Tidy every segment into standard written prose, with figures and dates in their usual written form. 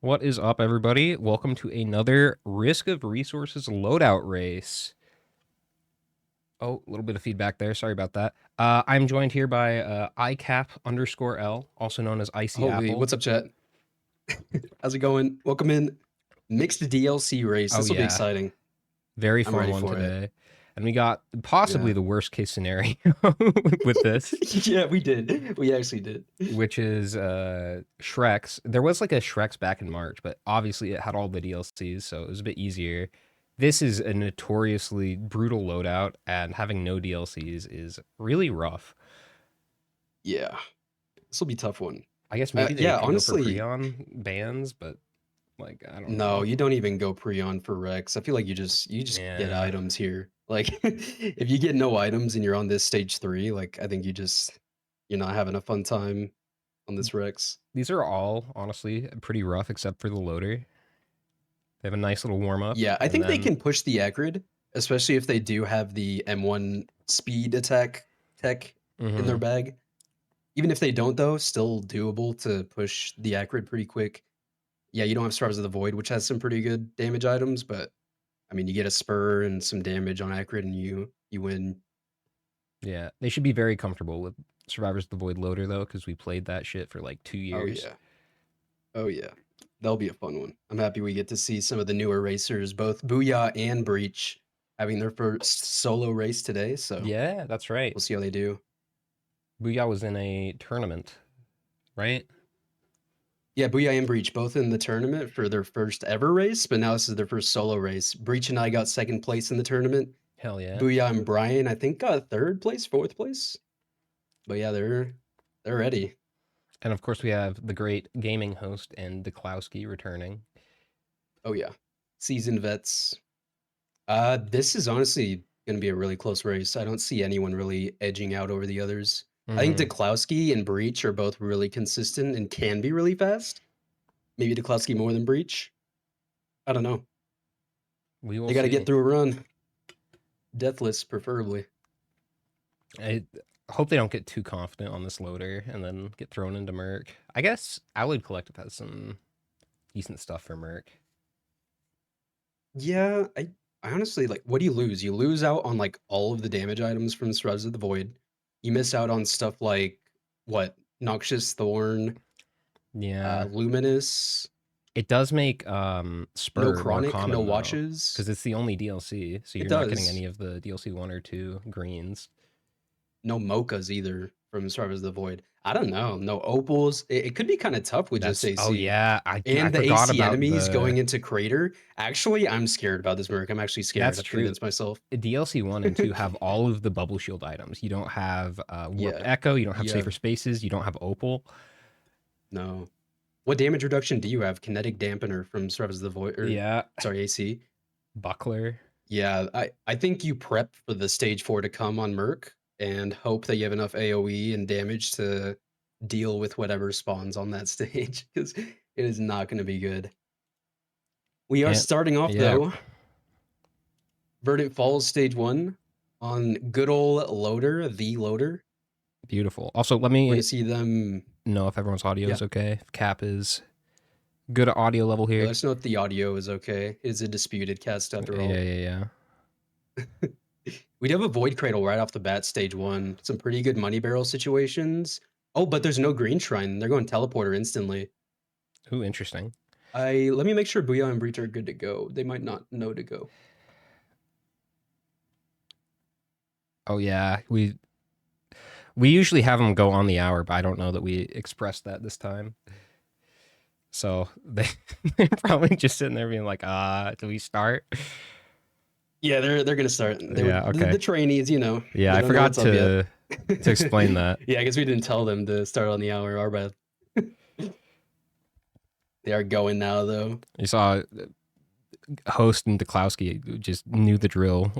What is up, everybody? Welcome to another Risk of Resources loadout race. Oh, a little bit of feedback there. Sorry about that. I'm joined here by ICAP_L, also known as Icy Holy, Apple. what's up, chat? How's it going? Welcome in. Mixed DLC race. Oh, This will be yeah. exciting. Very I'm fun ready one for it. today. And we got possibly Yeah. the worst case scenario with this, Yeah, we did. We actually did. which is Shrek's. There was like a Shrek's back in March, but obviously it had all the DLCs, so it was a bit easier. This is a notoriously brutal loadout, and having no DLCs is really rough. Yeah. This will be a tough one. I guess maybe they Yeah, could go for honestly, pre-on bans, but like I don't no, know. you don't even go pre-on for Rex. I feel like you just get Yeah, items here. Like if you get no items and you're on this stage 3, like I think you're not having a fun time on this Rex. these are all honestly pretty rough except for the loader. They have a nice little warm up, Yeah, I and think they then can push the Acrid, especially if they do have the M1 speed attack tech in their mhm. bag. Even if they don't, though, still doable to push the Acrid pretty quick. Yeah, you don't have Stars of the Void, which has some pretty good damage items, but I mean, you get a spur and some damage on Acrid, and you win. Yeah, they should be very comfortable with Survivors of the Void loader though, because we played that shit for like 2 Oh years. yeah, oh yeah, that'll be a fun one. I'm happy we get to see some of the newer racers, both Booyah and Breach, having their first solo race today. So Yeah, that's right. we'll see how they do. Booyah was in a tournament, right? Yeah, Booyah and Breach both in the tournament for their first ever race, but now this is their first solo race. Breach and I got second place in the tournament. Hell yeah. Booyah and Brian, I think, got third place, fourth place. But yeah, they're ready. And of course we have the great gaming host and Deklowski returning. Oh yeah, seasoned vets. This is honestly going to be a really close race. I don't see anyone really edging out over the others. I think Mhm. Deklowski and Breach are both really consistent and can be really fast. Maybe Deklowski more than Breach. I don't know. We will They got to get see. through a run, deathless preferably. I hope they don't get too confident on this loader and then get thrown into Merc. I guess Alloyed Collective has some decent stuff for Merc. Yeah, I honestly like. What do you lose? You lose out on like all of the damage items from Shrubs of the Void. You miss out on stuff like what Noxious Thorn, Yeah. Luminous, It does make no Spur more Chronic, no common though, Watches. because it's the only DLC, so It you're not getting does. any of the DLC 1 or 2 greens. No Mochas either from Shrubs of the Void. I don't know. No Opals. It could be kind of tough with just That's oh AC. yeah, I And the forgot AC about enemies going the into Crater. Actually, I'm scared about this Merc. I'm actually scared. that's I've true. convinced myself. DLC 1 and 2 have all of the bubble shield items. You don't have Warped Yeah. Echo, you don't have You Safer have Spaces, you don't have Opal. no. What damage reduction do you have? Kinetic Dampener from Shrubs of the Void, or Yeah, sorry, AC. Buckler. Yeah, I think you prep for the stage 4 to come on Merc and hope that you have enough AoE and damage to deal with whatever spawns on that stage because it is not going to be good. We are And starting off yeah, though. Verdant Falls stage 1 on good old Loader, the Loader. beautiful. Also, let We're going me to see them. know if everyone's audio Yeah, is okay. If Cap is good audio level yeah. here. Let us know if the audio is okay. It's a disputed cast after Yeah, all. yeah, yeah. We do have a Void Cradle right off the bat, stage 1. Some pretty good money barrel situations. Oh, but there's no green shrine. They're going teleporter instantly. Ooh, interesting. Let me make sure Booyah and Breach are good to go. They might not know to go. Oh yeah, we usually have them go on the hour, but I don't know that we expressed that this time. So they're probably just sitting there being like, do we start? Yeah, they're gonna start. They were Yeah, the okay. trainees, Yeah, they I don't know forgot what's up yet. to explain that. Yeah, I guess we didn't tell them to start on the hour. Our bad. They are going now though. You saw host and Deklowski just knew the drill,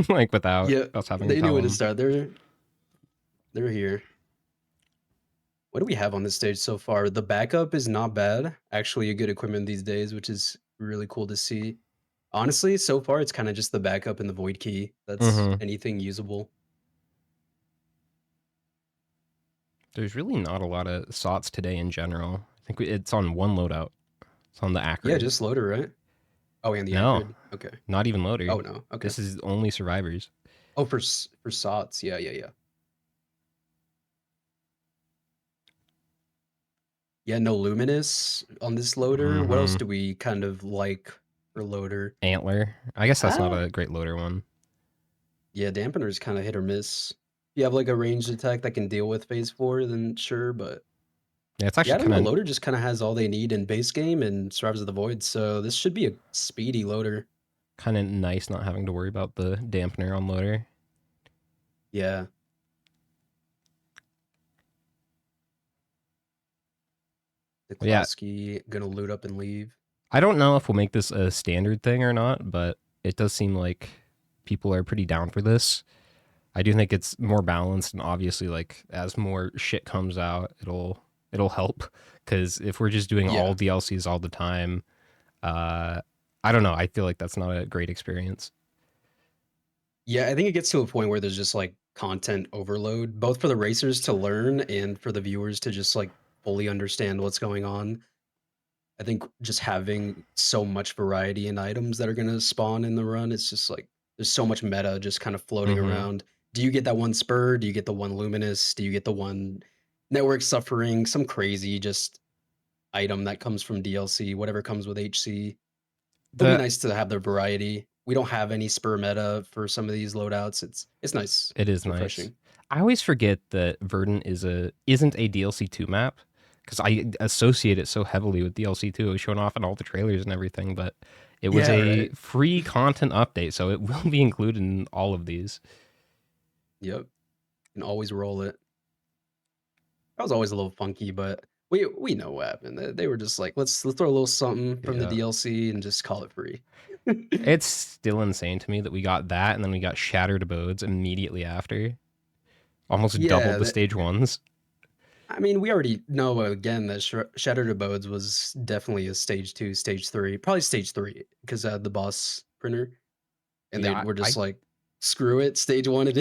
like without Yeah, us having to they knew tell when to them. start. They're here. What do we have on this stage so far? The backup is not bad. Actually, a good equipment these days, which is really cool to see. Honestly, so far it's kind of just the backup and the void key. That's Mm-hmm. anything usable. There's really not a lot of SOTs today in general. I think it's on one loadout. It's on the Yeah, Acrid. just loader, right? Oh, and the No, acrid. Okay. not even Oh loader. no. Okay. This is only survivors. Oh, for sots. Yeah, yeah, yeah. Yeah, no luminous on this loader. What else Mm-hmm. do we kind of like for loader? Antler. I guess that's not Ah, a great loader one. yeah, dampener is kind of hit or miss. If you have like a ranged attack that can deal with phase four, then sure. But Yeah, it's yeah, I actually don't know. kind of Loader just kind of has all they need in base game and survives of the void. So this should be a speedy loader. nice not having to worry about the dampener on loader. Yeah, the But yeah, Klowski gonna loot up and leave. I don't know if we'll make this a standard thing or not, but it does seem like people are pretty down for this. I do think it's more balanced, and obviously, like as more shit comes out, it'll help. Because if we're just doing all Yeah, DLCs all the time, uh, I don't know. I feel like that's not a great experience. yeah. I think it gets to a point where there's just like content overload, both for the racers to learn and for the viewers to just like fully understand what's going on. I think just having so much variety in items that are gonna spawn in the run, it's just like there's so much meta just kind of floating Mm-hmm. around. Do you get that one spur? Do you get the one luminous? Do you get the one network suffering? Some crazy just item that comes from DLC, whatever comes with HC. It'll be The nice to have the variety. We don't have any spur meta for some of these loadouts. It's nice. It is It's nice. refreshing. I always forget that Verdant isn't a DLC two map because I associate it so heavily with DLC two. It was shown off in all the trailers and everything, but it was Yeah, a right. free content update, so it will be included in all of these. Yep. Can always roll it. That was always a little funky, but we know what happened. They were just like, let's throw a little something from the Yeah. DLC and just call it free. It's still insane to me that we got that and then we got Shattered Abodes immediately after. Almost doubled Yeah, the that, stage ones. I mean, we already know again that Shattered Abodes was definitely a stage two, stage three, probably stage three because I had the boss printer, and they Yeah, were just like, screw it, stage one it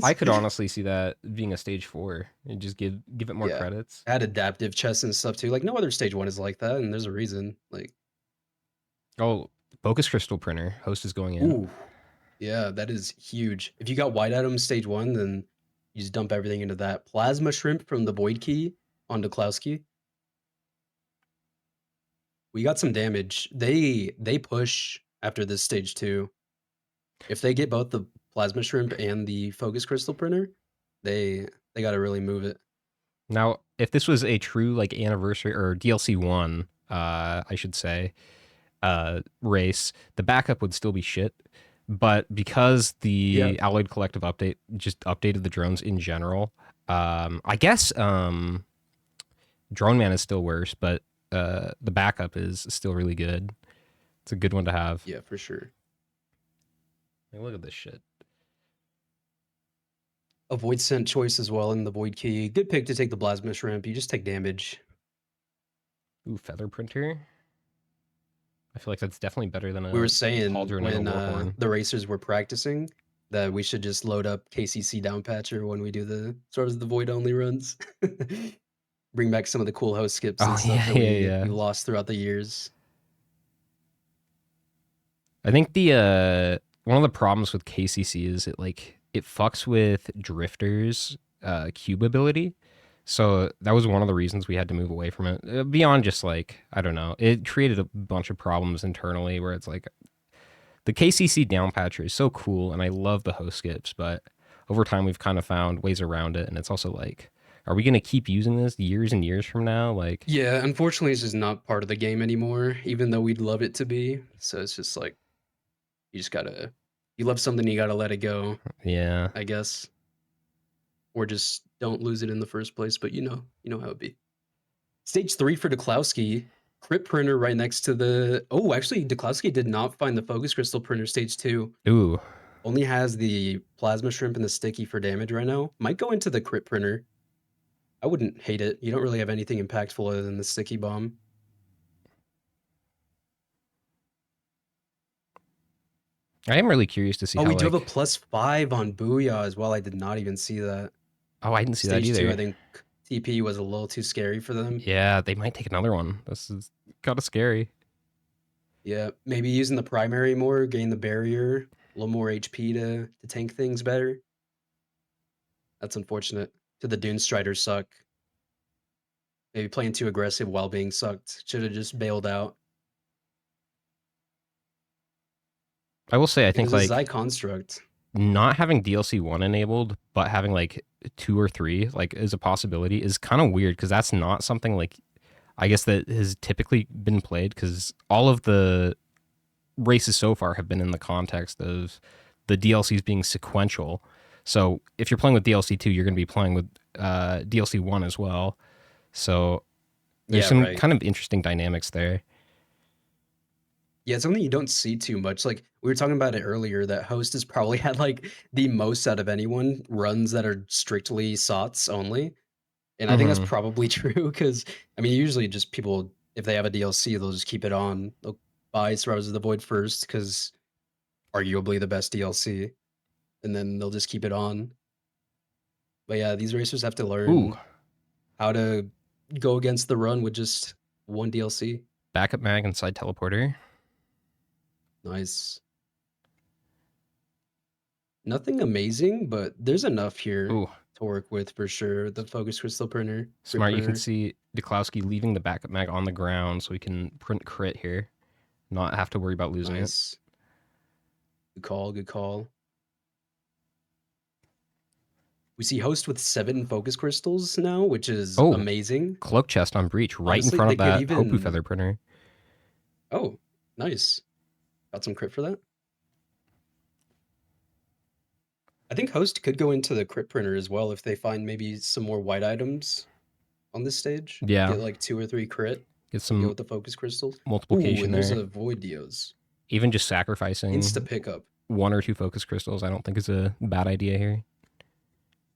I is. could honestly see that being a stage four and just give it more Yeah, credits. had adaptive chests and stuff too. Like no other stage one is like that, and there's a reason. Like, Oh, Focus Crystal Printer. Host is going in. ooh, yeah, that is huge. If you got white items stage one, then you just dump everything into that. Plasma shrimp from the Void Key onto Klowski. We got some damage. They push after this stage two. If they get both the plasma shrimp and the focus crystal printer, they got to really move it. Now, if this was a true like anniversary or DLC one, I should say, race, the backup would still be shit. But because Yeah, the Alloyed Collective update just updated the drones in general, I guess Drone Man is still worse, but the backup is still really good. It's a good one to have. yeah, for sure. Like, look at this shit. A void scent choice as well in the void key. Good pick to take the plasma shrimp. You just take damage. Ooh, Feather Printer. I feel like that's definitely better than We were a saying Pauldron and a when Warhorn. the racers were practicing that we should just load up KCC down patcher when we do the sort of the void only runs. Bring back some of the cool host skips and Oh stuff yeah, that yeah, we yeah. lost throughout the years. I think the one of the problems with KCC is it fucks with Drifter's cube ability. So that was one of the reasons we had to move away from it. Beyond just like I don't know, it created a bunch of problems internally where it's like the KCC downpatcher is so cool and I love the host skips, but over time we've kind of found ways around it, and it's also like, are we gonna keep using this years and years from now? Like, Yeah, unfortunately, it's just not part of the game anymore, even though we'd love it to be. So it's just like you just gotta you love something, you gotta let it go, yeah. I guess, or just don't lose it in the first place. But you know how it be. Stage three for Duklowski, crypt printer right next to the. Oh, actually, Duklowski did not find the focus crystal printer. Stage two Ooh, only has the plasma shrimp and the sticky for damage right now. Might go into the crypt printer. I wouldn't hate it. You don't really have anything impactful other than the sticky bomb. I am really curious to see Oh, how we do have a like. +5 on Booyah as well. I did not even see that. Oh, I didn't see that Stage two, I either. think TP was a little too scary for them. Yeah, they might take another one. This is. Kind of scary. Yeah, maybe using the primary more, gain the barrier, a little more HP to tank things better. That's unfortunate. To the Dune Striders suck. Maybe playing too aggressive while being sucked. Should have just bailed out. I will say, I There's think a Zai like construct. not having DLC one enabled, but having like two or three like is a possibility is kind of weird because that's not something like I guess that has typically been played because all of the races so far have been in the context of the DLCs being sequential. So if you're playing with DLC two, you're going to be playing with DLC one as well. So there's Yeah, some right. kind of interesting dynamics there. Yeah, it's something you don't see too much. Like we were talking about it earlier, that host has probably had like the most out of anyone runs that are strictly SOTs only. And I think that's Mm-hmm. probably true because I mean, usually just people, if they have a DLC, they'll just keep it on. They'll buy Survivors of the Void first because arguably the best DLC, and then they'll just keep it on. But yeah, these racers have to Ooh, learn how to go against the run with just one DLC. backup mag and side teleporter. Nice. Nothing amazing, but there's enough here Ooh, to work with for sure. The focus crystal printer, crit smart. You can printer. see Duklowski leaving the backup mag on the ground so we can print crit here, not have to worry about losing it. Nice. Good call, good call. We see host with 7 focus crystals now, which is Oh, amazing. cloak chest on breach right in Honestly, front they of could that Hopu even feather printer. oh, nice. Got some crit for that. I think host could go into the crit printer as well if they find maybe some more white items on this stage. Yeah, Get like 2 or 3 crit get and go some with the focus crystals. Ooh, multiplication and there's there. a void Dios. Even just Insta sacrificing pickup. one or two focus crystals, I don't think is a bad idea here.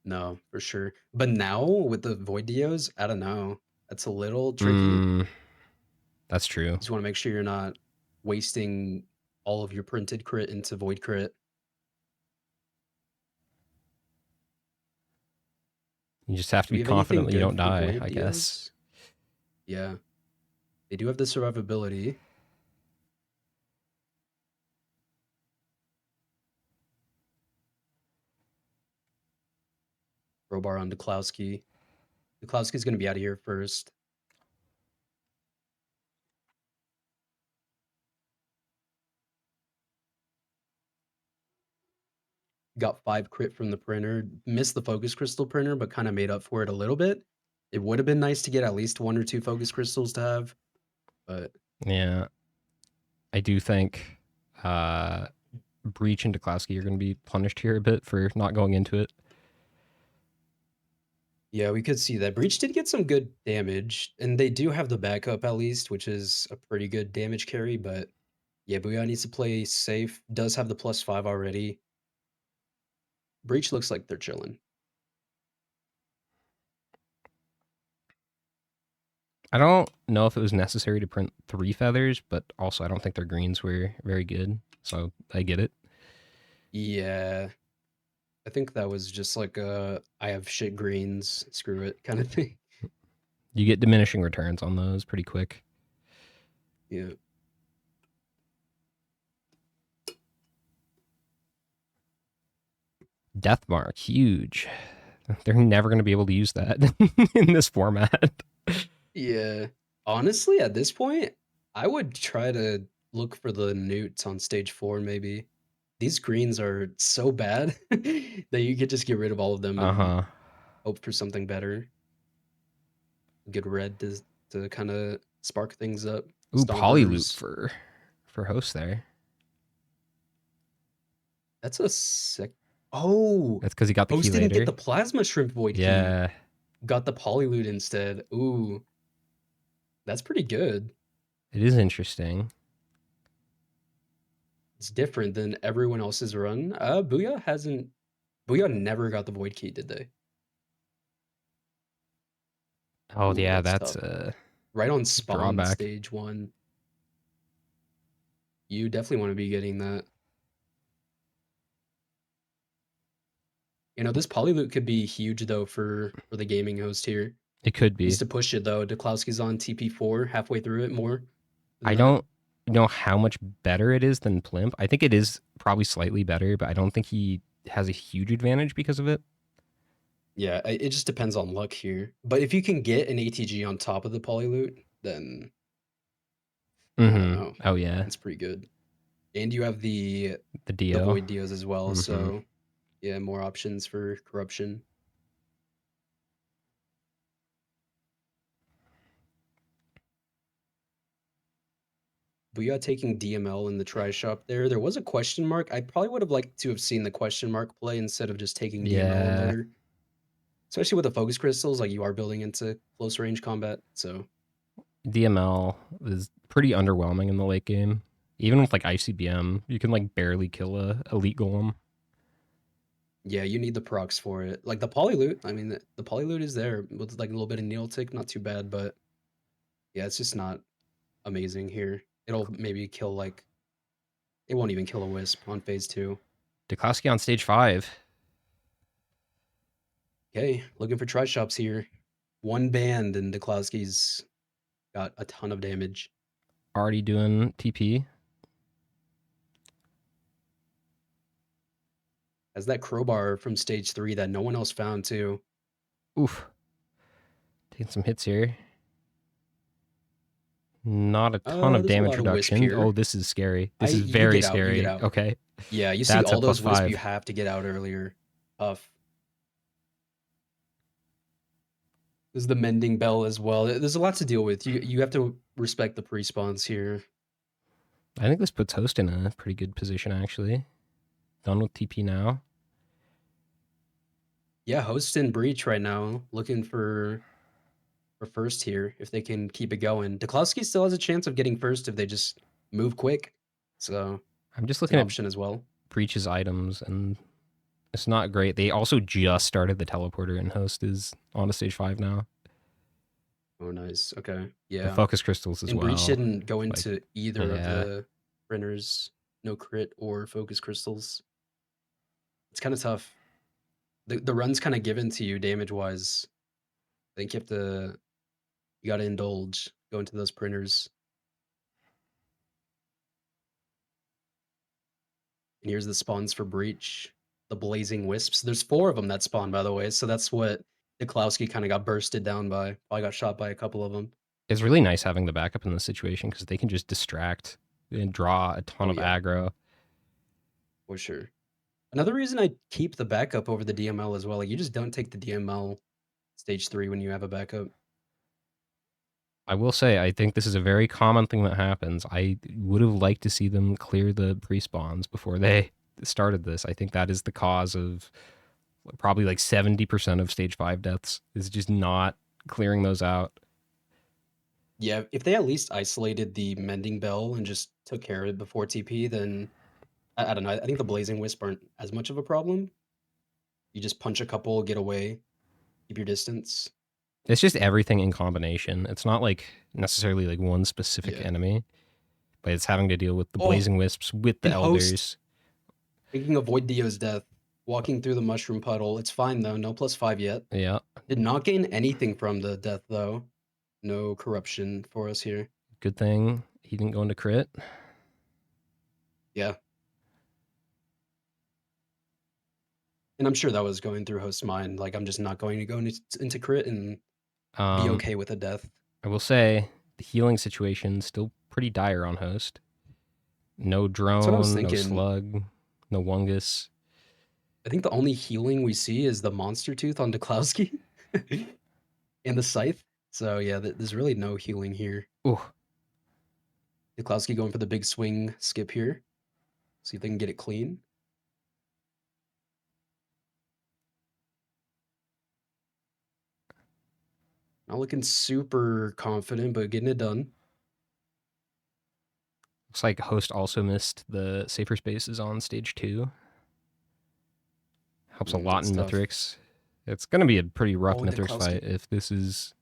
No, for sure. But now with the void Dios, I don't know. That's a little tricky. Mm, that's true. Just want to make sure you're not wasting all of your printed crit into void crit. You just have to Do we be have confident anything that you good don't for die, void I guess. Dios? Yeah, they do have the survivability. Crowbar on Duklowski. Duklowski's going to be out of here first. Got 5 crit from the printer. Missed the focus crystal printer, but kind of made up for it a little bit. It would have been nice to get at least 1 or 2 focus crystals to have, but Yeah, I do think uh, Breach and Duklowski are going to be punished here a bit for not going into it. yeah, we could see that. Breach did get some good damage, and they do have the backup at least, which is a pretty good damage carry, but yeah, Booyah needs to play safe. Does have the +5 already. Breach looks like they're chilling. I don't know if it was necessary to print 3 feathers, but also I don't think their greens were very good, so I get it. Yeah, I think that was just like a I have shit greens, screw it kind of thing. You get diminishing returns on those pretty quick. Yeah. Death mark, huge. They're never going to be able to use that in this format. Yeah. Honestly, at this point, I would try to look for the newts on stage 4 maybe. These greens are so bad that you could just get rid of all of them Uh and huh. hope for something better. Good red to kind of spark things up. Ooh, polyloot Stompers. for host there. That's a sick. Oh, That's because he got the key host didn't get later. the plasma shrimp void key. Yeah, Got the polyloot instead. Ooh, that's pretty good. it is interesting. It's different than everyone else's run. Booyah hasn't. Booyah never got the void key, did they? Oh Ooh, yeah, that's that's tough. a Right on spawn drawback. stage 1. You definitely want to be getting that. This polyloot could be huge though for the gaming host here. It could Needs be. to push it though. Duklowski's on TP4 halfway through it more. than I that. don't know how much better it is than Plimp. I think it is probably slightly better, but I don't think he has a huge advantage because of it. Yeah, it just depends on luck here. But if you can get an ATG on top of the Polyloot, then I don't know. Oh yeah, It's pretty good. And you have the the Dio. Void Dios as well, so yeah, more options for corruption. But yeah, taking DML in the try shop there was a question mark. I probably would have liked to have seen the question mark play instead of just taking DML in Yeah, there. Especially with the focus crystals, like you are building into close range combat. So DML is pretty underwhelming in the late game. Even with like ICBM, you can like barely kill a elite golem. yeah, you need the procs for it. Like the Polyloot, I mean the Polyloot is there with like a little bit of needle tick, not too bad, but yeah, it's just not amazing here. It'll maybe kill like it won't even kill a wisp on phase two. Dukoski on stage 5, Okay, looking for try shops here. One band and Deklowski's got a ton of damage. already doing TP. Has that crowbar from stage three that no one else found too. Oof, taking some hits here. Not a ton of There's a damage lot of wisp reduction. Oh, here. this is scary. I This is you very get out, you get scary. out. Okay, Yeah, you see that's a all plus those wisp you 5. have to get out earlier. Tough. There's the mending bell as well. There's a lot to deal with. You have to respect the pre-spawns here. I think this puts Host in a pretty good position, actually. Done with TP now. Yeah, host and breach right now, looking for first here if they can keep it going. Duklowski still has a chance of getting first if they just move quick. So I'm just it's an looking at option as well. Breach's items, and it's not great. They also just started the teleporter, and Host is on to stage 5 now. Oh, nice. Okay. The Yeah. focus crystals as And breach well. didn't go Like, into either of yeah, the printers. No crit or focus crystals. It's kind of tough. The run's kind of given to you damage wise. I think you got to indulge, go into those printers. And here's the spawns for breach, the blazing wisps. There's four of them that spawn, by the way. So that's what Niklowski kind of got bursted down by. Probably got shot by a couple of them. it's really nice having the backup in this situation because they can just distract and draw a ton Oh of yeah, aggro. for sure. Another reason I keep the backup over the DML as well. Like you just don't take the DML stage three when you have a backup. I will say, I think this is a very common thing that happens. I would have liked to see them clear the pre spawns before they started this. I think that is the cause of probably like 70% of stage 5 deaths, is just not clearing those out. Yeah, if they at least isolated the mending bell and just took care of it before TP, then I don't know. I think the blazing wisp aren't as much of a problem. You just punch a couple, get away, keep your distance. It's just everything in combination. It's not like necessarily like one specific Yeah. enemy, but it's having to deal with the Oh, blazing wisps, with the and host. elders. Thinking avoid Dio's death. Walking through the mushroom puddle. It's fine though. No +5 yet. Yeah, Did not gain anything from the death though. No corruption for us here. good thing he didn't go into crit. Yeah. And I'm sure that was going through host's mind. Like, I'm just not going to go into crit and be Um, okay with a death. I will say the healing situation still pretty dire on host. No That's what I was drone, no thinking. slug, no wungus. I think the only healing we see is the monster tooth on Deklowski and the scythe. So yeah, there's really no healing here. Oh, Deklowski going for the big swing skip here. See if they can get it clean. Not looking super confident, but getting it done. looks like host also missed the safer spaces on stage 2. Helps a lot That's in tough. Mithrix. It's going to be a pretty rough Oh, Mithrix fight Deklowski. if this is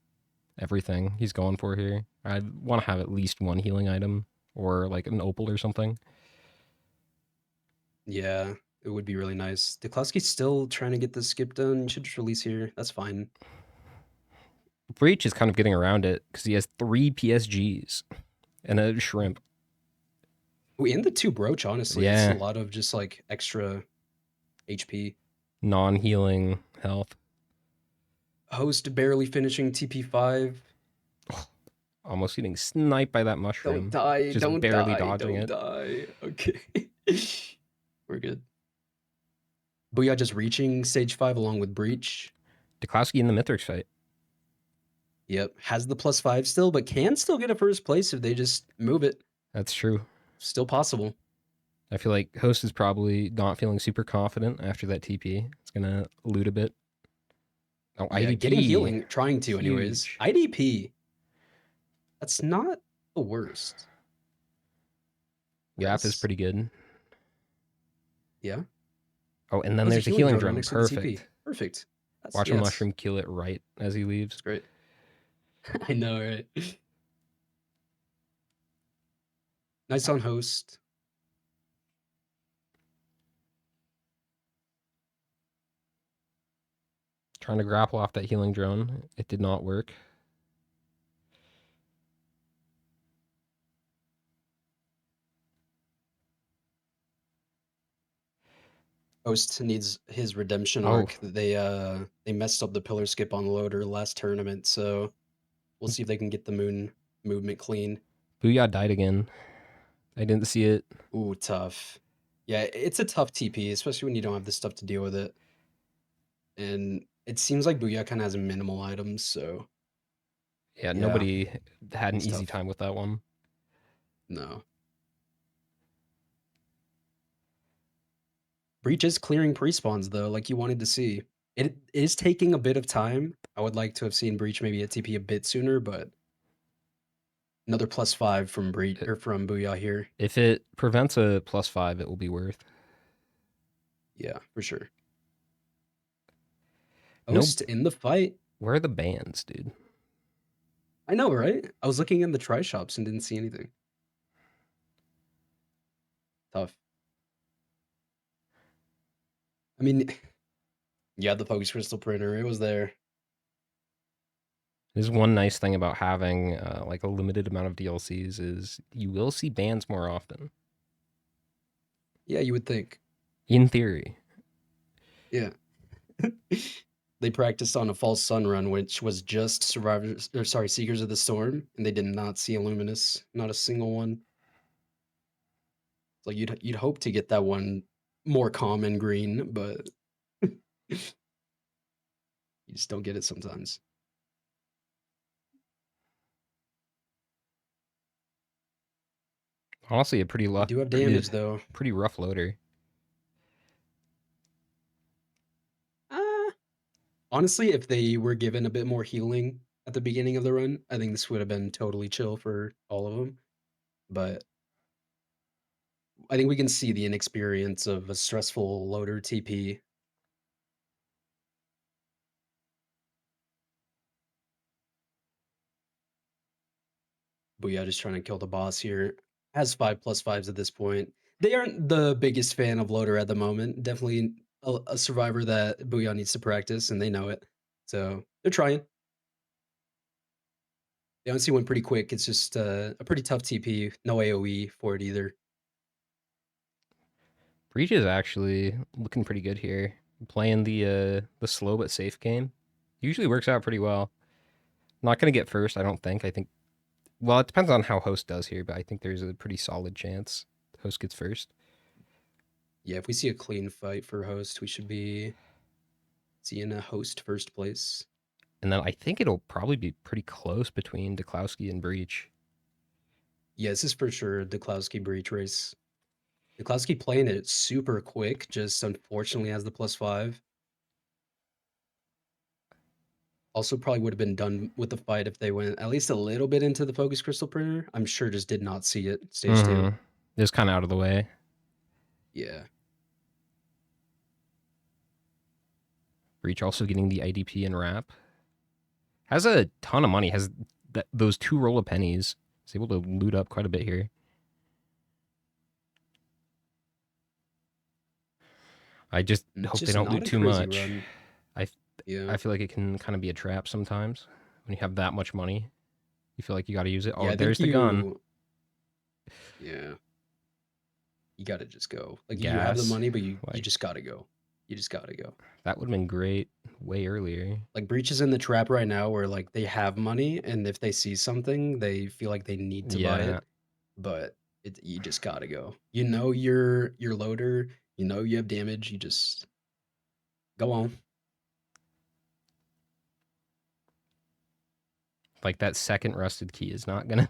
everything he's going for here. I want to have at least one healing item or like an opal or something. Yeah, it would be really nice. Deklowski's still trying to get the skip done. You should just release here. That's fine. Breach is kind of getting around it because he has 3 PSGs. And a shrimp. Oh, and the 2 broach, honestly, it's a Yeah. lot of just, like, extra HP. Non-healing health. Host barely finishing TP5. Almost getting sniped by that Don't mushroom. die, Just don't barely die, dodging don't it. die. Okay. We're good. Booyah just reaching stage 5 along with Breach. Duklowski in the Mithrix fight. Yep, has the +5 still, but can still get a first place if they just move it. That's true. Still possible. I feel like Host is probably not feeling super confident after that TP. It's gonna loot a bit. Oh, Yeah, getting IDP. healing, trying to anyways. Huge. IDP, that's not the worst. Yap is Nice. pretty good. Yeah. Oh, and then Oh, there's a there's a healing healing drone right drone. next to the TP. Perfect. Perfect. That's Watch a yes. mushroom kill it right as he leaves. That's great. I know, right? Nice on host. Trying to grapple off that healing drone. It did not work. Host needs his redemption Oh, arc. They messed up the pillar skip on loader last tournament, so we'll see if they can get the moon movement clean. Booyah died again. I didn't see it. Ooh, tough. Yeah, it's a tough TP, especially when you don't have this stuff to deal with it. And it seems like Booyah kind of has minimal items, so Yeah, yeah, nobody had an it's easy tough. time with that one. No. Breach is clearing pre-spawns though, like you wanted to see. It is taking a bit of time. I would like to have seen Breach maybe at TP a bit sooner, but another +5 from Breach or from Booyah here. If it prevents a +5, it will be worth. Yeah, for sure. No, Host in the fight. where are the bans, dude? I know, right? I was looking in the try shops and didn't see anything. Tough. I mean, yeah, the focus crystal printer, it was there. There's one nice thing about having like a limited amount of DLCs is you will see bans more often. Yeah, you would think. In theory. Yeah. They practiced on a false sun run, which was just survivors or sorry, Seekers of the Storm, and they did not see a luminous, not a single one. Like you'd hope to get that one more common green, but you just don't get it sometimes. Honestly, a We do have damage though. pretty rough loader. Uh, honestly, if they were given a bit more healing at the beginning of the run, I think this would have been totally chill for all of them. But I think we can see the inexperience of a stressful loader TP. Booyah just trying to kill the boss here. Has 5+5s at this point. They aren't the biggest fan of loader at the moment. Definitely a survivor that Booyah needs to practice, and they know it. So they're trying. The honestly went pretty quick. It's just a pretty tough TP. No AoE for it either. Breach is actually looking pretty good here. Playing the slow but safe game. Usually works out pretty well. Not gonna get first, I don't think. I think well, it depends on how host does here, but I think there's a pretty solid chance host gets first. Yeah, if we see a clean fight for host, we should be seeing a host first place. And then I think it'll probably be pretty close between Duklowski and Breach. Yeah, this is for sure a Duklowski breach race. Duklowski playing it super quick, just unfortunately has the +5. Also, probably would have been done with the fight if they went at least a little bit into the focus crystal printer. I'm sure just did not see it. Stage 2. Mm-hmm. Just kind of out of the way. Yeah. Breach also getting the IDP and wrap. Has a ton of money. Has those 2 roll of pennies. Is able to loot up quite a bit here. I just hope they Just don't not loot a too crazy much. run. I Yeah. I feel like it can kind of be a trap sometimes when you have that much money. You feel like you got to use it. Yeah, Oh, I think there's the gun. Yeah. You gotta just go. Like, you have the Gas, money, but you like just gotta go. You just gotta go. that would have been great way earlier. Like, Breach is in the trap right now where, like, they have money, and if they see something, they feel like they need to buy Yeah, it, but you just gotta go. You know your loader, you know you have damage, you just go on. like that second rusted key is not gonna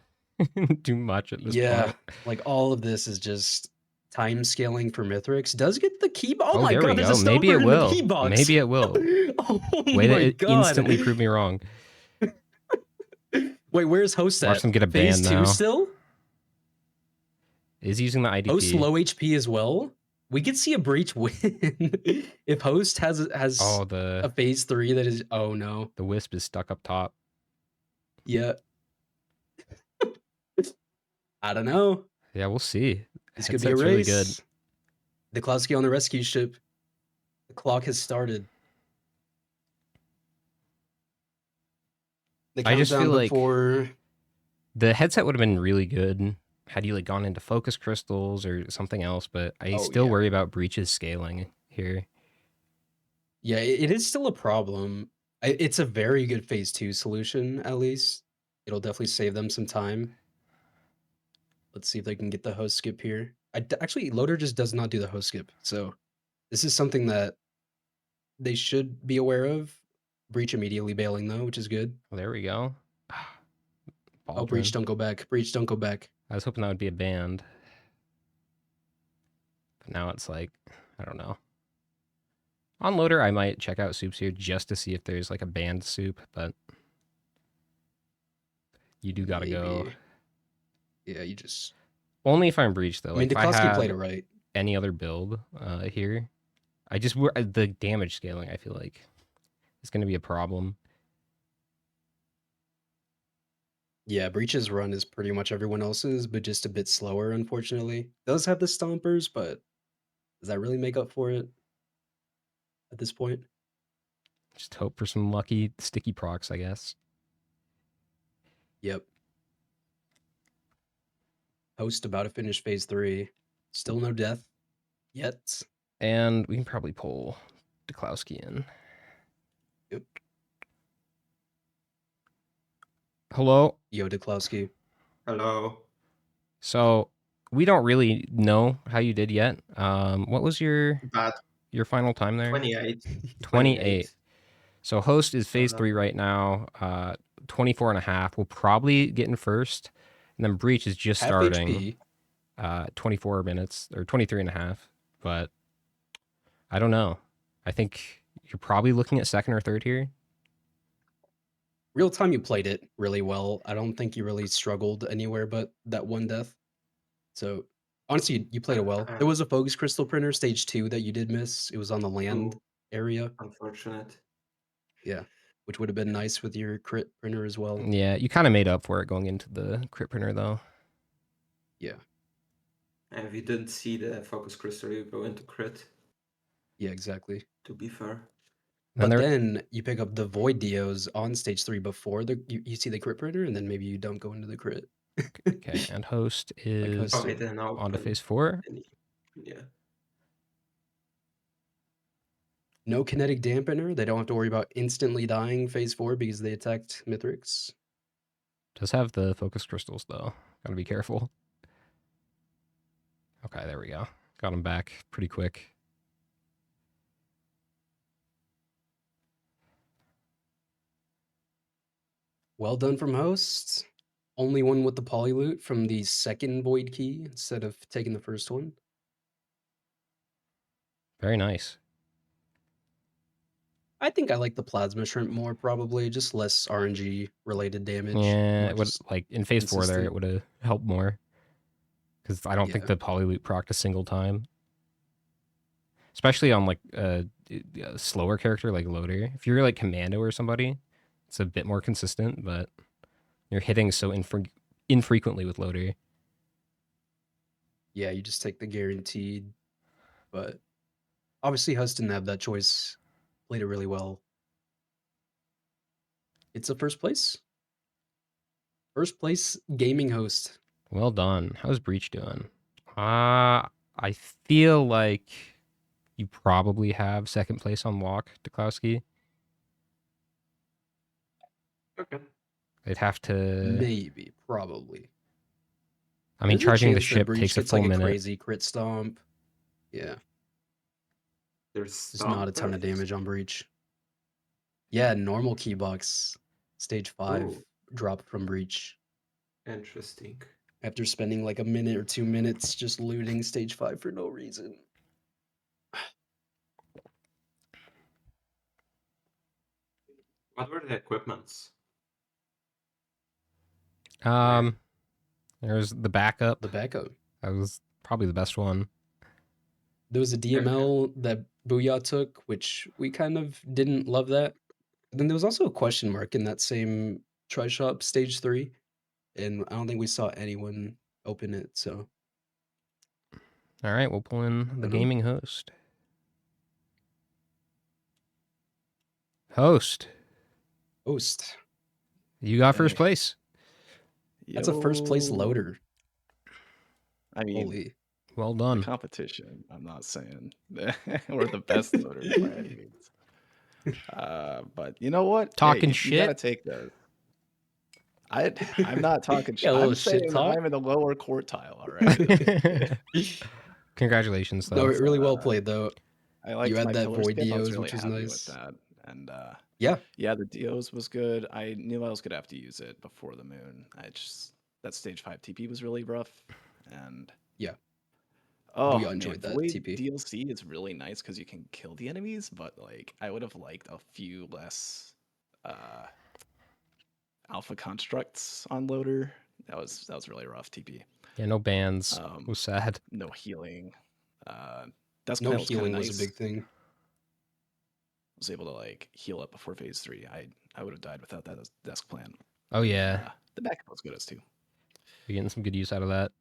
do much at this Yeah, point. like, all of this is just time scaling for Mithrix. Does get the key bo oh Oh, my there we god, there's a go. Maybe it stomper in the key will. box! Maybe it will. Oh Way my to god. instantly prove me wrong. Wait, where's Host Watch at? them get a Phase ban 2 now. still? Is using the Host IDP. low HP as well? We could see a Breach win. If Host has Oh, a phase 3 that is oh no. the wisp is stuck up top. Yeah. I don't know. Yeah, we'll see. This could be a Headset's really good. race. Niklowski on the rescue ship. The clock has started. The I just countdown feel like before the headset would have been really good had you like gone into focus crystals or something else, but I oh still yeah. worry about breaches scaling here. Yeah, it is still a problem. It's a very good phase 2 solution, at least. It'll definitely save them some time. Let's see if they can get the host skip here. Actually, Loader just does not do the host skip, so this is something that they should be aware of. Breach immediately bailing though, which is good. Well, there we go. Oh, Breach, Baldwin. don't go back. Breach, don't go back. I was hoping that would be a band, but now it's like, I don't know. On loader, I might check out soups here just to see if there's like a band soup, but you do gotta go. Maybe. Yeah, you just. Only if I'm breached though. I mean, Like if I Duklowski played had it right. any other build here, the damage scaling. I feel like is going to be a problem. Yeah, Breach's run is pretty much everyone else's, but just a bit slower, unfortunately. Does have the stompers, but does that really make up for it at this point? Just hope for some lucky sticky procs, I guess. Yep. Host about to finish phase 3. Still no death yet. And we can probably pull Duklowski in. Yep. Hello. Yo, Duklowski. Hello. So we don't really know how you did yet. What was your Bad final time there? 28. 28. So host is phase 3 Um, right now. 24 and a half. We'll probably get in first. And then breach is just Half starting. HP. 24 minutes or 23 and a half. But I don't know. I think you're probably looking at second or third here. Real time, you played it really well. I don't think you really struggled anywhere but that one death. So honestly, you played it well. There was a focus crystal printer stage 2 that you did miss. It was on the land area. Unfortunate. Yeah, which would have been nice with your crit printer as well. Yeah, you kind of made up for it going into the crit printer though. Yeah. And if you didn't see the focus crystal, you go into crit, Yeah, exactly. to be fair. But then you pick up the void Dios on stage 3 before you see the crit printer, and then maybe you don't go into the crit. Okay, and host is Okay, then I'll on to open phase 4. Yeah. No kinetic dampener. They don't have to worry about instantly dying phase 4 because they attacked Mithrix. Does have the focus crystals though. Gotta be careful. Okay, there we go. Got him back pretty quick. Well done from host. Only one with the poly loot from the second void key instead of taking the first one. Very nice. I think I like the plasma shrimp more, probably just less RNG related damage. Yeah, more it would just like in phase 4 there. It consistent. would have helped more because I don't think Yeah. the poly loot procced a single time, especially on like a slower character like loader. If you're like commando or somebody, it's a bit more consistent, but you're hitting so infrequently with loader. Yeah, you just take the guaranteed, but obviously Hus didn't have that choice. Played it really well. It's a first place. First place gaming host. Well done. How's Breach doing? I feel like you probably have second place on walk, Duklowski. Okay. They'd have to. Maybe, probably. I mean, There's a charging the chance that ship Breach takes a gets full like a minute. crazy crit stomp. Yeah, There's there's not a ton of Stompers. damage on Breach. Yeah, normal key box, stage 5 Ooh. drop from Breach. Interesting. After spending like a minute or 2 minutes just looting stage 5 for no reason. What were the equipments? There's the backup. The backup. That was probably the best one. There was a DML that Booyah took, which we kind of didn't love that. And then there was also a question mark in that same try shop stage 3, and I don't think we saw anyone open it. So All right, we'll pull in the Uh-huh. gaming host. Host, host. you got first Hey. place. That's a first place Yo. loader. I mean, Holy. Well the done. competition. I'm not saying we're the best loaders by any means. But you know what? Talking You gotta shit. take those. I'm not talking shit. Yeah, a little I'm shit saying talk. I'm in the lower quartile. All right. Congratulations, No, though. really well played though. I liked had my that killer void skip. I was Dios, really which was happy nice. with that. And Yeah, yeah, the Dios was good. I knew I was gonna have to use it before the moon. That stage 5 TP was really rough. And yeah. oh Booyah man, enjoyed that Void TP. DLC is really nice because you can kill the enemies, but like I would have liked a few less alpha constructs on loader. That was really rough TP. Yeah, no bans. Was sad. No healing. Desk No panel was kind of healing nice. was a big thing. Was able to like heal up before phase 3. I would have died without that desk plan. Oh yeah, The backup was good as too. you're getting some good use out of that.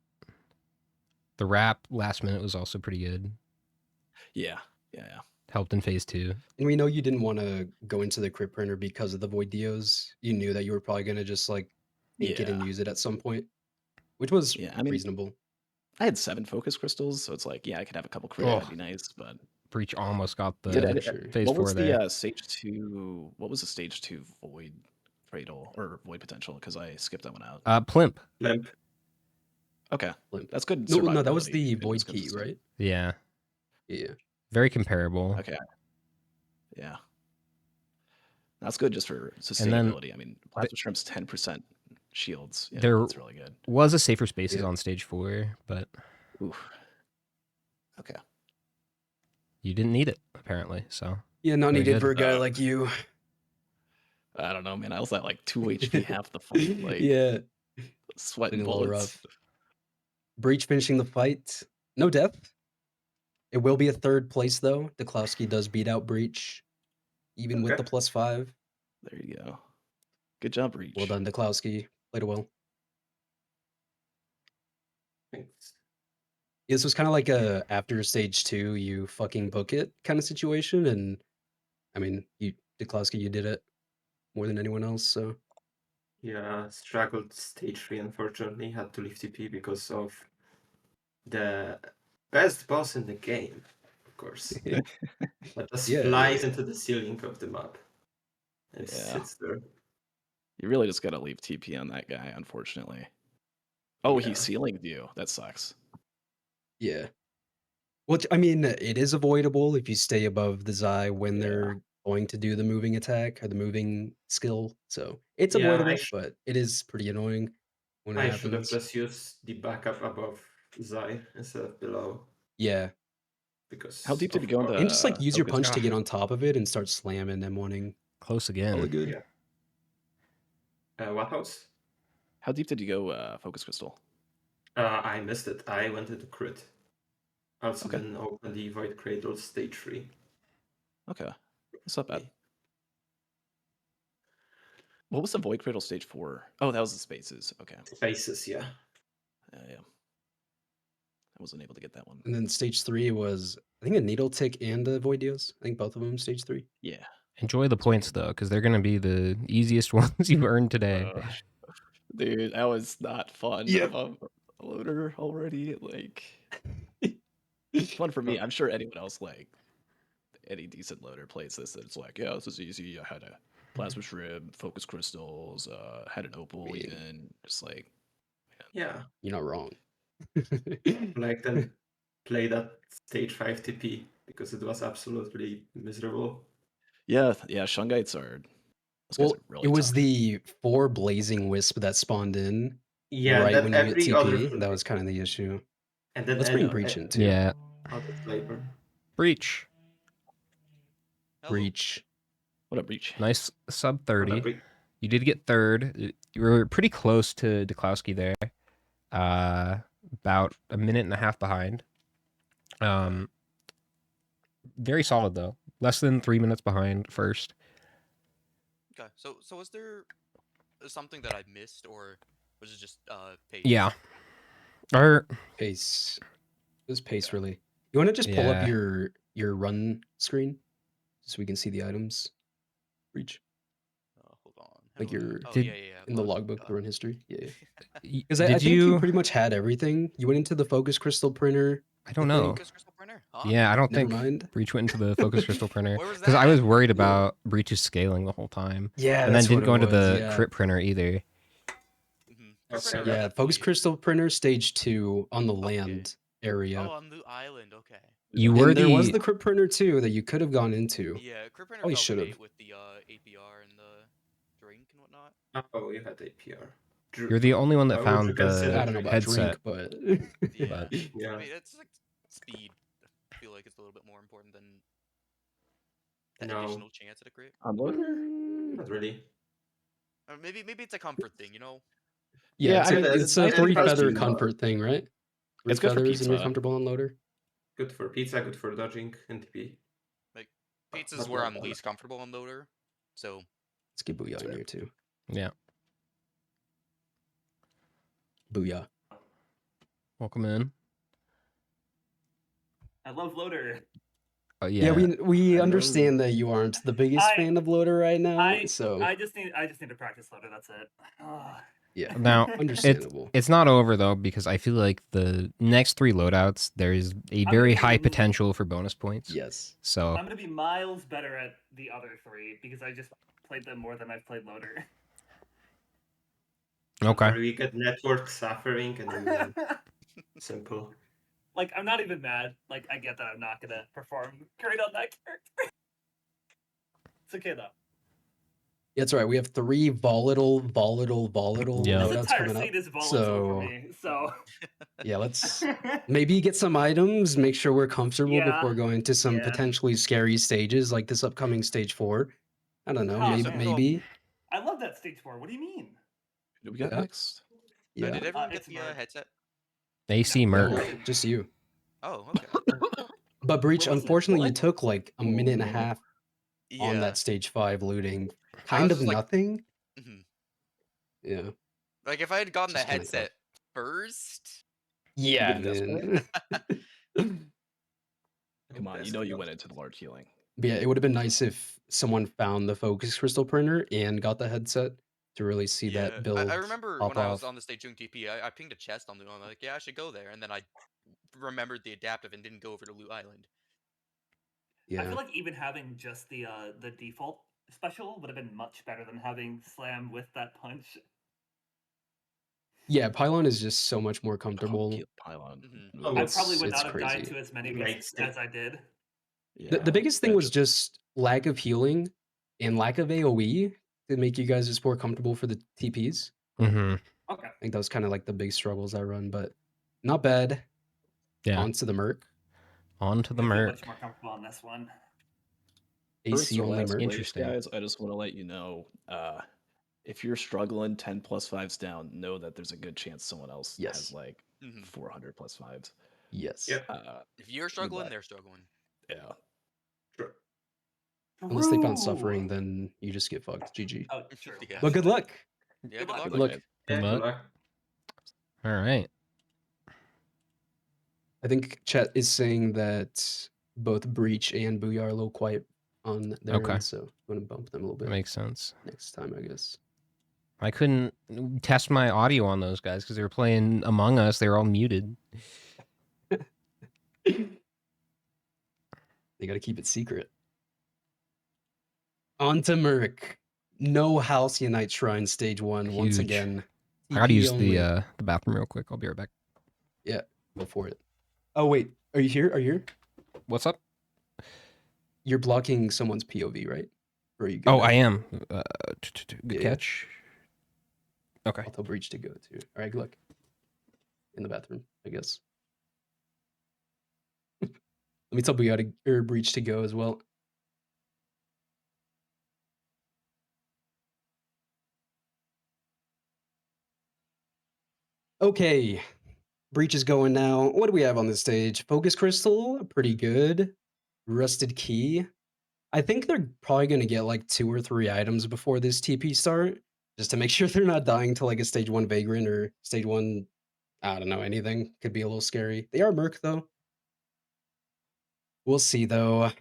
The wrap last minute was also pretty good. Yeah. Helped in phase 2. And we know you didn't want to go into the crit printer because of the void Dios. You knew that you were probably gonna just like ink it and Yeah. use it at some point, which was Yeah, I mean, reasonable. I had 7 focus crystals, so it's like, yeah, I could have a couple crit. Oh. That'd be nice, but Breach almost got the did sure. phase what 4 was there. the stage 2? What was the stage 2 void cradle or void potential? Because I skipped that one out. Plimp. Limp. Okay, Limp. that's good. No, that was survivability. the Good void was key, consistent. right? Yeah, Yeah. very comparable. Okay. Yeah. That's good just for And then sustainability. I mean, plasma shrimp's 10% shields. Yeah, there that's really good. was a safer spaces Yeah. on stage 4, but Oof. Okay. you didn't need it apparently. So Yeah, not Very needed good. for a guy like you. I don't know, man. I was at like 2 HP half the fight. Like, Yeah. sweating Been a little bullets. rough. Breach finishing the fight. No death. It will be a third place though. Duklowski does beat out Breach, even with Okay. the +5. There you go. Good job, Reach. Well done, Duklowski. Played it well. Thanks. This was kind of like a after stage 2, you fucking book it kind of situation, and I mean, Duklowski, you did it more than anyone else. So Yeah, struggled stage 3, unfortunately. Had to leave TP because of the best boss in the game, of course. That just Yeah, flies yeah. into the ceiling of the map and Yeah. sits there. You really just gotta leave TP on that guy, unfortunately. Oh, Yeah. he's ceilinged you. That sucks. Yeah. Well, I mean, it is avoidable if you stay above the Zai when Yeah. they're going to do the moving attack or the moving skill. So it's Yeah, avoidable, but it is pretty annoying when it I should have happens. just used the backup above Zai instead of below. Yeah. Because How deep did of you go into And just like use your focus? punch to get on top of it and start slamming M1ing. Close All again. good. Yeah. What house? How deep did you go focus crystal? I missed it. I went into crit. I also Okay. didn't open the Void Cradle stage 3. Okay. That's not bad. What was the Void Cradle stage 4? Oh, that was the spaces. Okay. Spaces, yeah. Yeah. I wasn't able to get that one. And then stage 3 was, I think, a needle tick and a void Dios. I think both of them stage 3. Yeah. Enjoy the points though, because they're gonna be the easiest ones you've earned today. Dude, that was not fun. Yep. a loader already. Like, it's fun for me. I'm sure anyone else, like, any decent loader plays this. It's like, yeah, this is easy. I had a plasma shrimp, focus crystals, had an opal, Yeah. even just like, Yeah, You're not wrong. like then play that stage 5 TP because it was absolutely miserable. yeah, Shungites are. Those guys Well, are really it was tough. the 4 blazing wisp that spawned in Yeah, right that when you get every other TP. That flavor. was kind of the issue. And then Let's bring Breach in too. Yeah. other flavor. Breach. Hello. Breach. What a breach. Nice sub Not 30. that big. You did get third. You were pretty close to Duklowski there. About a minute and a half behind. Very solid though. Less than 3 minutes behind first. Okay. So was there something that I missed, or was it just pace? Yeah. Or Pace. It was pace really. You want to just pull up Yeah. your run screen so we can see the items? Breach. Hold on. How Like do I- your Oh Did- yeah. in the Log- logbook, the run history. Yeah. y- Because I did think you you? pretty much had everything. You went into the focus crystal printer. I don't I know. think- Focus crystal printer? Huh? Yeah, I don't Never think mind. Breach went into the focus crystal printer Where was because I that? was worried about Breach's scaling the whole time, Yeah, and then that's didn't what go it into was, the yeah. crit printer either. Mm-hmm. Okay. Yeah, focus crystal printer stage 2 on the Okay. land area. Oh, on Loot Island. Okay. You And were there was the the crypt printer too that you could have gone into. Yeah, crit printer Oh, you felt should've. great with the APR and the drink and whatnot. Oh, you had APR. You're the only one that Why would found you consider the I don't know about headset. drink, but Yeah. But- Yeah. I mean, it's like speed. I feel like it's a little bit more important than that No. additional chance at a crit. On loader? Not really. Or maybe it's a comfort thing, you know? yeah, Yeah, it's, I mean, it's it's a nice to 3 have feather to- comfort thing, right? 3 It's good for feathers and you're pizza. comfortable on loader. Good for pizza, good for dodging and TP. Pizza's Not where like I'm that. least comfortable on loader. So Let's get Booyah in here too. Yeah, Booyah. welcome in. I love loader. Yeah, Yeah, we I understand that you aren't the biggest I- fan of loader right now, I so I just need to practice loader. That's it. Ah. yeah, Now, understandable. it's not over though because I feel like the next 3 loadouts there is a I'm very gonna high be- potential for bonus points. Yes. So I'm gonna be miles better at the other 3 because I just played them more than I've played loader. okay. We get network suffering and then simple. Like I'm not even mad. Like I get that I'm not gonna perform great on that character. It's okay though. Yeah, that's right. We have 3 volatile Yeah. loadouts This entire coming up. scene is volatile So for me. So yeah, let's maybe get some items, make sure we're comfortable Yeah, before going to some yeah. potentially scary stages like this upcoming stage 4. I don't know, Oh, maybe man. maybe. I love that stage 4. What do you mean? Who do we got Yeah. next? Yeah. did everyone get it's the Merc. headset? AC Merc. No, just you. Oh, okay. But Breach, What was it? unfortunately, you What? took like a minute and a half on Yeah. that stage 5 looting. I Kind was of just like- nothing. Mhm. Yeah. Like if I had gotten the Just kinda tough. headset first, Yeah, Good guess, man. Come on, you know you went into the large healing. But yeah, it would have been nice if someone found the focus crystal printer and got the headset to really see that build. I remember pop when I was off. on the stage doing TP, I pinged a chest on Loot Island. I'm like, yeah, I should go there, and then I remembered the adaptive and didn't go over to Loot Island. I Yeah. feel like even having just the default special would have been much better than having slam with that punch. Yeah, Pylon is just so much more Oh, comfortable. kill pylon. Mhm. Oh, I It's- probably would it's not have died crazy. to as many Makes beats as I did. The Yeah, biggest thing was bench- just lack of healing and lack of AoE to make you guys just more comfortable for the TPs. Mm-hmm. Okay. I think that was kind of like the big struggles I run, but not bad. Yeah. On to the Merc. On to the I feel Merc. much more comfortable on this one. First AC or only last Merc. place, Interesting. guys. I just want to let you know, if you're struggling 10 plus 5s down, know that there's a good chance someone else Yes. has like Mhm. 400 plus 5s. Yes. Yep. If you're struggling, luck. they're struggling. Yeah. Sure. Unless they found True. suffering, then you just get fucked. GG. Oh, true. Yeah. But good luck. Yeah, Good good luck. luck. Good luck. guys. Good Yeah, luck. good luck. All right. I think chat is saying that both Breach and Booyah are a little quiet on their Okay. end, so I'm gonna bump them a little That bit makes sense. next time, I guess. I couldn't test my audio on those guys because they were playing Among Us. They were all muted. They got to keep it secret. On to Merc. No House Unite Shrine stage 1 once Huge. again. I gotta TP use only. the bathroom real quick. I'll be right back. Yeah, go for it. Oh wait, are you here? Are you here? What's up? You're blocking someone's POV, right? Or are you good Oh, now? I am. Good Yeah. catch. Okay. I'll tell Breach to go too. All right, good luck. In the bathroom, I guess. Let me tell Breach to go as well. Okay, Breach is going now. What do we have on this stage? Focus Crystal, pretty good. Rusted Key. I think they're probably going to get like 2 or 3 items before this TP start, just to make sure they're not dying to like a stage 1 Vagrant or stage 1, I don't know, anything. Could be a little scary. They are Merc though. We'll see though.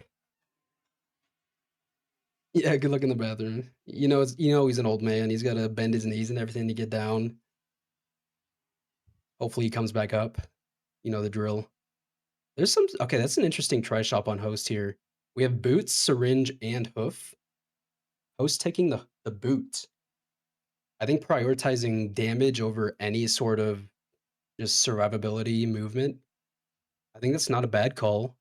Yeah, good luck in the bathroom. You know, he's an old man. He's got to bend his knees and everything to get down. Hopefully he comes back up. You know the drill. There's some. Okay, that's an interesting try shop on Host here. We have boots, syringe, and hoof. Host taking the boot. I think prioritizing damage over any sort of just survivability movement. I think that's not a bad call.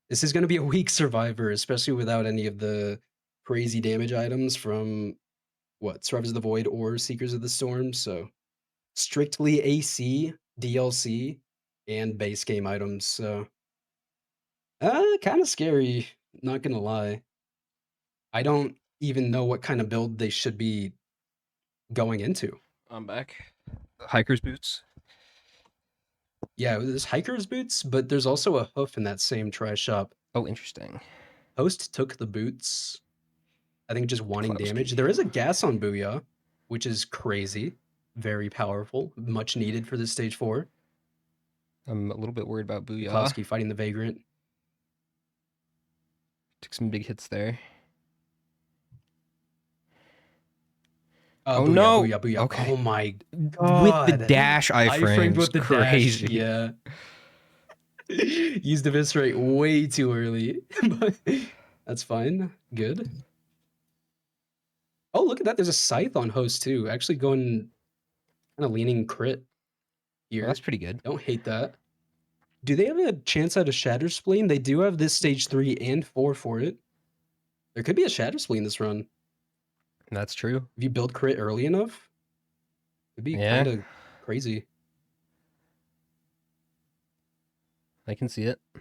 This is going to be a weak survivor, especially without any of the crazy damage items from Survivors of the Void or Seekers of the Storm. So strictly AC, DLC, and base game items. So kind of scary, not gonna lie. I don't even know what kind of build they should be going into. I'm back. Hiker's boots. Yeah, there's hiker's boots, but there's also a hoof in that same try shop. Oh, interesting. Host took the boots. I think just wanting Close damage. key. There is a gas on Booyah, which is crazy. Very powerful. Much needed for this stage 4. I'm a little bit worried about Booyah. Klowski fighting the Vagrant. Took some big hits there. Oh Oh, Booyah, no! Booyah, Booyah. Okay. Oh my With god. the dash iframed iframes, with the crazy. dash. Yeah. Used eviscerate way too early. But that's fine. Good. Oh, look at that. There's a scythe on host too. Actually going kind of leaning crit here. Well, that's pretty good. Don't hate that. Do they have a chance at a shatter spleen? They do have this stage 3 and 4 for it. There could be a shatter spleen this run. That's true. If you build crit early enough, it'd be Yeah. kind of crazy. I can see it. I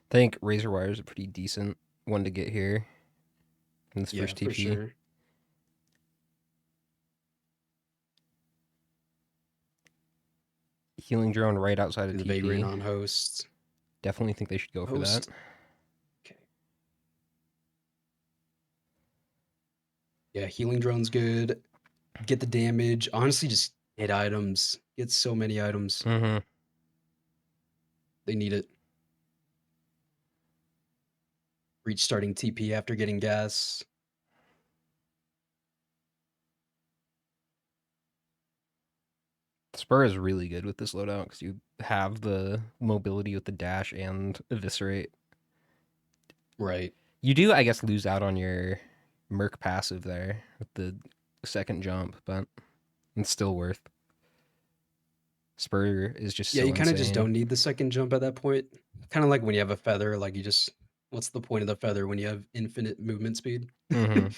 think Razor Wire is a pretty decent one to get here in this first TP. For sure. Healing drone right outside of The TP. Vagrant on host. Definitely think they should go for that. Okay. Yeah, healing drone's good. Get the damage. Honestly, just get items. Get so many items. Mm-hmm. They need it. Reach starting TP after getting gas. Spur is really good with this loadout because you have the mobility with the dash and eviscerate. Right. You do, I guess, lose out on your Merc passive there with the second jump, but it's still worth. Spur is just Yeah, so you kind of just insane. don't need the second jump at that point. Kind of like when you have a feather, like you just, what's the point of the feather when you have infinite movement speed? Mhm.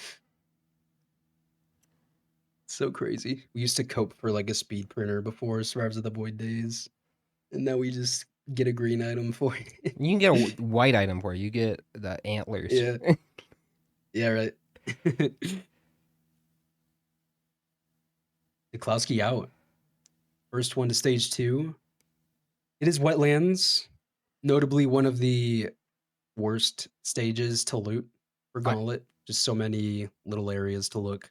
So crazy. We used to cope for like a speed printer before Survivors of the Void days. And now we just get a green item for it. You can get a white item for it. You get the antlers. Yeah. Yeah, right. Niklowski out. First one to stage 2. It is wetlands, notably one of the worst stages to loot for Gauntlet. Just so many little areas to look.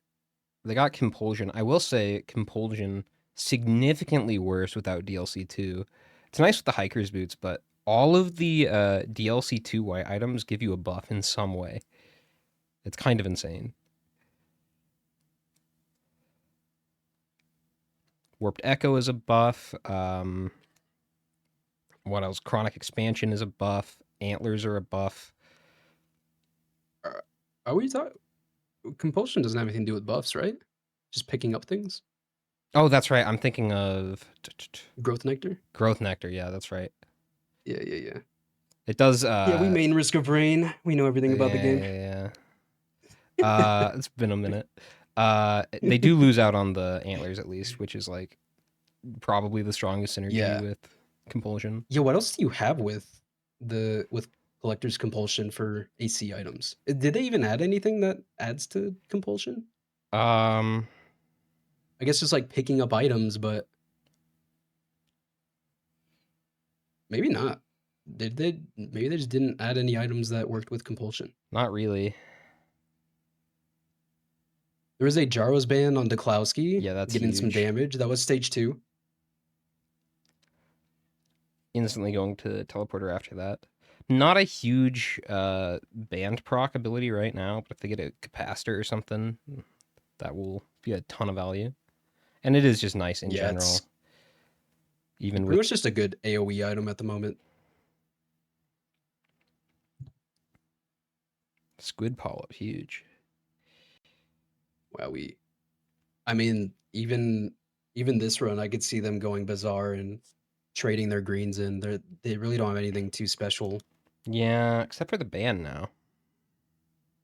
They got Compulsion. I will say Compulsion significantly worse without DLC 2. It's nice with the Hiker's Boots, but all of the DLC 2 white items give you a buff in some way. It's kind of insane. Warped Echo is a buff. What else? Chronic Expansion is a buff. Antlers are a buff. Are we talking? Compulsion doesn't have anything to do with buffs, right? Just picking up things. Oh, that's right. I'm thinking of Growth nectar. Growth Nectar. Yeah, that's right. Yeah. It does. Yeah, we main Risk of Rain. We know everything about the game. Yeah. It's been a minute. They do lose out on the antlers at least, which is like probably the strongest synergy Yeah. with Compulsion. Yeah, what else do you have with Collector's Compulsion for AC items? Did they even add anything that adds to Compulsion? Um, I guess just like picking up items, but maybe not. Did they? Maybe they just didn't add any items that worked with Compulsion. not really. There was a Jaros ban on Deklowski, Yeah, that's getting some huge. damage. That was stage 2. Instantly going to teleporter after that. Not a huge band proc ability right now, but if they get a capacitor or something, that will be a ton of value. And it is just nice in Yeah, general. it's Even pretty with much just a good AoE item at the moment. Squid Polyp, huge. Wow, I mean, even this run, I could see them going Bazaar and trading their greens in. They really don't have anything too special. Yeah, except for the band now.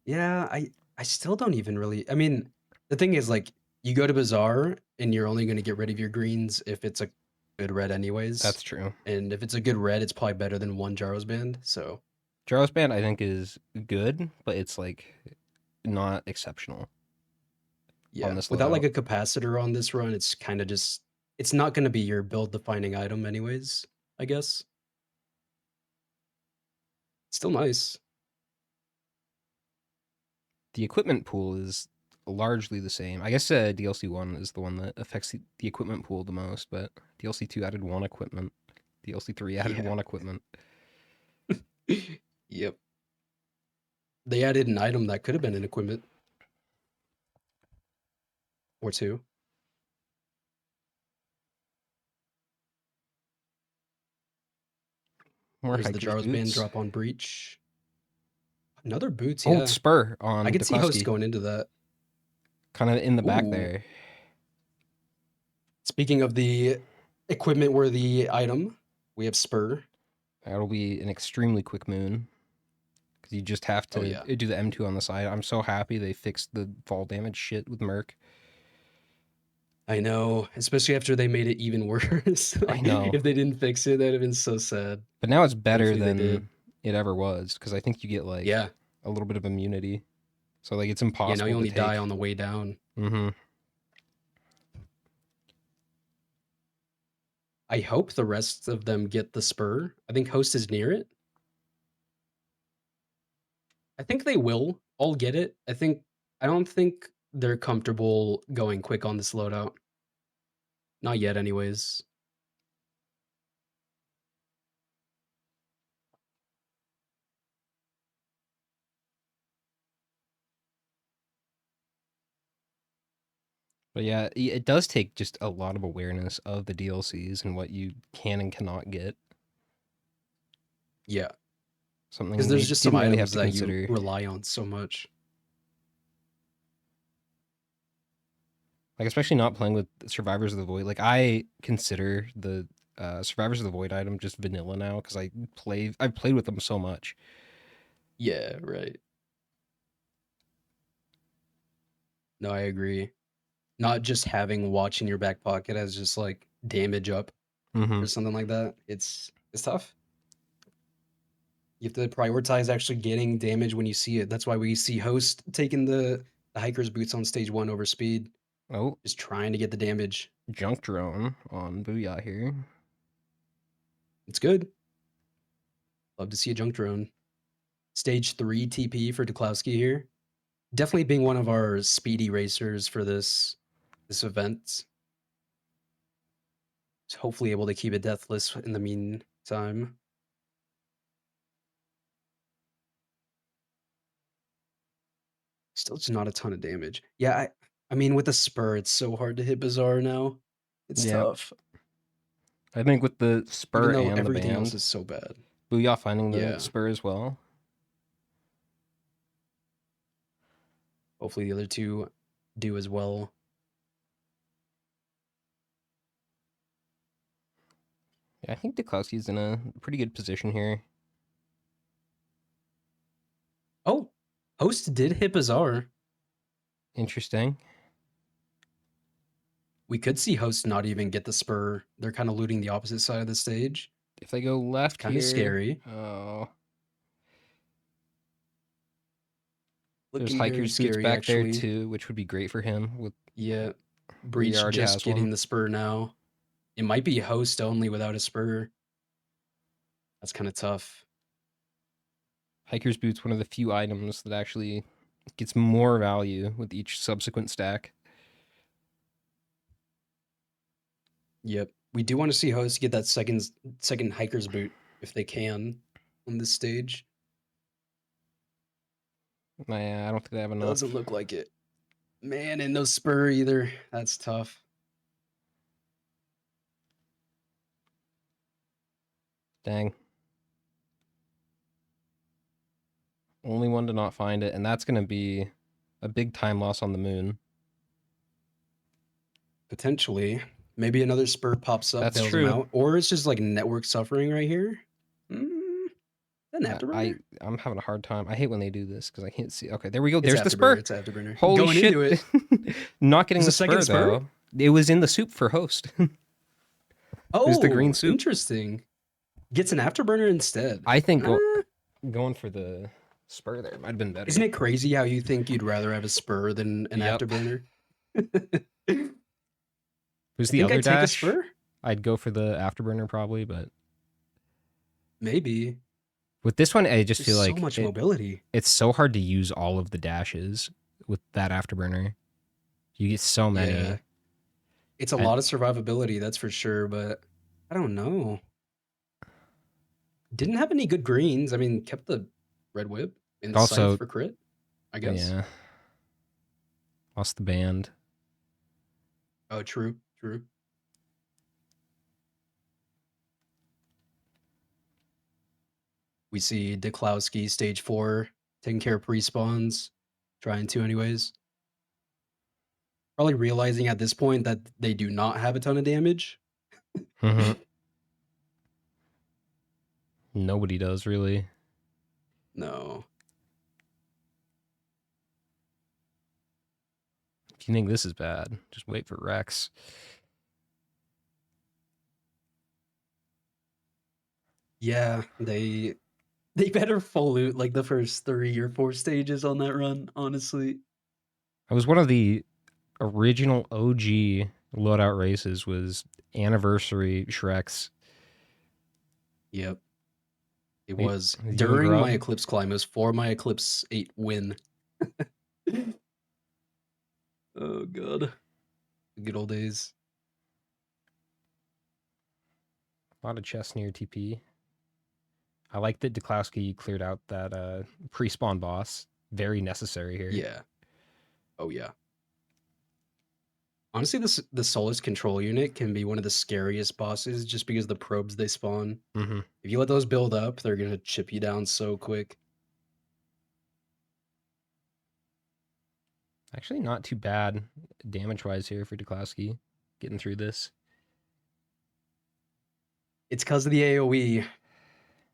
Yeah, I still don't even really. I mean, the thing is, like, you go to Bazaar and you're only going to get rid of your greens if it's a good red, anyways. That's true. And if it's a good red, it's probably better than one Jaros band. So Jaros band I think is good, but it's like not exceptional. yeah, this without like loadout. a capacitor on this run, it's kind of just it's not going to be your build defining item, anyways. I guess. Still nice. The equipment pool is largely the same. I guess DLC 1 is the one that affects the equipment pool the most, but DLC 2 added one equipment. DLC 3 added Yeah. one equipment. Yep. They added an item that could have been an equipment or two. More There's the Hiker's Jaros band boots. drop on Breach. Another boots, Oh, yeah. Spur on I could see Host Duklowski. going into that. Kind of in the back Ooh. there. Speaking of the equipment worthy item, we have Spur. That'll be an extremely quick moon. Because you just have to yeah. do the M2 on the side. I'm so happy they fixed the fall damage shit with Merc. I know, especially after they made it even worse. I know. If they didn't fix it, that'd have been so sad. But now it's better Thankfully they did. than it ever was. Because I think you get like Yeah. a little bit of immunity. So like it's Yeah, impossible now you only to take. die on the way down. Mm-hmm. I hope the rest of them get the Spur. I think Host is near it. I think they will all get it. I don't think they're comfortable going quick on this loadout. Not yet, anyways. But yeah, it does take just a lot of awareness of the DLCs and what you can and cannot get. Yeah. Something Because they there's just some didn't really have items to that consider. you rely on so much. Like especially not playing with Survivors of the Void. Like I consider the Survivors of the Void item just vanilla now because I've played with them so much. Yeah, right. No, I agree. Not just having watch in your back pocket as just like damage up Mm-hmm. or something like that. It's tough. You have to prioritize actually getting damage when you see it. That's why we see Host taking the hiker's boots on stage 1 over speed. Oh, Just trying to get the damage. junk drone on Booyah here. It's good. Love to see a junk drone. Stage 3 TP for Duklowski here. Definitely being one of our speedy racers for this event. He's hopefully able to keep it deathless in the meantime. Still just not a ton of damage. Yeah, I mean with the spur, it's so hard to hit Bazaar now. It's Yep. tough. I think with the Even spur though and the everything else band, is so bad. Booyah finding the Yeah. spur as well. Hopefully the other two do as well. Yeah, I think Duklowski's in a pretty good position here. Oh, Host did hit Bazaar. Interesting. We could see Host not even get the spur. They're kind of looting the opposite side of the stage. If they go left Kind of here, scary. oh, there's Looking very Hiker's boots scary, back there actually. too, which would be great for him. With Yeah. he Breach already just has getting one. the spur now. It might be Host only without a spur. That's kind of tough. Hiker's boots, one of the few items that actually gets more value with each subsequent stack. Yep. We do want to see Host get that second Hiker's boot if they can on this stage. Nah, I don't think they have enough. Doesn't look like it. Man, and no spur either. That's tough. Dang. Only one to not find it, and that's going to be a big time loss on the moon. Potentially. Maybe another spur pops up, That's bails true. him out. Or it's just like network suffering right here. An afterburner? I'm having a hard time. I hate when they do this because I can't see. Okay, there we go. It's There's the afterburner. spur. It's afterburner. Holy Going shit. into it. Not getting Is the the second spur, spur? though. It was in the soup for Host. Oh, There's the green soup. interesting. Gets an afterburner instead. I think Ah, going for the spur there might have been better. isn't it crazy how you think you'd rather have a spur than an Yep. afterburner? Who's I the think other I'd take a dash? spur. I'd go for the afterburner probably, but Maybe. with this one, I just There's feel so like much mobility. it's so hard to use all of the dashes with that afterburner. You get so many. Yeah. It's a And- lot of survivability, that's for sure, but I don't know. Didn't have any good greens. I mean, kept the red whip in Also- sight for crit, I guess. Yeah. Lost the band. Oh, true. We see Duklowski, stage 4, taking care of pre-spawns. Trying to anyways. Probably realizing at this point that they do not have a ton of damage. Mhm. Nobody does really. No. If you think this is bad, just wait for Rex. Yeah, they better full loot like the first 3 or 4 stages on that run, honestly. I was one of the original OG loadout races was anniversary Shreks. Yep. It Wait, was you and during my Grub? Eclipse climb. It was for my Eclipse 8 win. Oh god. Good old days. A lot of chests near TP. I like that Duklowski cleared out that pre-spawn boss. Very necessary here. Yeah. Oh yeah. Honestly, the Solus control unit can be one of the scariest bosses just because the probes they spawn. Mm-hmm. If you let those build up, they're gonna chip you down so quick. Actually, not too bad damage-wise here for Duklowski. Getting through this. It's because of the AoE,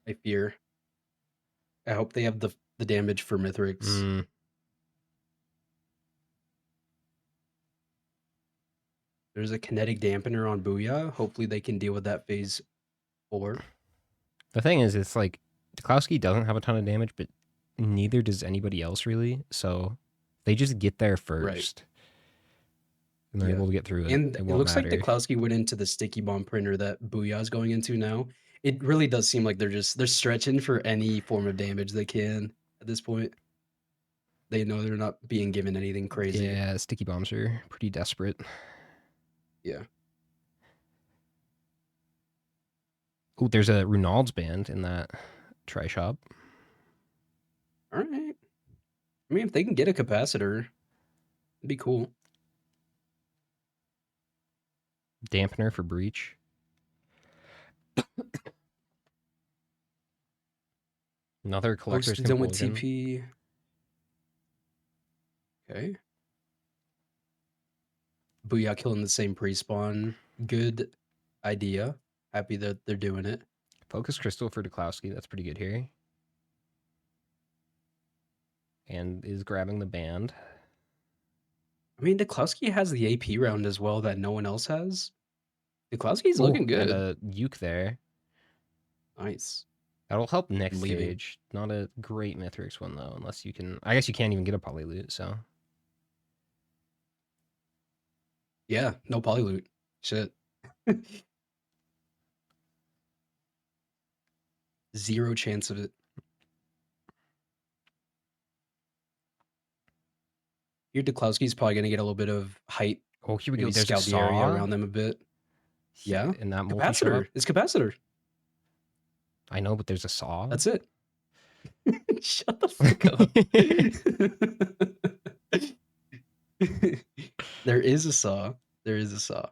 I fear. I hope they have the damage for Mithrix. Mm. There's a kinetic dampener on Booyah. Hopefully they can deal with that phase 4. The thing is, it's like Duklowski doesn't have a ton of damage, but neither does anybody else really. So they just get there first, and they're Yeah. able to get through it. And It it won't looks matter. like Duklowski went into the sticky bomb printer that Booyah is going into now. It really does seem like they're stretching for any form of damage they can at this point. They know they're not being given anything crazy. Yeah, sticky bombs are pretty desperate. Yeah. Oh, there's a Runald's band in that try shop. All right. I mean, if they can get a capacitor, it'd be cool. Dampener for breach. Another collector's Host done with compulsion. TP. Okay. Booyah killing the same pre-spawn. Good idea. Happy that they're doing it. Focus Crystal for Duklowski. That's pretty good here. And is grabbing the band. I mean, Duklowski has the AP round as well that no one else has. Duklowski's Ooh, looking good. And a Uke there. Nice. That'll help next Leaving. stage. Not a great Mithrix one, though, unless you can... I guess you can't even get a poly loot, so... Yeah, no poly loot. Shit. Zero chance of it. Here, Duklowski's probably going to get a little bit of height. Oh, here we Maybe go. There's a scout the area saw. around them a bit. Yeah. In that multi-shop. Capacitor. It's capacitor. I know, but there's a saw. That's it. Shut the fuck up. There is a saw. There is a saw.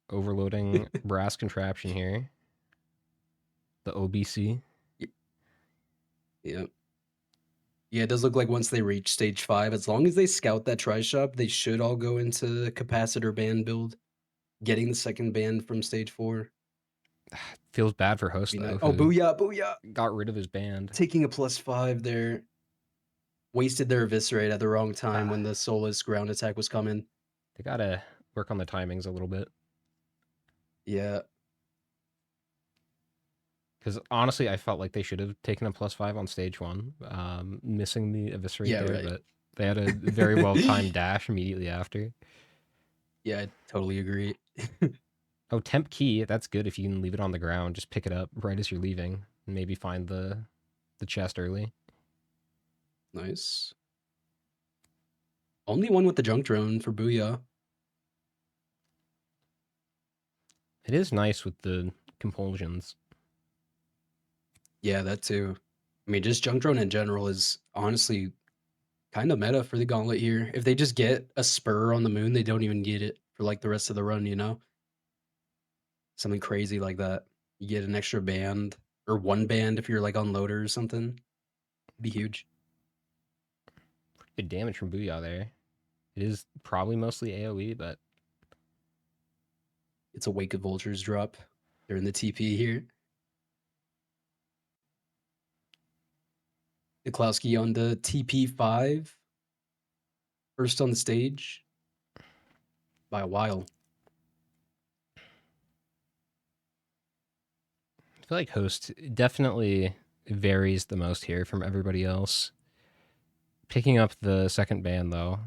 Overloading brass contraption here. The OBC. Yep. Yeah, it does look like once they reach stage 5, as long as they scout that tri-shop, they should all go into capacitor band build. Getting the second band from stage 4. Feels bad for Host, though. Oh, who booyah, booyah. Got rid of his band. Taking a +5 there. Wasted their eviscerate at the wrong time when the Solus ground attack was coming. They gotta work on the timings a little bit. Yeah. Because honestly, I felt like they should have taken a +5 on stage 1. Missing the eviscerate there, right. but they had a very well-timed dash immediately after. Yeah, I totally agree. Oh, temp key. That's good if you can leave it on the ground. Just pick it up right as you're leaving. And maybe find the chest early. Nice. Only one with the junk drone for Booyah. It is nice with the compulsions. Yeah, that too. I mean, just junk drone in general is honestly kind of meta for the gauntlet here. If they just get a spur on the moon, they don't even need it for like the rest of the run, you know? Something crazy like that. You get an extra band or one band if you're like on loader or something. It'd be huge. Pretty good damage from Booyah there. It is probably mostly AoE, but It's a Wake of Vultures drop. They're in the TP here. Duklowski on the TP5. First on the stage. By a while. I feel like Host definitely varies the most here from everybody else. Picking up the second band, though,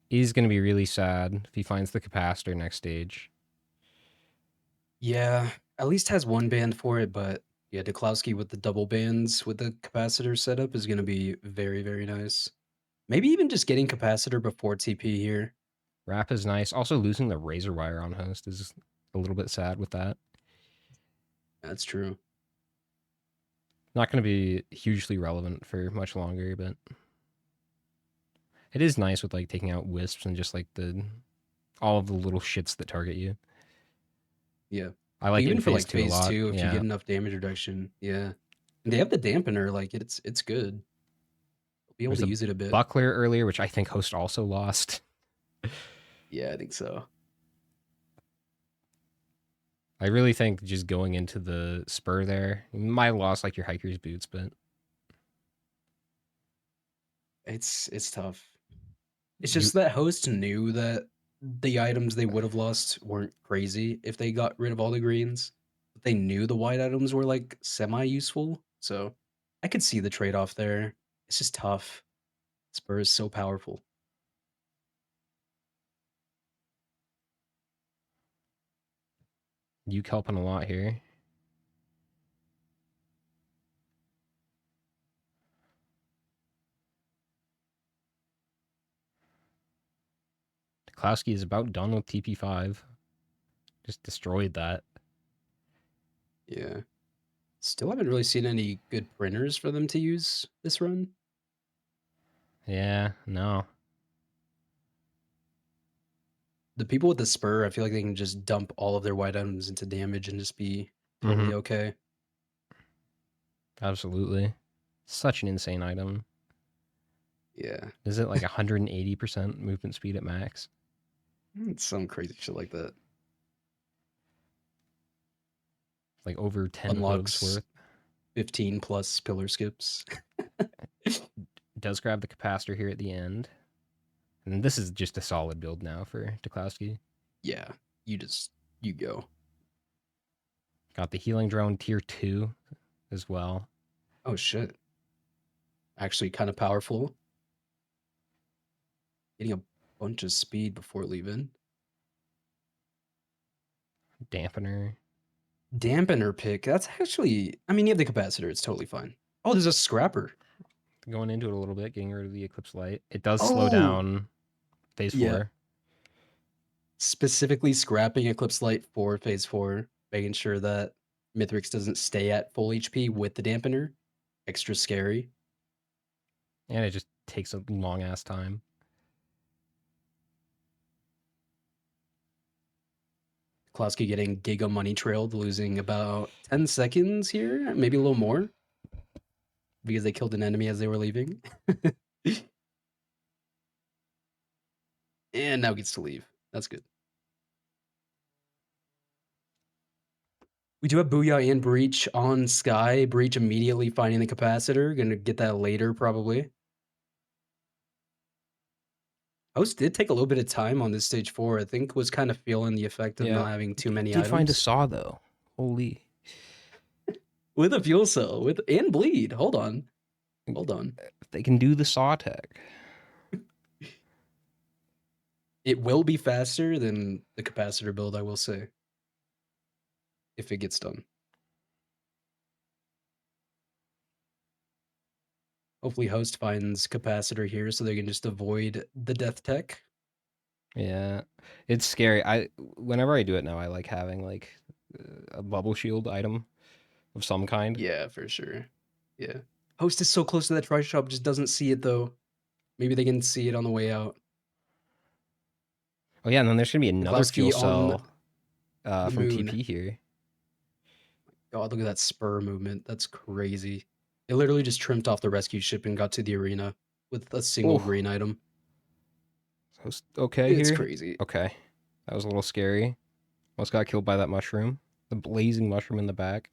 he's going to be really sad if he finds the capacitor next stage. Yeah, at least has one band for it, but yeah, Duklowski with the double bands with the capacitor setup is going to be very, very nice. Maybe even just getting capacitor before TP here. Wrap is nice. Also, losing the razor wire on Host is a little bit sad with that. That's true. Not going to be hugely relevant for much longer, but it is nice with like taking out wisps and just like all of the little shits that target you. Yeah. I like even it in for like phase 2 a phase lot. 2, if Yeah. you get enough damage reduction. Yeah. And they have the dampener, like it's good. We'll be able There's to a use it a bit. Buckler earlier, which I think Host also lost. Yeah, I think so. I really think just going into the spur there, you might have lost like your hiker's boots, but It's tough. It's just that Host knew that the items they would have lost weren't crazy if they got rid of all the greens. But they knew the white items were like semi-useful. So I could see the trade-off there. It's just tough. Spur is so powerful. you helping a lot here. Klowski is about done with TP5. Just destroyed that. Yeah. Still haven't really seen any good printers for them to use this run. Yeah, no. The people with the spur, I feel like they can just dump all of their white items into damage and just be totally okay. Absolutely. Such an insane item. Yeah. Is it like 180% movement speed at max? It's some crazy shit like that. Like over 10 Unlocks hooves worth. 15 plus pillar skips. Does grab the capacitor here at the end. And this is just a solid build now for Duklowski. Yeah. You go. Got the healing drone tier 2 as well. Oh shit. Actually kind of powerful. Getting a bunch of speed before leaving. Dampener. Dampener pick. That's actually, I mean, you have the capacitor. It's totally fine. Oh, there's a scrapper. Going into it a little bit, getting rid of the Eclipse Light. It does Oh! slow down phase 4. Yeah. Specifically scrapping Eclipse Light for phase 4, making sure that Mithrix doesn't stay at full HP with the dampener. Extra scary. And it just takes a long ass time. Klowski getting Giga Money Trailed, losing about 10 seconds here, maybe a little more. Because they killed an enemy as they were leaving. And now gets to leave. That's good. We do have Booyah and Breach on Sky. Breach immediately finding the capacitor. Gonna get that later, probably. Host did take a little bit of time on this stage 4. I think was kind of feeling the effect of not having too many Did items. find a saw though. Holy. With a fuel cell. And bleed. Hold on. They can do the saw tech. It will be faster than the capacitor build, I will say. If it gets done. Hopefully Host finds capacitor here so they can just avoid the death tech. Yeah. It's scary. Whenever I do it now, I like having like a bubble shield item of some kind. Yeah, for sure. Yeah. Host is so close to that tri-shop, just doesn't see it though. Maybe they can see it on the way out. Oh yeah, and then there's gonna be another fuel Duklowski on cell the from moon. TP here. God, look at that spur movement. That's crazy. It literally just trimmed off the rescue ship and got to the arena with a single Oh. green item. Okay It's here? crazy. Okay. That was a little scary. Almost got killed by that mushroom. The blazing mushroom in the back.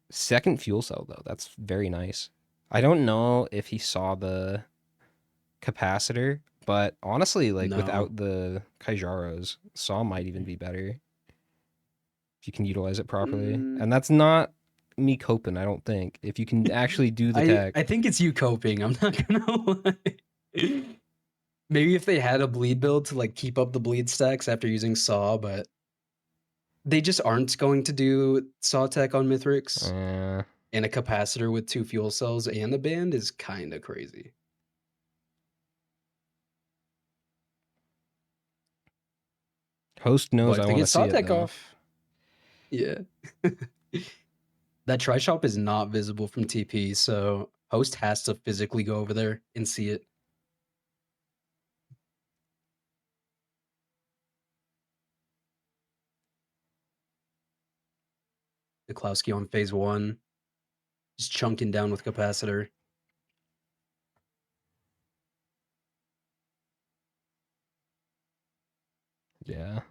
Second fuel cell, though. That's very nice. I don't know if he saw the capacitor, but honestly, like, No. without the Kaijaros, saw might even be better. If you can utilize it properly. And that's not me coping, I don't think. If you can actually do the tech. I think it's you coping. I'm not gonna lie. Maybe if they had a bleed build to like keep up the bleed stacks after using Saw, but they just aren't going to do Saw tech on Mithrix. And a capacitor with 2 fuel cells and a band is kind of crazy. Host knows But I they want get to see Saw it, tech though. off. Yeah. That tri-shop is not visible from TP, so Host has to physically go over there and see it. Duklowski on phase 1. Just chunking down with capacitor. Yeah.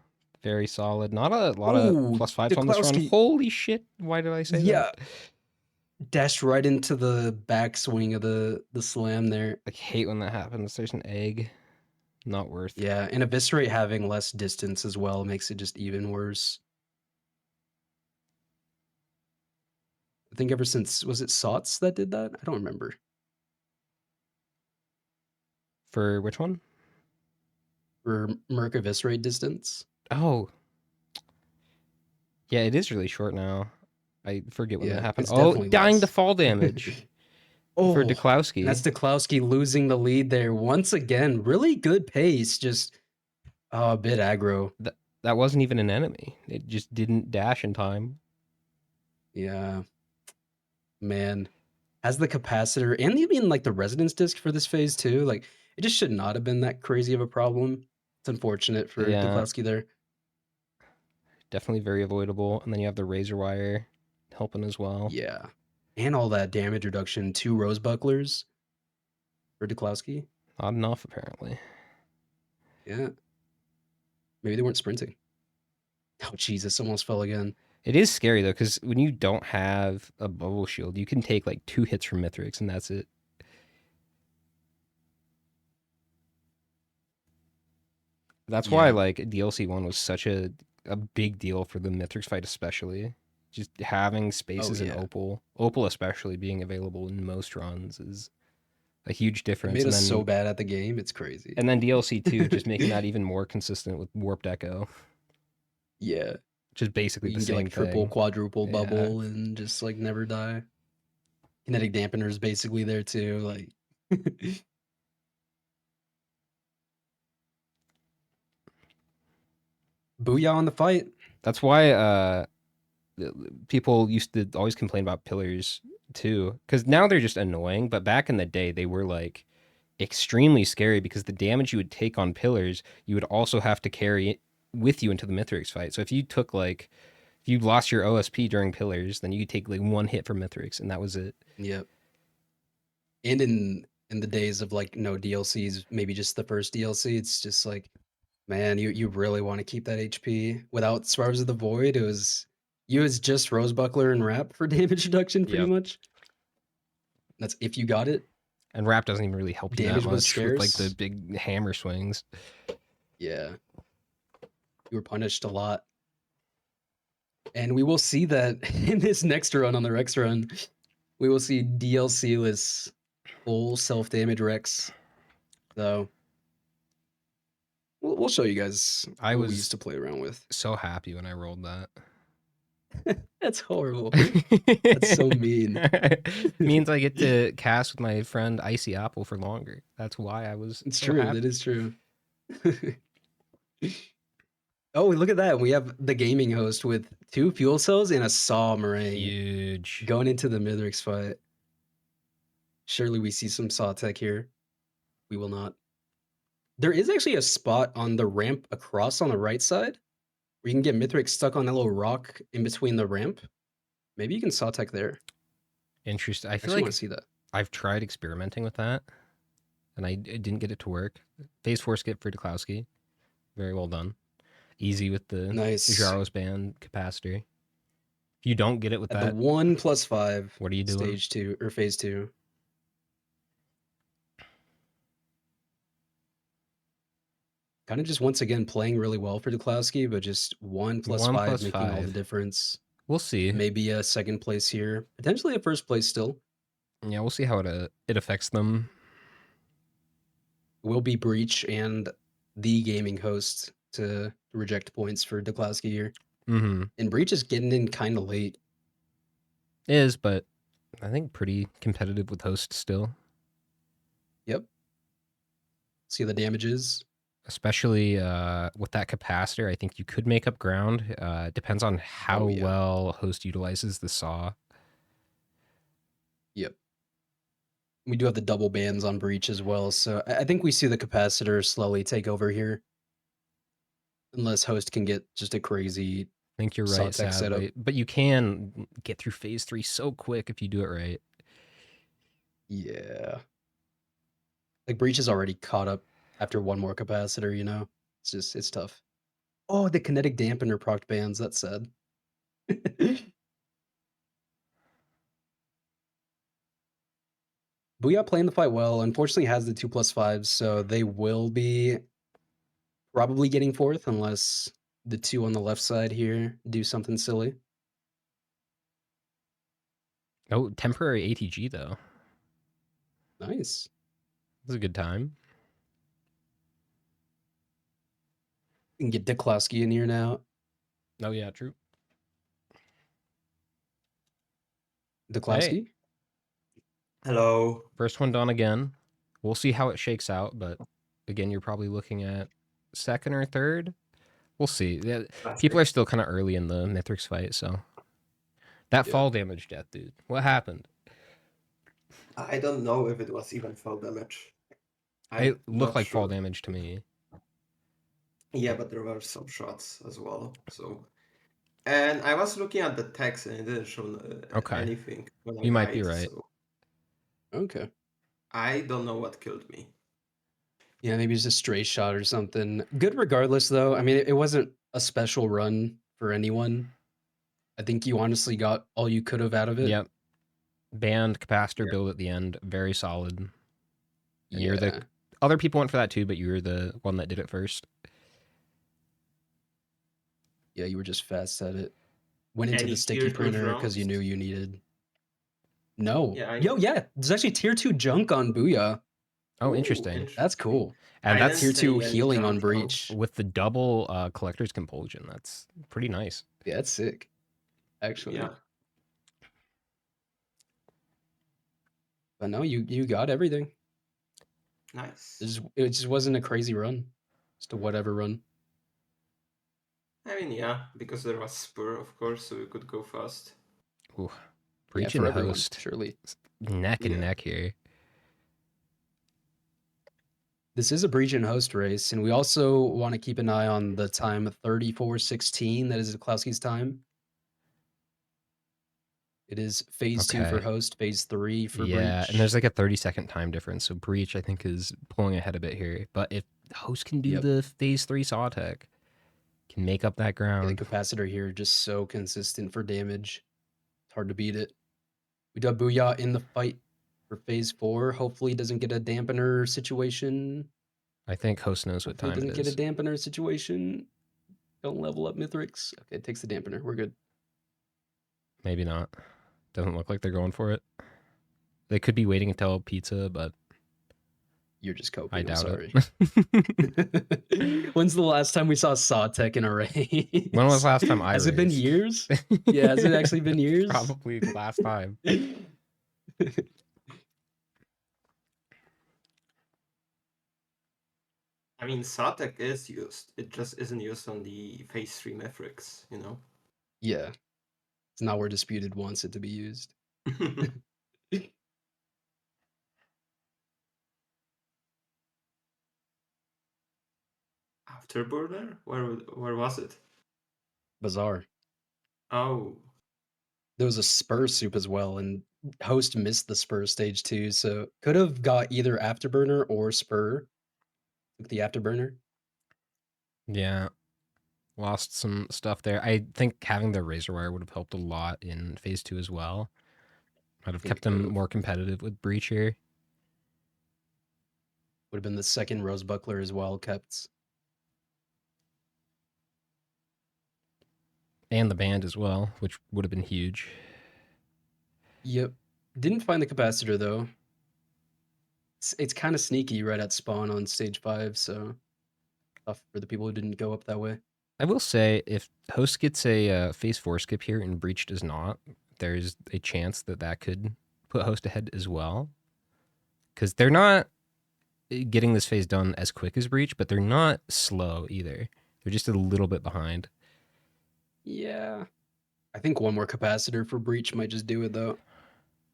Very solid. Not a lot of +5s on this run. Duklowski. Holy shit. Why did I say that? Dashed right into the backswing of the slam there. I hate when that happens. There's an egg. Not worth. Yeah, and Eviscerate having less distance as well makes it just even worse. I think ever since, was it Sots that did that? I don't remember. For which one? For Merc Eviscerate distance. Oh. Yeah, it is really short now. I forget when that happened. it's Oh, definitely dying to less. fall damage for Duklowski. That's Duklowski losing the lead there once again. Really good pace, just a bit aggro. That wasn't even an enemy. It just didn't dash in time. Yeah. Man. Has the capacitor and even like the resonance disc for this phase too. Like it just should not have been that crazy of a problem. It's unfortunate for Yeah. Duklowski there. Definitely very avoidable. And then you have the razor wire helping as well. Yeah. And all that damage reduction, 2 rose bucklers for Duklowski. Not enough, apparently. Yeah. Maybe they weren't sprinting. Oh, Jesus, almost fell again. It is scary, though, because when you don't have a bubble shield, you can take like 2 hits from Mithrix, and that's it. That's why, Yeah. like, DLC 1 was such a big deal for the Mithrix fight, especially. Just having spaces in yeah. Opal especially being available in most runs is a huge It difference. made And us then, so bad at the game. It's crazy. and then DLC 2, just making that even more consistent with Warped Echo, Yeah. which is basically You the can get same like triple, thing. quadruple Yeah. bubble and just like never die. Kinetic dampener's basically there too. Like booyah on the fight. That's why people used to always complain about pillars too, because now they're just annoying. But back in the day, they were like extremely scary because the damage you would take on pillars, you would also have to carry it with you into the Mithrix fight. So if you took like, if you lost your OSP during pillars, then you could take like 1 hit from Mithrix, and that was it. Yep. And in the days of like no DLCs, maybe just the first DLC, it's just like, man, you really want to keep that HP. Without Sparrows of the Void, it was just Rose Buckler and Wrap for damage reduction, pretty Yep. much. That's if you got it. And Wrap doesn't even really help you that Damage was much with like the scarce. big hammer swings. Yeah. You were punished a lot. And we will see that in this next run on the Rex run. We will see DLC-less full self-damage Rex. So we'll show you guys I what we was used to play around with. so happy when I rolled that. That's horrible. That's so mean. Means I get to cast with my friend Icy Apple for longer. That's why I was It's so true. happy. That is true. Oh, look at that. We have the gaming host with 2 fuel cells and a saw meringue Huge. going into the Mithrix fight. Surely we see some saw tech here. We will not. There is actually a spot on the ramp across on the right side where you can get Mithrix stuck on that little rock in between the ramp. Maybe you can saw tech there. Interesting. I I feel actually want like to see that. I've tried experimenting with that, and I didn't get it to work. Phase 4 skip for Duklowski. Very well done. Easy with the Nice. Jaros band capacitor. If you don't get it with At that, the 1+5 what are you doing? stage 2 or phase 2. Kind of just once again playing really well for Duklowski, but just 1+5 1+5. making all the difference. We'll see. Maybe a second place here, potentially a first place still. Yeah, we'll see how it affects them. Will be Breach and the gaming host to reject points for Duklowski here. Mm-hmm. And Breach is getting in kind of late. Is, but I think pretty competitive with host still. Yep. See the damages. Especially with that capacitor, I think you could make up ground. It depends on how yeah. well host utilizes the saw. Yep. We do have the double bans on Breach as well, so I think we see the capacitor slowly take over here. Unless host can get just a crazy I think you're saw right, tech setup. sadly. But you can get through phase 3 so quick if you do it right. Yeah. Like Breach is already caught up after one more capacitor, you know? It's tough. Oh, the kinetic dampener proc bans, that's sad. Booyah playing the fight well. Unfortunately has the 2+5s, so they will be probably getting 4th unless the 2 on the left side here do something silly. Oh, temporary ATG though. Nice. That's a good time. You can get Duklowski in here now. Oh yeah, true. Duklowski? Hello. First one done again. We'll see how it shakes out, but again, you're probably looking at second or third. We'll see. Yeah, people are still kind of early in the Mithrix fight, so that Yeah. fall damage death, dude. What happened? I don't know if it was even fall damage. It looked not like fall sure. damage to me. Yeah, but there were some shots as well. So, and I was looking at the text and it didn't show Okay. anything when I You might be died. right. So Okay. I don't know what killed me. Yeah, maybe it's a stray shot or something. Good regardless, though. I mean, it wasn't a special run for anyone. I think you honestly got all you could have out of it. Yep. Band capacitor Yeah. build at the end, very solid. And you're the Yeah. other people went for that too, but you were the one that did it first. Yeah, you were just fast at it. Went into Any the sticky tier 2 printer because you drones? knew you needed. No. Yeah, Yeah. There's actually tier 2 junk on Booyah. Oh, Ooh, interesting. That's cool. And I that's Tier didn't 2 see any healing on junk, though. Breach. with the double collector's compulsion. That's pretty nice. Yeah, that's sick. Actually. Yeah, But no, you got everything. nice. It just wasn't a crazy run. Just a whatever run. I mean, yeah, because there was Spur, of course, so we could go fast. Ooh. Yeah, Breach for and everyone, host. surely. Neck and Yeah. neck here. This is a Breach and host race, and we also want to keep an eye on the time of 34:16. That is Klowski's time. It is phase 2 for Okay. host, phase 3 for Yeah, Breach. and there's like a 30-second time difference. So Breach, I think, is pulling ahead a bit here. But if host can do Yep. the phase 3 saw tech, can make up that Yeah, the ground. capacitor here just so consistent for damage. It's hard to beat it. We do have Booyah in the fight for phase 4. Hopefully, he doesn't get a dampener situation. I think host knows what Hopefully, he time it doesn't get a is. dampener situation. Don't level up Mithrix. Okay, it takes the dampener. We're good. Maybe not. Doesn't look like they're going for it. They could be waiting until pizza, but You're just coping. I I'm doubt sorry. it. When's the last time we saw Saw Tech in a race? When was the last time I Has it been raced? years? Yeah, has it actually been years? Probably the last time. I mean, Satek is used. It just isn't used on the phase 3 Mithrix, you know? Yeah. It's not where Disputed wants it to be used. Afterburner? Where was it? Bizarre. Oh, There was a Spur soup as well, and host missed the Spur stage too, so could have got either Afterburner or Spur. Took the Afterburner. Yeah. Lost some stuff there. I think having the razor wire would have helped a lot in phase 2 as well. Might have think kept it them could've. more competitive with Breach here. Would have been the second Rose Buckler as well kept. And the band as well, which would have been huge. Yep. Didn't find the capacitor though. It's kind of sneaky right at spawn on stage 5, so tough for the people who didn't go up that way. I will say, if host gets a phase 4 skip here and Breach does not, there's a chance that that could put host ahead as well. Because they're not getting this phase done as quick as Breach, but they're not slow either. They're just a little bit behind. Yeah. I think one more capacitor for Breach might just do it though.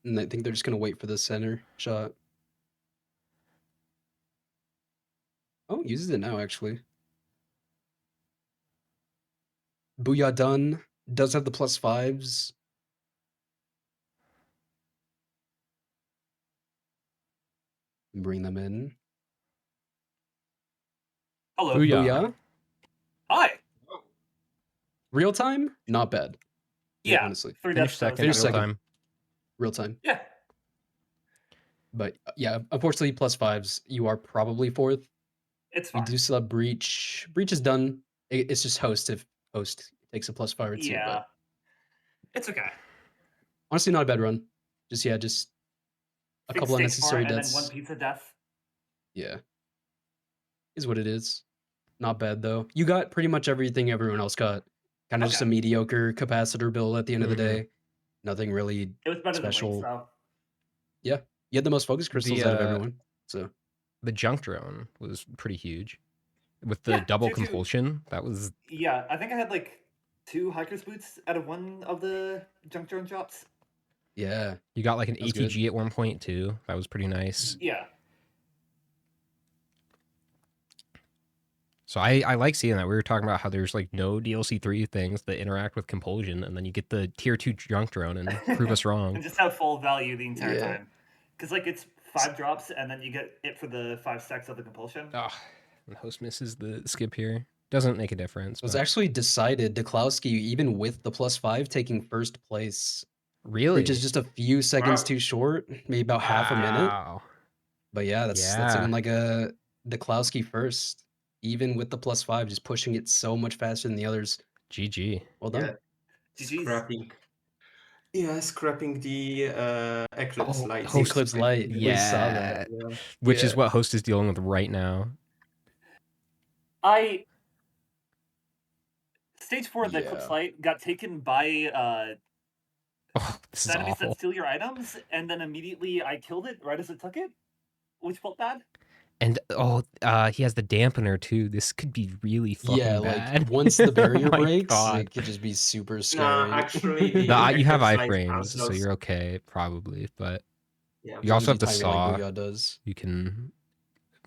And I think they're just going to wait for the center shot. Oh, uses it now actually. Booyah done. Does have the +5s. Bring them in. Hello. Booyah. Booyah. Hi. Real time? Not bad. Yeah. Honestly. 3 Finish deaths. second, Finish real second. time. Real time. Yeah. But yeah, unfortunately, +5s. You are probably 4th. It's We fine. do still have Breach. Breach is done. It's just host if host takes a +5 or 2. Yeah. But It's okay. honestly, not a bad run. Just a Fix couple stage unnecessary 4 and deaths. then 1 pizza death. Yeah. Is what it is. Not bad though. You got pretty much everything everyone else got. Kind of just a Okay. mediocre capacitor build at the end of the Mhm. day. Nothing really It was better special. than Wings, Yeah. You had the most focus crystals out of everyone. So The junk drone was pretty huge. With the Yeah, double 2-2. compulsion, that was... Yeah, I think I had like 2 hiker's boots out of one of the junk drone drops. yeah. You got like an That was good. ATG at one point too. That was pretty nice. Yeah. So I like seeing that. We were talking about how there's like no DLC 3 things that interact with Compulsion, and then you get the tier 2 junk drone and prove us wrong. And just have full value the entire Yeah. time. Because like it's 5 drops and then you get it for the 5 stacks of the compulsion. Oh, and host misses the skip here. Doesn't make a difference. It was but- actually decided Duklowski, even with the +5, taking first place, really which is just a few seconds Wow. too short, maybe about half a minute. Wow. But yeah, that's Yeah. looking like a Duklowski first, even with the +5, just pushing it so much faster than the others. GG. Well done. Yeah. GG's. Scrapping. Yeah, scrapping the Eclipse Oh, lights. The Host- Eclipse Light. We saw that. Yeah. Yeah. Which is Yeah. what host is dealing with right now. Stage 4 of the Eclipse Yeah. Light got taken by Oh, this is enemies awful. that steal your items, and then immediately I killed it right as it took it, which felt bad. And he has the dampener too. This could be really fucking Yeah, bad. like once the barrier Oh my breaks, God. it could just be super Nah, scary. actually, the You have Eclipse light iframes, sounds so you're okay, probably. But Yeah. you also have the Easy timing saw. like Booyah does. You can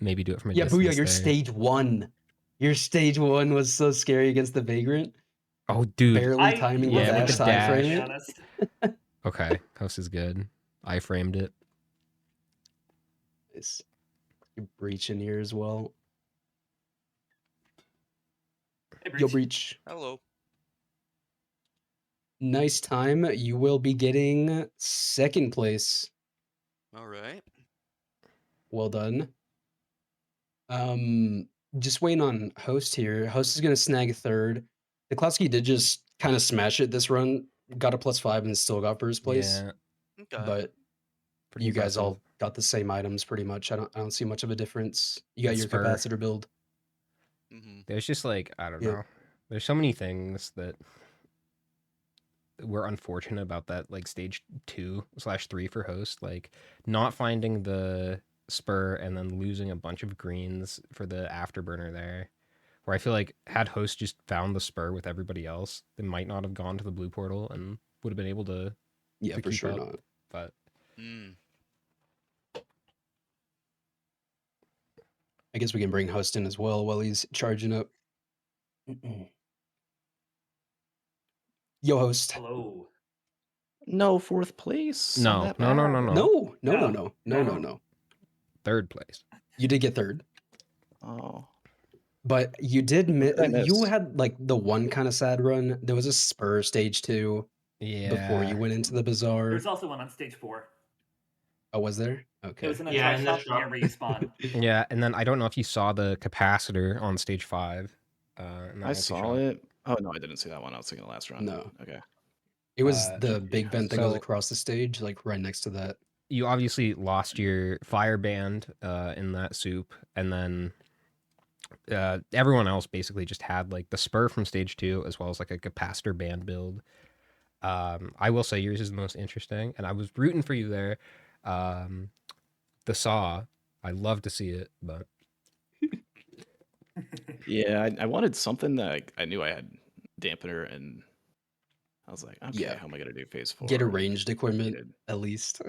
maybe do it from a Yeah, distance. Booyah, you're there. stage 1. Your stage 1 was so scary against the Vagrant. Oh, dude. Barely I timing yeah, the with dash the to dash. To be iframe. honest. Okay, host is good. I framed it. Nice. You're breaching here as well. Hey, Yo, Breach. breach. Hello. Nice time. You will be getting second place. All right. Well done. Just waiting on host here. Host is gonna snag third. Duklowski did just kind of smash it this run. Got a +5 and still got first place. Yeah, Okay. But pretty you guys impressive. all got the same items pretty much. I don't see much of a difference. You got And your Spur. capacitor build. Mm-hmm. There's just like I don't Yep. know. There's so many things that we're unfortunate about that like stage 2/3 for host, like not finding the spur and then losing a bunch of greens for the afterburner there. Where I feel like had host just found the spur with everybody else, they might not have gone to the blue portal and would have been able to Yeah, to for keep sure up. not. But Mm. I guess we can bring host in as well while he's charging up. Yo, host. Hello. No fourth place. I'm no, that no, no, bad? no, no, No. third place. You did get third, Oh. but you did What did I you miss? had like the one kind of sad run. There was a spur stage 2 Yeah. before you went into the bazaar. There's also one on stage 4. Oh, was there? It Okay. was in a Yeah, dry in the shop shop. near where you spawn. Yeah, and then I don't know if you saw the capacitor on stage 5. In that I saw multi-shop. it. Oh no, I didn't see that one. I was thinking the last round. No. Okay. It was Uh, the big vent that goes so- across the stage, like right next to that. You obviously lost your fire band in that soup, and then everyone else basically just had like the spur from stage 2 as well as like a capacitor band build. I will say yours is the most interesting, and I was rooting for you there. The saw, I love to see it, but Yeah, I wanted something that I knew I had dampener, and I was like, okay, Yeah. how am I gonna do phase 4? Get a And ranged equipment needed- at least.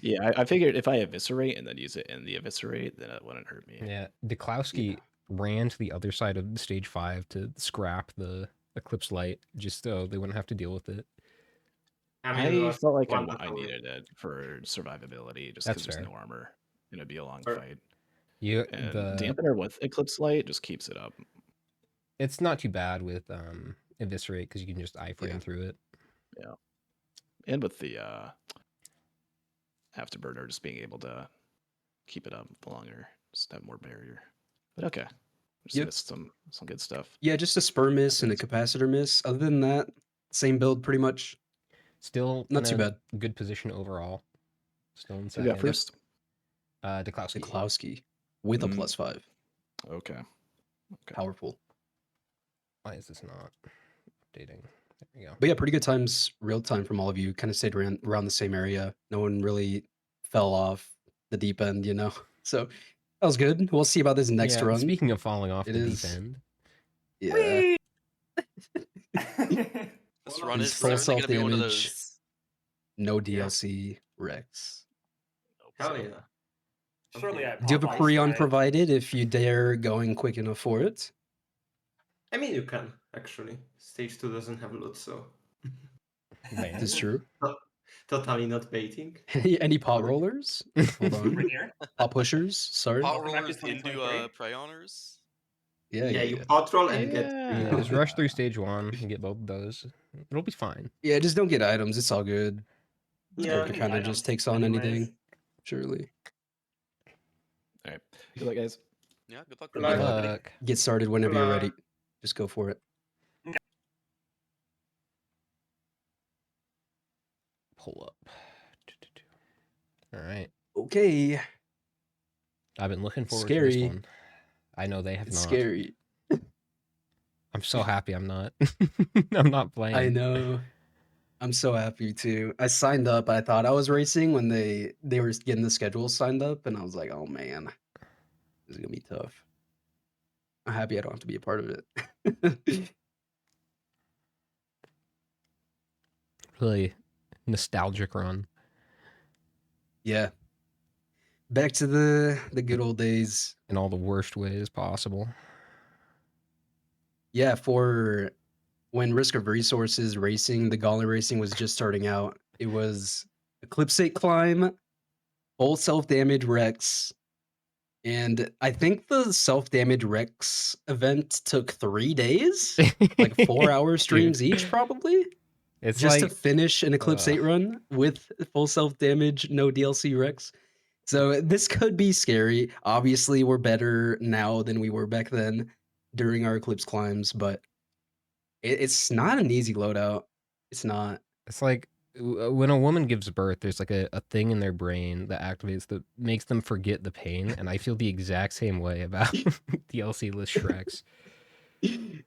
Yeah, I figured if I eviscerate and then use it in the eviscerate, then it wouldn't hurt me. yeah, Duklowski ran to the other side of stage 5 to scrap the Eclipse Light just so they wouldn't have to deal with it. I mean, I last felt like one I hour. needed it for survivability, just That's because there's fair. no armor, and it'd be a long Sure. fight. You And the dampener with Eclipse Light just keeps it up. it's not too bad with Eviscerate because you can just iframe Yeah. through it. And with the afterburner, just being able to keep it up longer, just have more barrier. But okay, just Yep. missed some good stuff. Yeah, just a spur miss and a capacitor miss. Other than that, same build pretty much. Still Not in too a bad. good position overall. Still in Who second. got first? Duklowski. Duklowski with a Mm. +5. Okay. Okay. Powerful. Why is this not updating? There you go. But yeah, pretty good times, real time from all of you. Kind of stayed around the same area. No one really fell off the deep end, you know? So that was good. We'll see about this next Yeah, run. speaking of falling off It the is- deep end, Yeah. Whee! This Well, run He's is full certainly gonna be one of self-damage. those. No DLC Rex. Hell So- yeah. Surely I Do you have a pop off pre-on my- provided if you dare going quick enough for it? I mean, you can actually. Stage 2 doesn't have loot, so Man. This is true. totally not baiting. Any pot rollers? Hold on. Rainier? Pot pushers? Sorry. Pot Welcome back to rollers into 2023. Prioners? Yeah, you pot roll and get. Yeah, just rush through stage 1 and get both of those. It'll be fine. Yeah, just don't get items. It's all good. Yeah. Character Need kind of items just takes on anyways. anything. Surely. All right. Good luck, guys. Yeah, good luck. Good Good luck. luck. Get started whenever you're Hola. ready. Just go for it. Pull up. All right. Okay. I've been looking forward to Scary. this one. I know they have It's not. scary. I'm so happy I'm not. I'm not playing. I know. I'm so happy too. I signed up. I thought I was racing when they were getting the schedule signed up, and I was like, oh man, this is gonna be tough. I'm happy I don't have to be a part of it. Really nostalgic run. Yeah. Back to the good old days. In all the worst ways possible. Yeah, for when Risk of Resources racing, the Gauntlet racing was just starting out. It was Eclipsate climb, full self-damage Rex, and I think the self-damage Rex event took 3 days, like 4-hour streams each, probably, It's just like to finish an Eclipsate ugh. run with full self-damage, no DLC Rex. So this could be scary. Obviously, we're better now than we were back then during our Eclipse climbs, but it's not an easy loadout. It's not. It's like when a woman gives birth, there's like a thing in their brain that activates that makes them forget the pain, and I feel the exact same way about DLC list Shreks.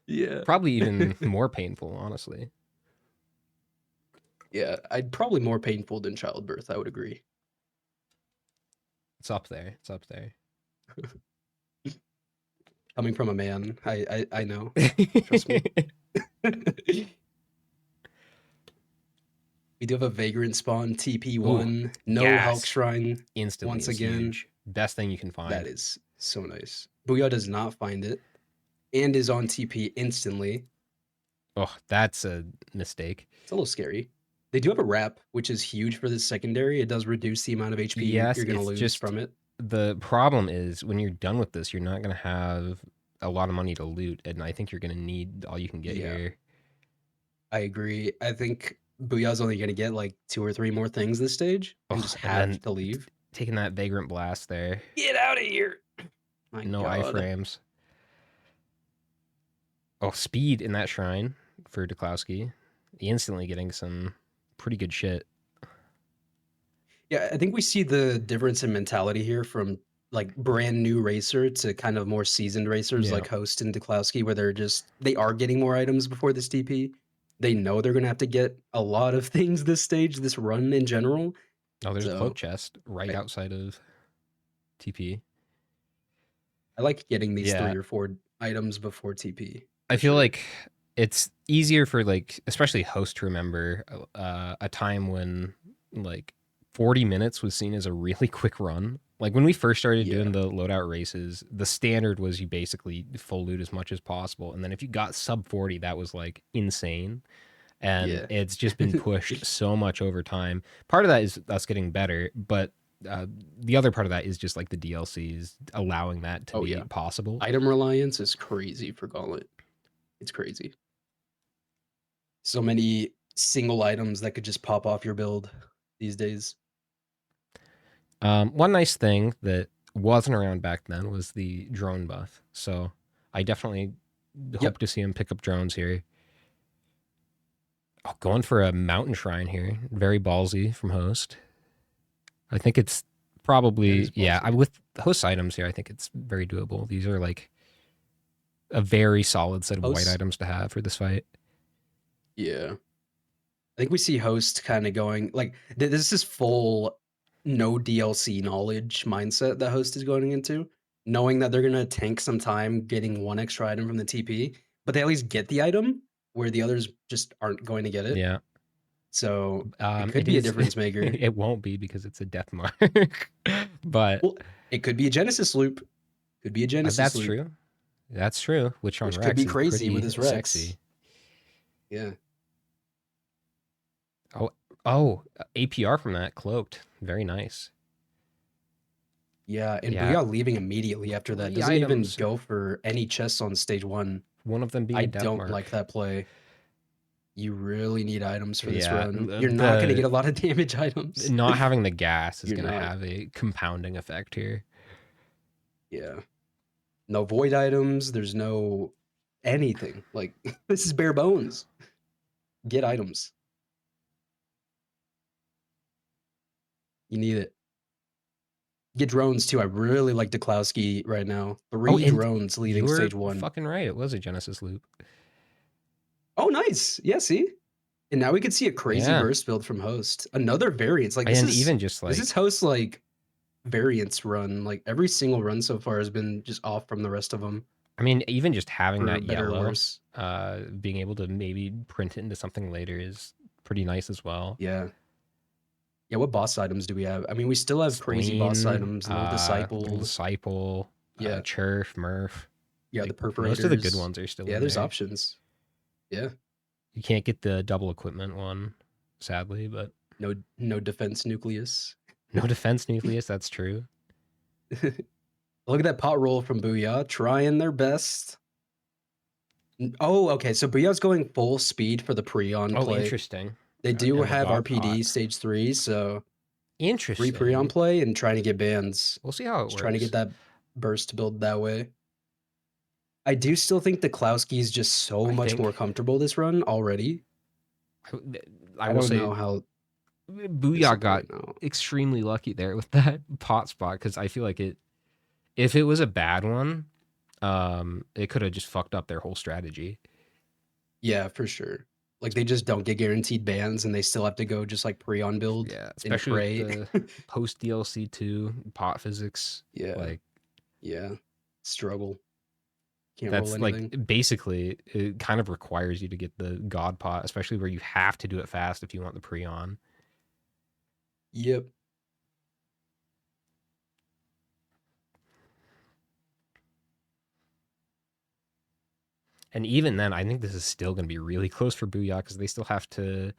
Yeah. Probably even more painful, honestly. Yeah, I'd probably more painful than childbirth, I would agree. It's up there. It's up there. Coming from a man, I know. Trust me. We do have a Vagrant spawn, TP1, no yes. Hulk Shrine. Instantly Once is again, huge. Best thing you can find. That is so nice. Booyah does not find it and is on TP instantly. Oh, that's a mistake. It's a little scary. They do have a wrap, which is huge for this secondary. It does reduce the amount of HP Yes, you're going to it's lose just from it. the problem is when you're done with this, you're not going to have a lot of money to loot, and I think you're going to need all you can get Yeah. here. I agree. I think Booyah's only going to get like 2 or 3 more things this stage and Oh, just and have then to leave. Taking that Vagrant Blast there. Get out of here. My No God. iframes. Oh, speed in that shrine for Duklowski. Instantly getting some pretty good shit. Yeah, I think we see the difference in mentality here from like brand new racer to kind of more seasoned racers Yeah. like Host and Duklowski, where they are getting more items before this TP. They know they're gonna have to get a lot of things this stage, this run in general. Oh, there's a So, cloak chest right I- outside of TP. I like getting these Yeah. 3 or 4 items before TP. I for feel sure. like it's easier for like especially Host to remember a time when like 40 minutes was seen as a really quick run. Like when we first started doing the loadout races, the standard was you basically full loot as much as possible, and then if you got sub 40, that was like insane. And Yeah. it's just been pushed so much over time. Part of that is us getting better, but the other part of that is just like the DLCs allowing that to be possible. Item reliance is crazy for Gauntlet. It's crazy. So many single items that could just pop off your build these days. One nice thing that wasn't around back then was the drone buff. So I definitely hope to see him pick up drones here. Oh, going for a mountain shrine here. Very ballsy from Host. I think it's probably, with Host items here, I think it's very doable. These are like a very solid set of white items to have for this fight. Yeah. I think we see Host kind of going, like, this is full no DLC knowledge mindset that Host is going into, knowing that they're going to tank some time getting 1 extra item from the TP, but they at least get the item where the others just aren't going to get it. Yeah. So it could be a difference maker. It won't be because it's a death mark. But well, it could be a Genesis loop. Could be a Genesis that's loop. true. That's true. Which on Which Rex could be is crazy with pretty his Rex. sexy. Yeah. Oh, APR from that cloaked. Very nice. Yeah, and Yeah. Booyah leaving immediately after that. 3 Doesn't even items. go for any chests on stage 1. One of them being I a death don't mark. like that play. You really need items for this Yeah, run. You're not going to get a lot of damage items. Not having the gas is You're going to not. have a compounding effect here. Yeah. No void items. There's no anything. Like, this is bare bones. Get items. You need it. Get drones too. I really like Duklowski right now. 3 and drones leading You're stage 1. fucking right. It was a Genesis loop. Oh, nice. Yeah, see? And now we could see a crazy Yeah. burst build from Host. Another variance. Like, And even just like this is Host like variance run. Like every single run so far has been just off from the rest of them. I mean, even just having For that better or yellow, worse. being able to maybe print it into something later is pretty nice as well. Yeah. Yeah, what boss items do we have? I mean, we still have crazy boss Spleen, items. Little Little Disciple, Yeah. Churf, Murph. Yeah, Like, the perforators. most of the good ones are still Yeah, in there's there. options. Yeah. You can't get the double equipment one, sadly, but No defense nucleus. no defense nucleus, that's true. Look at that pot roll from Booyah, trying their best. Oh, okay. So Booyah's going full speed for the pre-on Oh, play. interesting. They do And the have God RPD pot. stage 3, so Interesting. 3 pre-on play and trying to get bans. We'll see how it Just works. trying to get that burst build that way. I do still think the Klowski is just so I much think- more comfortable this run already. I I will don't say know how Booyah got now. extremely lucky there with that pot spot because I feel like if it was a bad one, it could have just fucked up their whole strategy. Yeah, for sure. Like they just don't get guaranteed bans and they still have to go just like pre-on build. Yeah, and especially pray. with the post DLC 2 pot physics. Yeah. Like Yeah. Struggle. Can't that's roll anything. like basically it kind of requires you to get the God pot, especially where you have to do it fast if you want the pre-on. Yep. And even then, I think this is still going to be really close for Booyah because they still have to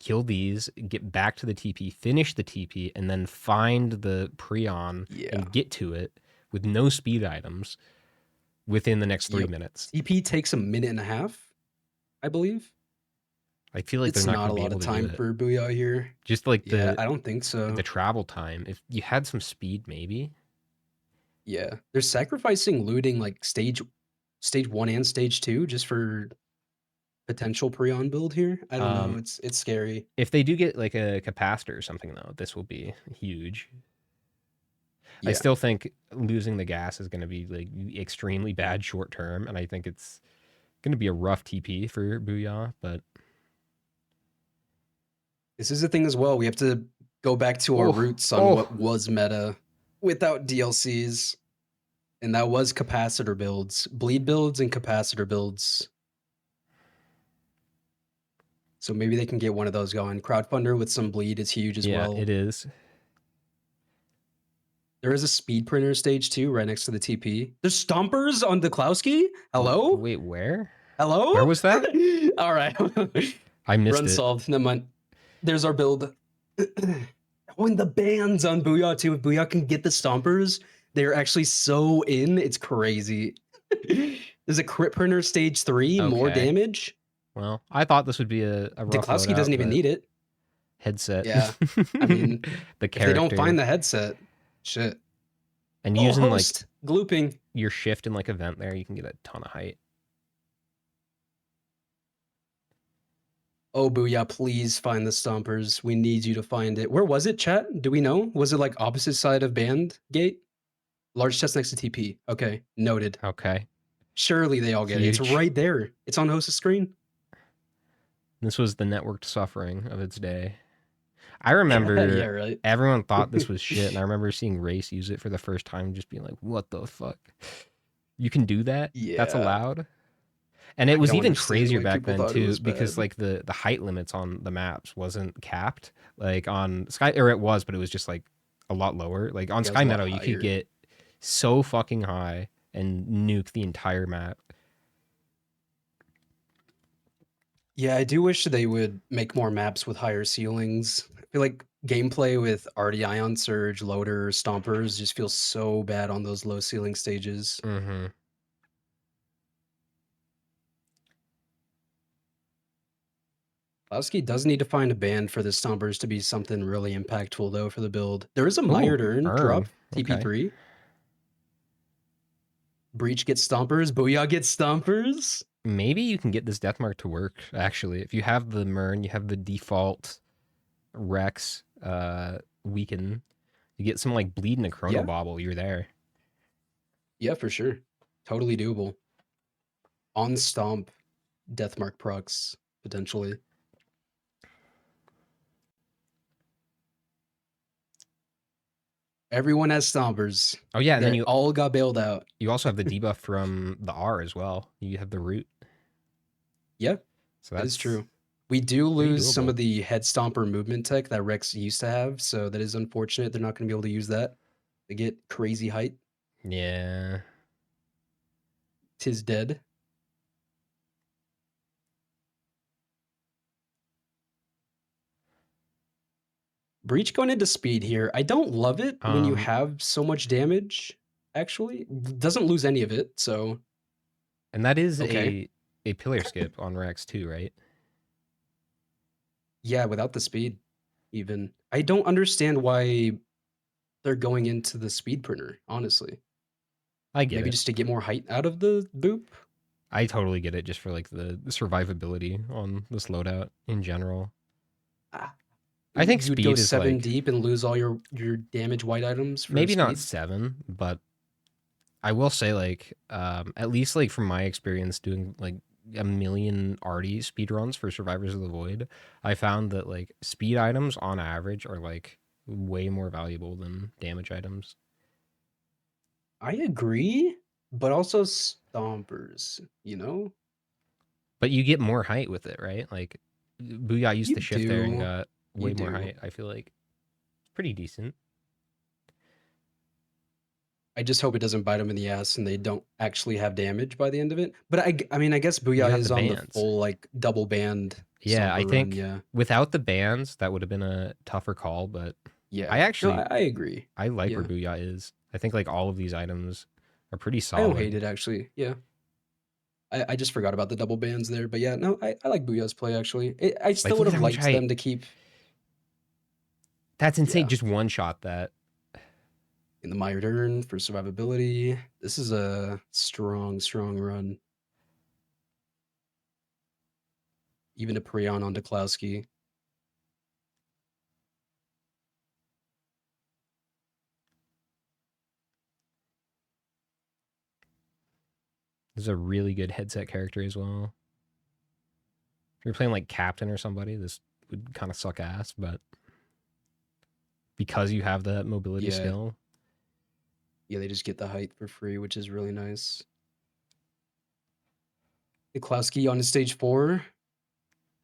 kill these, get back to the TP, finish the TP, and then find the pre-on Yeah. and get to it with no speed items within the next 3 Yep. minutes. TP takes a minute and a half, I believe. I feel like It's they're not not a going to be lot able of to time do it. for Booyah here. Just like Yeah, I don't think so. the travel time. If you had some speed, maybe. Yeah. They're sacrificing looting like stage 1 and stage 2 just for potential pre-on build here. I don't know. It's scary. If they do get like a capacitor or something, though, this will be huge. Yeah. I still think losing the gas is going to be like extremely bad short term, and I think it's going to be a rough TP for Booyah. But This is the thing as well. We have to go back to our roots on what was meta without DLCs. And that was capacitor builds, bleed builds and capacitor builds. So maybe they can get one of those going. Crowdfunder with some bleed is huge as well. it is. There is a speed printer stage 2 right next to the TP. There's stompers on Duklowski? Hello? Wait, where? Hello? Where was that? All right. I missed Run it. solved. Never mind. There's our build. Oh, and the bans on Booyah too. If Booyah can get the stompers, they're actually so in. It's crazy. There's a crit printer stage 3, more Okay. damage. Well, I thought this would be a rough Duklowski loadout, doesn't even but need it. headset. Yeah. I mean, the If character. they don't find the headset, shit. and using like Host, glooping. your shift and like event there, you can get a ton of height. Oh, Booyah, please find the stompers. We need you to find it. Where was it, chat? Do we know? Was it like opposite side of band gate? Large chest next to TP. Okay, noted. Okay. Surely they all get it. It's Huge. right there. It's on host's screen. This was the networked suffering of its day. I remember Yeah, right. everyone thought this was shit, and I remember seeing Race use it for the first time, and just being like, "What the fuck? You can do that? That's Yeah. allowed?" And it I was don't even understand crazier why back people then thought it too, was because bad. like the height limits on the maps wasn't capped. Like on Sky, or it was, but it was just like a lot lower. Like on Yeah, it was Sky a lot Meadow, you higher. could get so fucking high and nuke the entire map. Yeah, I do wish they would make more maps with higher ceilings. I feel like gameplay with Arty Ion Surge, Loader, Stompers just feels so bad on those low ceiling stages. Mm-hmm. Lowski does need to find a band for the Stompers to be something really impactful, though, for the build. There is a Ooh, Mired Urn drop, Okay. TP3. Breach gets Stompers, Booyah gets Stompers. Maybe you can get this Deathmark to work, actually. If you have the Mern, you have the default Rex weaken, you get some like bleed and a Chrono Yeah. Bobble, you're there. Yeah, for sure. Totally doable. On Stomp, Deathmark procs, potentially. Everyone has Stompers. Oh yeah, and then They you all got bailed out. also have the debuff from the R as well. You have the root. Yeah, So that that's is true. We do pretty lose some doable. of the head stomper movement tech that Rex used to have, so that is unfortunate. They're not going to be able to use that. They get crazy height. Yeah. Tis dead. Breach going into speed here. I don't love it when you have so much damage, actually. Doesn't lose any of it, so And that is okay. a pillar skip on Rex too, right? Yeah, without the speed, even. I don't understand why they're going into the speed printer, honestly. I get Maybe it. just to get more height out of the boop? I totally get it just for like the survivability on this loadout in general. Ah, I think you would go speed is 7 like deep and lose all your damage white items for maybe not speed? 7, but I will say like at least like from my experience doing like a million arty speedruns for Survivors of the Void, I found that like speed items on average are like way more valuable than damage items. I agree, but also stompers, you know? But you get more height with it, right? Like Booyah used You to shift there and do. got You way more do. height. I feel like it's pretty decent. I just hope it doesn't bite them in the ass and they don't actually have damage by the end of it. But I mean, I guess You Booyah got the is on the bands. full, like, double band Yeah, I stomper run, think yeah. without the bands, that would have been a tougher call, but Yeah. I No, actually I agree. I like where Yeah. Booyah is. I think like all of these items are pretty I don't hate solid. it, actually. Yeah. I just forgot about the double bands there. But yeah, no, I like Booyah's play, actually. I still Like would look at have how much liked them height. to keep That's insane. Yeah. Just one shot that. in the Mired Urn for survivability. This is a strong, strong run. Even a Prion on Duklowski. This is a really good headset character as well. If you're playing like Captain or somebody, this would kind of suck ass, but because you have that mobility Yeah. skill, Yeah, they just get the height for free, which is really nice. Duklowski on to stage 4.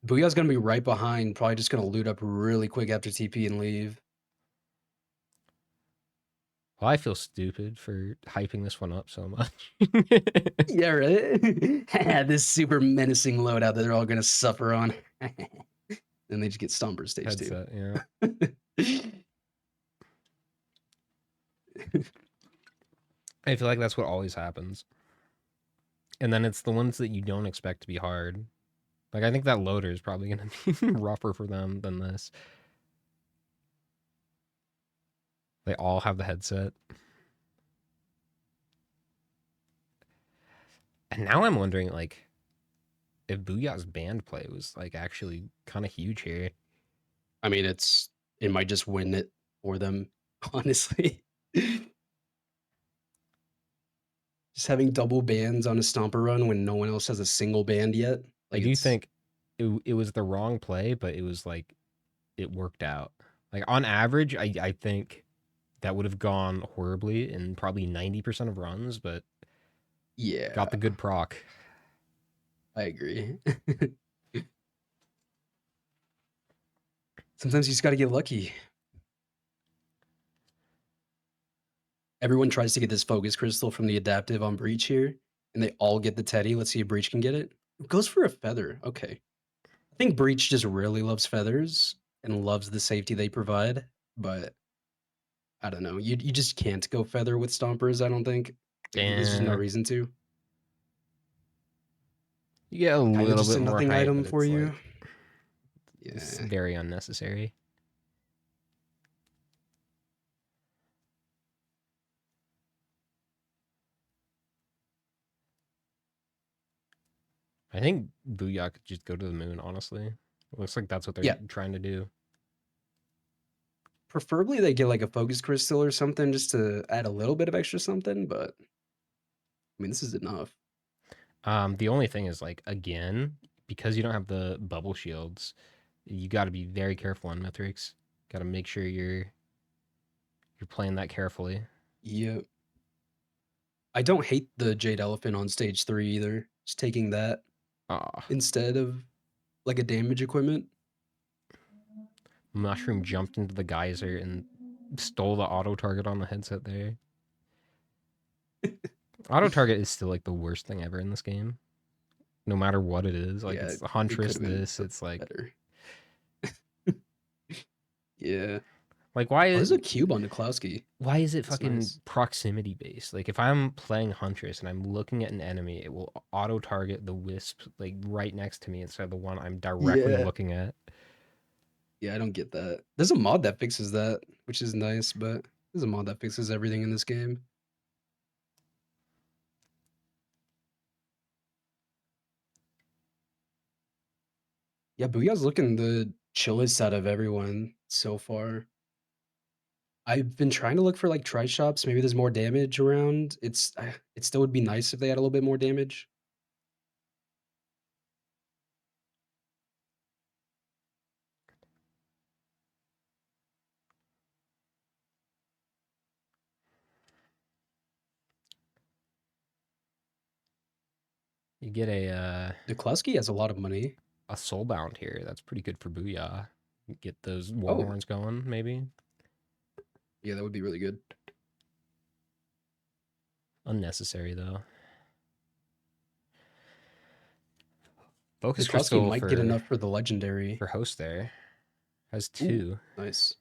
Booyah's gonna be right behind, probably just gonna loot up really quick after TP and leave. well, I feel stupid for hyping this one up so much. Yeah, right? This super menacing loadout that they're all gonna suffer on. Then they just get Stomper stage 2. Headset, yeah. I feel like that's what always happens. And then it's the ones that you don't expect to be hard. Like I think that loader is probably going to be rougher for them than this. They all have the headset. And now I'm wondering like if Booyah's band play was like actually kind of huge here. I mean, it might just win it for them, honestly. Just having double bans on a Stomper run when no one else has a single band yet. I Like do it's think it was the wrong play, but it was like it worked out. Like on average, I think that would have gone horribly in probably 90% of runs, but yeah, got the good proc. I agree. Sometimes you just got to get lucky. Everyone tries to get this focus crystal from the adaptive on Breach here, and they all get the Teddy. Let's see if Breach can get it. Goes for a feather. Okay. I think Breach just really loves feathers and loves the safety they provide, but I don't know. You just can't go feather with stompers, I don't think. There's just no Yeah, reason to. you get a Kinda little just bit a more nothing height, item but for it's you. like it's Yeah. very unnecessary. I think Booyah could just go to the moon, honestly. It looks like that's what they're Yeah. trying to do. Preferably they get like a focus crystal or something just to add a little bit of extra something, but I mean this is enough. The only thing is like again, because you don't have the bubble shields, you got to be very careful on Mithrix. Got to make sure you're playing that carefully. Yep. I don't hate the Jade Elephant on stage 3 either. Just taking that Ah, instead of like a damage equipment. Mushroom jumped into the geyser and stole the auto target on the headset there. Auto target is still like the worst thing ever in this game. No matter what it is, like Yeah, it's the it could Huntress. have been This, it's like better. Yeah. why Oh, is there's a cube on Niklowski. why is it That's fucking nice. proximity based? Like if I'm playing Huntress and I'm looking at an enemy, it will auto target the wisp like right next to me instead of the one I'm directly Yeah. looking at. Yeah, I don't get that. There's a mod that fixes that, which is nice, but there's a mod that fixes everything in this game. Yeah, Booyah's looking the chillest out of everyone so far. I've been trying to look for like tri shops. Maybe there's more damage around. It still would be nice if they had a little bit more damage. You get Niklowski has a lot of money. a soulbound here. That's pretty good for Booyah. Get those war Oh. horns going, maybe. Yeah, that would be really good. Unnecessary though. Focus Niklowski crystal might get enough for the legendary. for host there. Has Ooh. 2. Nice.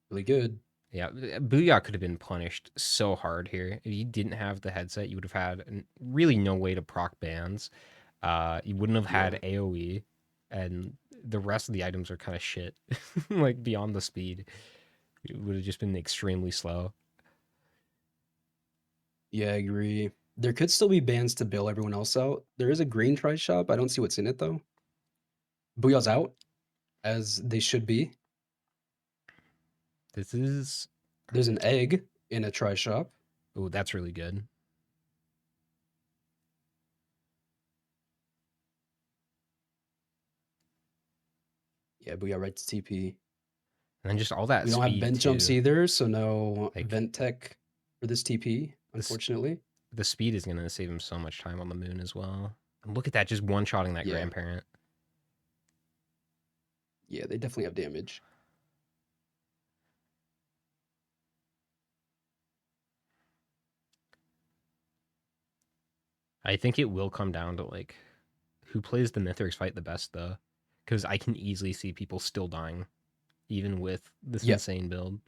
Really good. Yeah, Booyah could have been punished so hard here. If you didn't have the headset, you would have had really no way to proc bans. You wouldn't have had AoE, and the rest of the items are kind of shit. Like beyond the speed, it would have just been extremely slow. Yeah, I agree. There could still be bans to bail everyone else out. There is a green tri shop. I don't see what's in it though. Booyah's out, as they should be. This is There's an egg in a tri shop. oh, that's really good. Yeah, Booyah right to TP. And then just all that We don't have speed vent jumps too. either, so no Like- vent tech for this TP, unfortunately. The speed is gonna save him so much time on the moon as well. And look at that, just one-shotting that Yeah. grandparent. Yeah, they definitely have damage. I think it will come down to like who plays the Mithrix fight the best though, because I can easily see people still dying, even with this Yeah. insane build.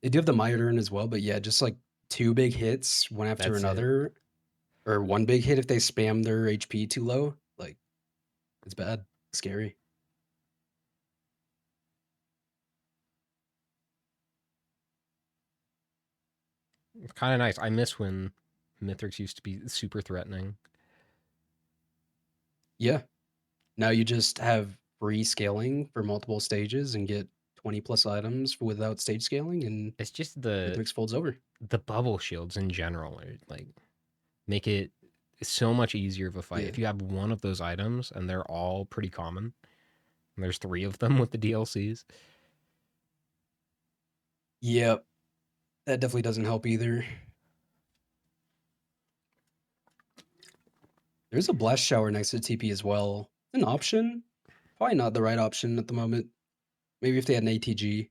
They do have the Myoturn as well, but yeah, just like 2 big hits, one after That's it. another, or 1 big hit if they spam their HP too low. Like, it's bad, scary. It's kind of nice. I miss when Mithrix used to be super threatening. Yeah. Now you just have free scaling for multiple stages and get 20 plus items without stage scaling, and It's just Mythmix folds over. the bubble shields in general are like make it so much easier of a fight. Yeah. If you have one of those items and they're all pretty common, and there's 3 of them with the DLCs. Yep. That definitely doesn't help either. There's a blast shower next to TP as well. An option? Probably not the right option at the moment. Maybe if they had an ATG.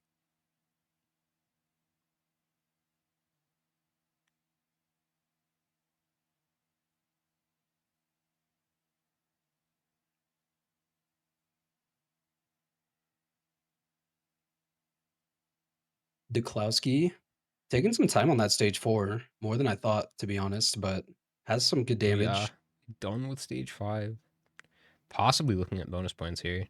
Duklowski taking some time on that stage 4, more than I thought, to be honest, but has some good damage. Booyah. Done with stage 5. Possibly looking at bonus points here.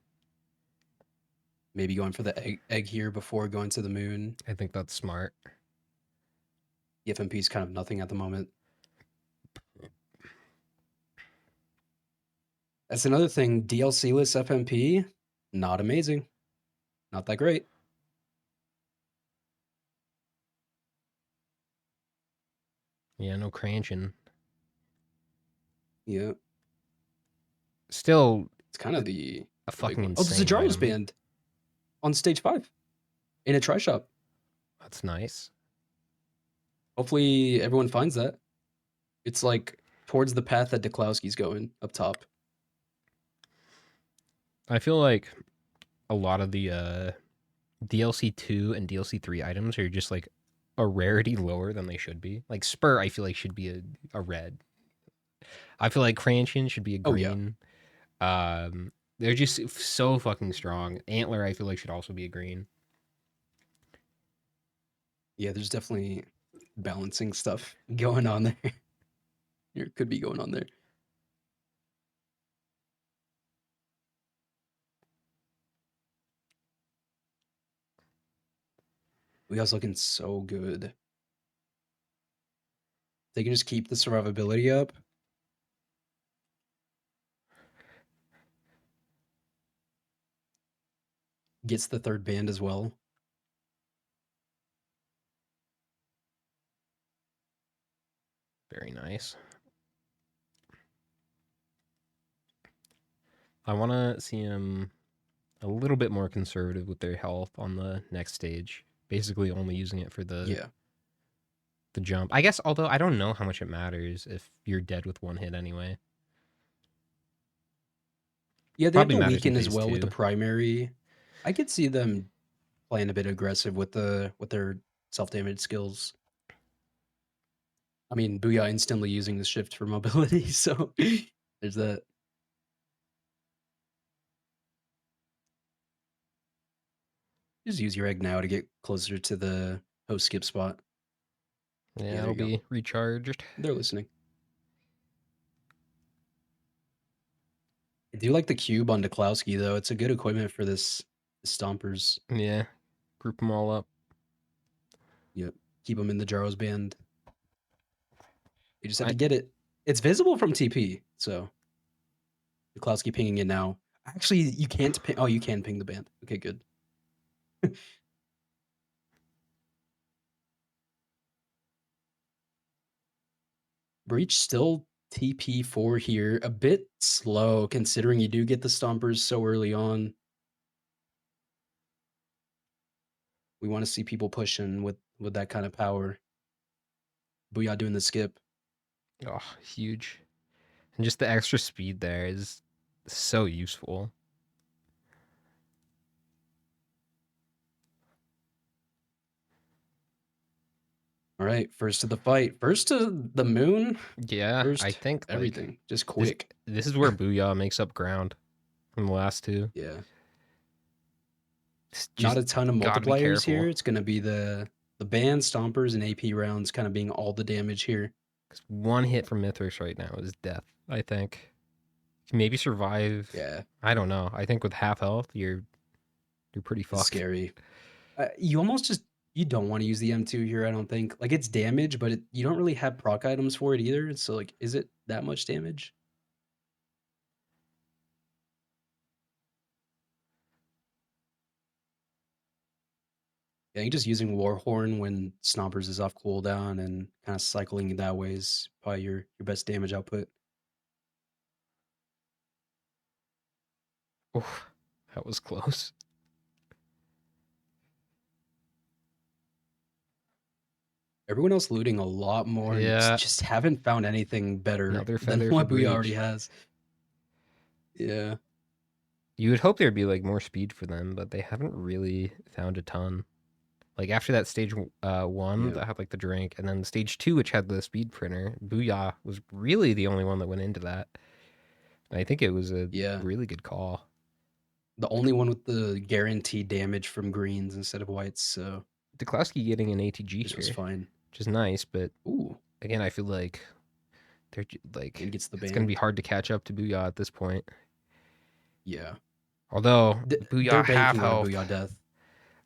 Maybe going for the egg here before going to the moon. I think that's smart. The FMP is kind of nothing at the moment. That's another thing. DLC-less FMP, not amazing. Not that great. Yeah, no cranching. Yeah. Still It's kind of the a big fucking one. Oh, there's a insane Jarl's item. band on stage 5 in a try shop. That's nice. Hopefully everyone finds that. It's like towards the path that Duklowski's going up top. I feel like a lot of the DLC 2 and DLC 3 items are just like a rarity lower than they should be. Like Spur, I feel like should be a red. I feel like Cranshin should be a Oh, yeah. green. They're just so fucking strong. Antler, I feel like should also be a green. Yeah, there's definitely balancing stuff going on there. There could be going on there. We guys looking so good. They can just keep the survivability up. Gets the third band as well. Very nice. I want to see them a little bit more conservative with their health on the next stage. Basically only using it for the jump. I guess, although I don't know how much it matters if you're dead with one hit anyway. Yeah, they Probably have to matters in weaken as phase well with the 2. primary. I could see them playing a bit aggressive with their self-damage skills. I mean, Booyah instantly using the shift for mobility, so there's that. Just use your egg now to get closer to the host skip spot. Yeah, there it'll you go. be recharged. They're listening. I do like the cube on Duklowski, though. It's a good equipment for this Stompers. Yeah, group them all up. Yep. Keep them in the Jaros band. You just have to get it. It's visible from TP, so Duklowski pinging it now. Actually, you can't ping. Oh, you can ping the band. Okay, good. Breach still TP4 here. A bit slow considering you do get the Stompers so early on. We want to see people pushing with that kind of power. Booyah doing the skip. Oh, huge. And just the extra speed there is so useful. All right, first to the fight. First to the moon. Yeah, First, I think everything. like, Just quick. This is where Booyah makes up ground from the last two. Yeah. Just Not a ton of gotta be multipliers careful. here. It's going to be the band, Stompers, and AP rounds kind of being all the damage here. 'Cause one hit from Mithras right now is death, I think. Maybe survive. Yeah. I don't know. I think with half health, you're pretty It's fucked. scary. You almost just you don't want to use the M2 here, I don't think. Like, it's damage, but you don't really have proc items for it either. So, like, is it that much damage? Yeah, I think just using Warhorn when Snompers is off cooldown and kind of cycling that way is probably your best damage output. Oof, that was close. Everyone else looting a lot more and Yeah. just haven't found anything better Another than feather for what Booyah already Breach. has. Yeah. You would hope there'd be like more speed for them, but they haven't really found a ton. Like after that stage 1 Yeah. that had like the drink, and then stage 2 which had the speed printer, Booyah was really the only one that went into that. And I think it was a really good call. The only one with the guaranteed damage from greens instead of whites, so Duklowski getting an ATG This was here, fine. which is nice, but Ooh, again, I feel like they're like and gets the it's ban. gonna be hard to catch up to Booyah at this point. Yeah. Although They're Booyah have banking on a health, Booyah death.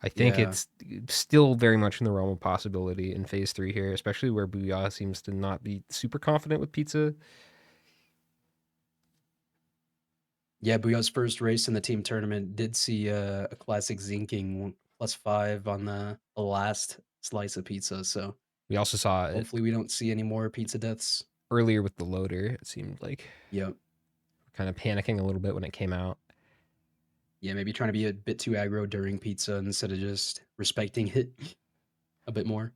I think Yeah. it's still very much in the realm of possibility in phase 3 here, especially where Booyah seems to not be super confident with pizza. Yeah, Booyah's first race in the team tournament did see a classic zinking +5 on the last slice of pizza. So We also saw it hopefully we don't see any more pizza deaths. earlier with the loader. It seemed like Yep. kind of panicking a little bit when it came out. Yeah, maybe trying to be a bit too aggro during pizza instead of just respecting it a bit more.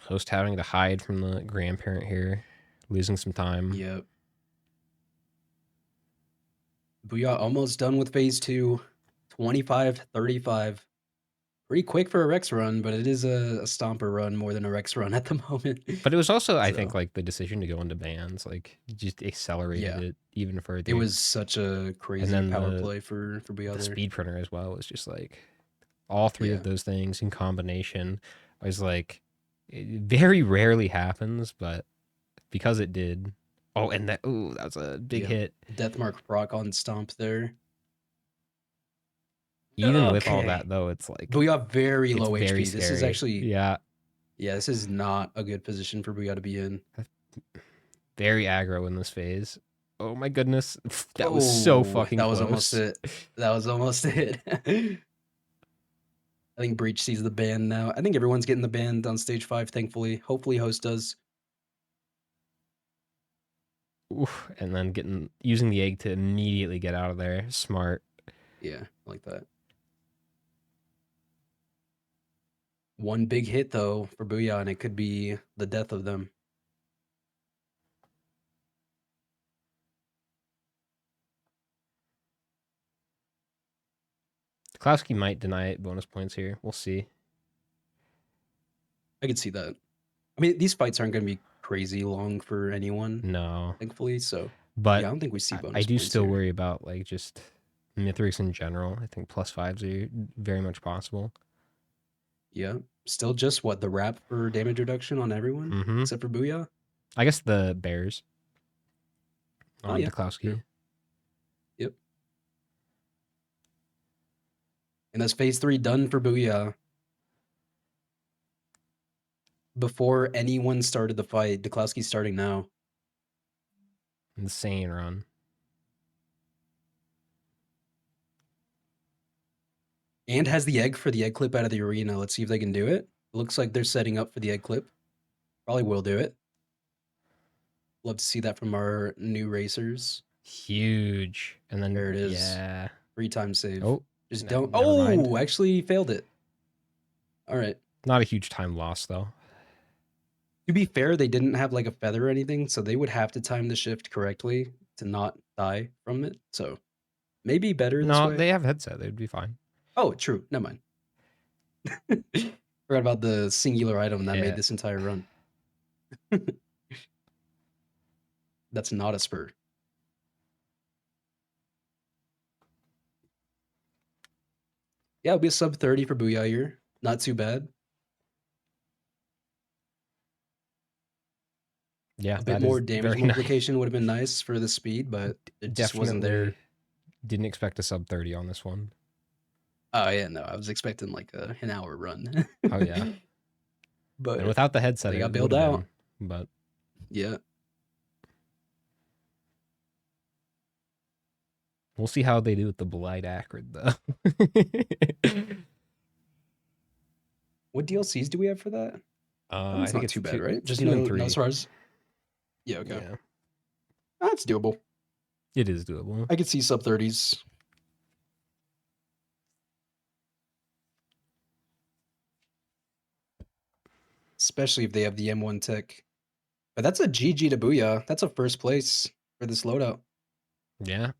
Host having to hide from the grandparent here, losing some time. Yep. Booyah almost done with phase 2. 25-35. Pretty quick for a Rex run, but it is a stomper run more than a Rex run at the moment. But it was also, I So, think, like the decision to go into bans, like just accelerated Yeah. it even further. it was such a crazy then power the- play for Booyah the there. speed printer as well was just like all three Yeah. of those things in combination. I was like, it very rarely happens, but because it did. Oh, and that was a big Yeah. hit. Deathmark proc on stomp there. Even with all Okay. that though, it's like Booyah very it's low very HP. This is scary. actually yeah, this is not a good position for Booyah to be in. very aggro in this phase. Oh my goodness, that was so fucking That close. was almost it. That was almost it. I think Breach sees the ban now. I think everyone's getting the ban on stage 5, thankfully. Hopefully Host does. Oof, and then using the egg to immediately get out of there. Smart. Yeah, I like that. One big hit though for Booyah, and it could be the death of them. Klowski might deny it bonus points here. We'll see. I could see that. I mean, these fights aren't going to be crazy long for anyone, No, thankfully. So but yeah, I don't think we see I bonus do points still here. worry about like just Mithrix in general. I think +5s are very much possible. Yeah, still just what the wrap for damage reduction on everyone Mm-hmm. except for Booyah. I guess the Bears Oh, on yeah. Duklowski. Yep. And that's phase 3 done for Booyah. Before anyone started the fight, Duklowski's starting now. Insane run. And has the egg for the egg clip out of the arena. Let's see if they can do it. Looks like they're setting up for the egg clip. Probably will do it. Love to see that from our new racers. Huge. And then There it is. Yeah. 3-time save. Oh, Just no- don't. never mind. Oh, actually failed it. All right. Not a huge time loss though. To be fair, they didn't have like a feather or anything, so they would have to time the shift correctly to not die from it. So maybe better this No, way. they have headset. They'd be fine. Oh, true. Never mind. Forgot about the singular item that Yeah. made this entire run. That's not a spur. Yeah, it'll be a sub 30 for Booyah here. Not too bad. Yeah, A bit that more is damage very nice. multiplication would have been nice for the speed, but it just wasn't there. Definitely didn't expect a sub 30 on this one. Oh yeah, no, I was expecting like an hour run. Oh yeah. But And without the headset, they it got bailed would've out. been, but yeah, we'll see how they do with the Blight Acrid though. what DLCs do we have for that? I It's think not it's too bad, two- right? it's Just 2 and no 3. stars. Yeah, okay. Yeah, That's doable. it is doable. I could see sub 30s. Especially if they have the M1 tech. But that's a GG to Booyah. That's a first place for this loadout. Yeah.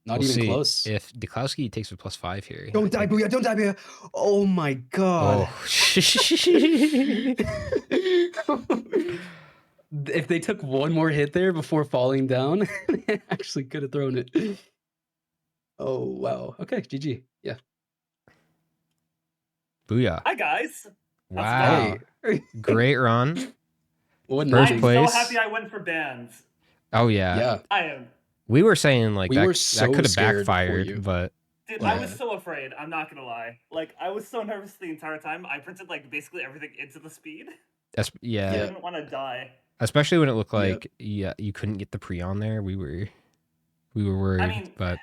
Not We'll even see. close. If Duklowski takes a +5 here. Don't die, Booyah! Don't die, Booyah! Oh my god. Oh. if they took one more hit there before falling down, they actually could have thrown it. Oh wow. Okay, GG. Yeah. Booyah. Hi guys. Wow. Hey. Great run. What an First I'm ending. place. so happy I went for bands. Oh yeah. Yeah. I am. We were saying like We that were that so could have scared for backfired, you. but Dude, Yeah. I was so afraid. I'm not gonna lie. Like, I was so nervous the entire time. I printed like basically everything into the speed. yeah, I Yeah. didn't want to die. especially when it looked Yep. like you couldn't get the pre on there. We were worried, I mean, but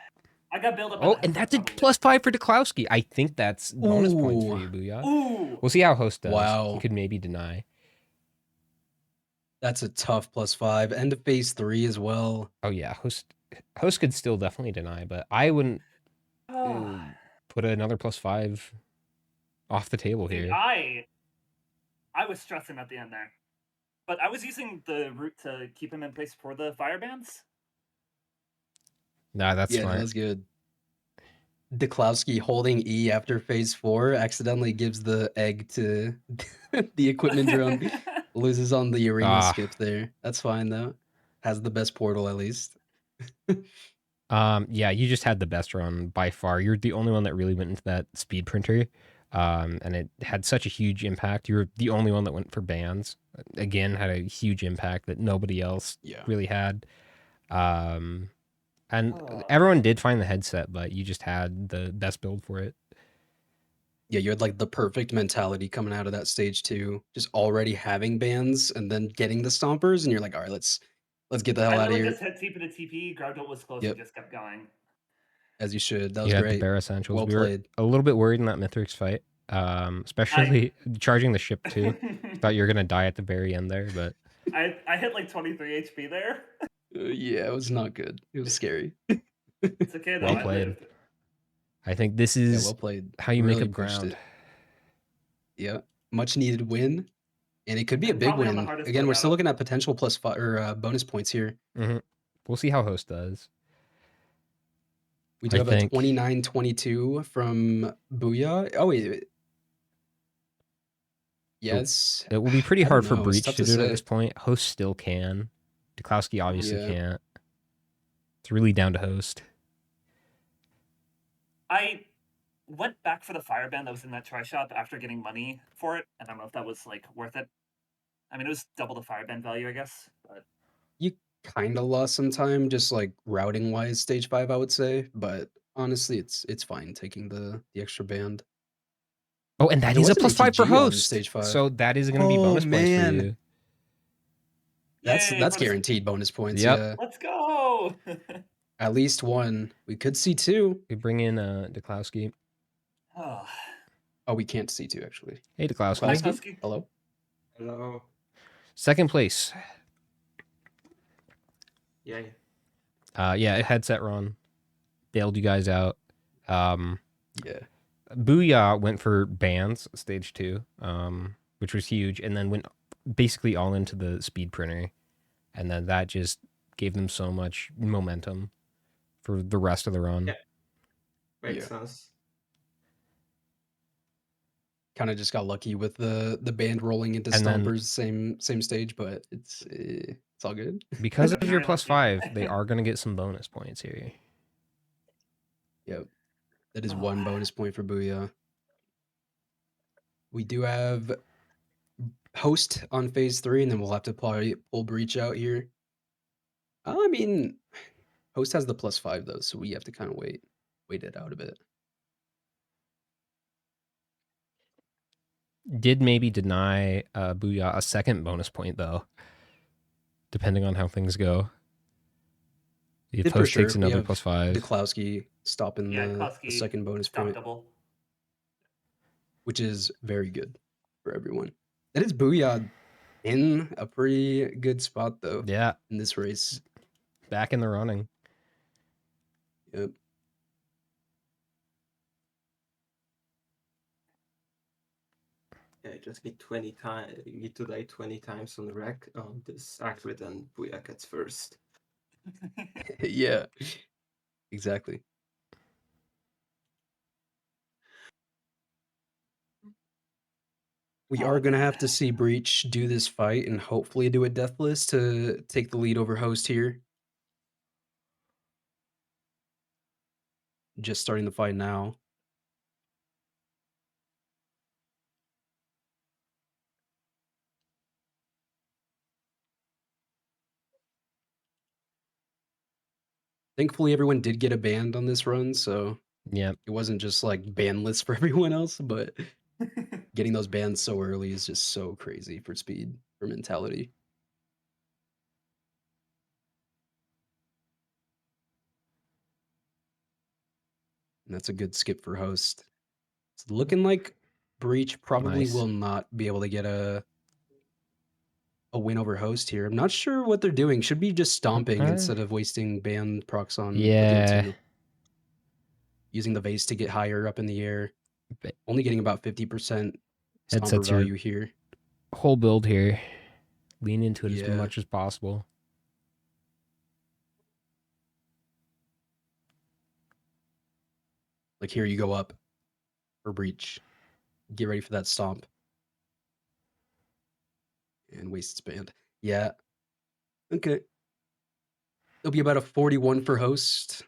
I got built up. oh, on the and that headset, did +5 for Duklowski. I think that's bonus points for Ooh. you, Booyah. Ooh. We'll see how host does. Wow. He could maybe deny. That's a tough +5. End of phase 3 as well. Oh yeah, host could still definitely deny, but I wouldn't put another +5 off the table Dude, here. I was stressing at the end there, but I was using the route to keep him in place for the fire bands. Nah, that's Yeah, smart. that was good. Duklowski holding E after phase 4 accidentally gives the egg to the equipment drone. Loses on the arena Ah. skip there. That's fine though. Has the best portal at least. Yeah, you just had the best run by far. You're the only one that really went into that speed printer. And it had such a huge impact. You were the only one that went for bans. Again, had a huge impact that nobody else Yeah. really had. And everyone did find the headset, but you just had the best build for it. Yeah, you had like the perfect mentality coming out of that stage too. Just already having bans and then getting the stompers, and you're like, all right, let's get the hell I out of literally here. just hit TP to TP, grabbed what was close, Yep. and just kept going. As you should. That was You had the great. bare essentials. Well We were played. a little bit worried in that Mithrix fight, especially charging the ship too. Thought you were gonna die at the very end there, but I hit like 23 HP there. Yeah, it was not good. It was scary. It's okay though. Well I played. lived. I think this Yeah, is well played. how you make Really up pushed ground. it. Yeah, much needed win, and it could be a And big probably on the win. hardest Again, we're still loadout. looking at potential +5 or bonus points here. We'll see how host does. We do I have think- a 29-22 from Booyah. Oh wait. Yes. It will be pretty I don't hard for know, it's Breach tough to to do it at say. this point. Host still can. Duklowski obviously Yeah. can't. It's really down to host. I went back for the fireband that was in that try shop after getting money for it. I don't know if that was like worth it. I mean, it was double the fireband value, I guess. But You kind of lost some time, just like routing wise, stage 5, I would say. But honestly, it's fine taking the extra band. Oh, and that There is a was an +5 for ATG on host. stage 5. So that is going to be Oh, bonus points for man. you. That's Yay, for the- guaranteed bonus points. Yep. Yeah, Let's go. at least one. We could see 2. We bring in Duklowski. Oh. Oh, we can't see 2 actually. Hey, Duklowski. Hi, Duklowski? Husky. Hello. Hello. Second place. Yay. Yeah, a headset run. Bailed you guys out. Yeah. Booyah went for bands, stage 2, which was huge, and then went basically all into the speed printer. And then that just gave them so much momentum for the rest of the run. Yeah. Makes Yeah. sense. Kind of just got lucky with the band rolling into And then- Stompers same stage, but it's all good. Because of your Very lucky. +5, they are going to get some bonus points here. Yep. That is Oh. 1 bonus point for Booyah. We do have host on phase 3, and then we'll have to probably pull Breach out here. I mean, host has the +5 though, so we have to kind of wait it out a bit. Did maybe deny Booyah a second bonus point, though, depending on how things go. If Did for host takes sure. We another have +5. Duklowski stopping Yeah, the Klosky second bonus stock point, double. which is very good for everyone. That is Booyah in a pretty good spot though Yeah, in this race. back in the running. Yep. Yeah, just need 20 times. You need to die 20 times on the rack on this actually, then Booyah gets first. Yeah. Exactly. We Oh, are gonna have to God. see Breach do this fight and hopefully do a deathless to take the lead over Host here. Just starting the fight now. Thankfully, everyone did get a ban on this run, so Yep. it wasn't just like banless for everyone else, but getting those bans so early is just so crazy for speed, for mentality. And that's a good skip for Host. It's looking like Breach probably Nice. will not be able to get a win over Host here. I'm not sure what they're doing. Should be just stomping instead of wasting ban procs on Lithium Yeah. 2. Using the vase to get higher up in the air. But Only getting about 50% stomper headsets your value here. whole build here. Lean into it as Yeah. much as possible. Like here you go up for Breach. Get ready for that stomp. And wastes band. Yeah. Okay. It'll be about a 41 for Host.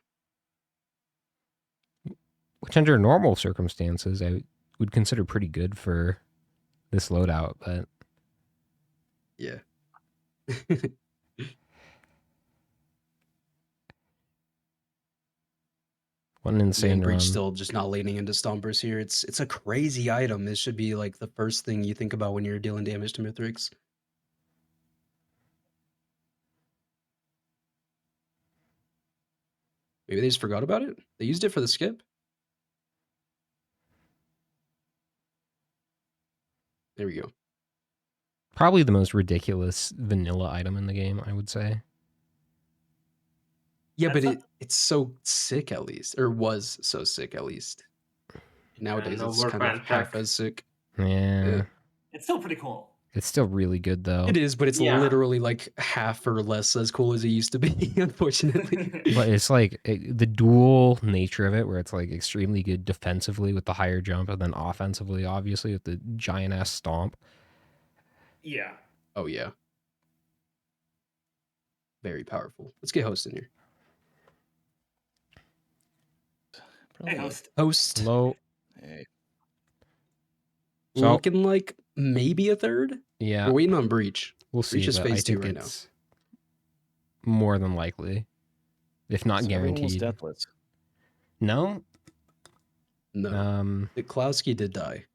Which under normal circumstances I would consider pretty good for this loadout, but Yeah. what an Yeah, insane and Breach run. still just not leaning into stompers here. It's a crazy item. This should be like the first thing you think about when you're dealing damage to Mithrix. Maybe they just forgot about it. They used it for the skip. There we go. Probably the most ridiculous vanilla item in the game, I would say. Yeah, That's but not- it's so sick at least, or was so sick at least. Nowadays no it's more kind of ban half pack. as sick. Yeah. It's still pretty cool. It's still really good though. It is, but it's Yeah. literally like half or less as cool as it used to be, unfortunately. But it's like the dual nature of it, where it's like extremely good defensively with the higher jump, and then offensively, obviously, with the giant ass stomp. Yeah. Oh yeah. Very powerful. Let's get Host in here. Hey, host. Host Low. Hey. So looking like maybe a third. yeah, We're waiting on Breach. we'll see. Breach is But I phase 2 think right now. it's more than likely, if not So everyone was guaranteed. deathless. No. No. Klowski did die.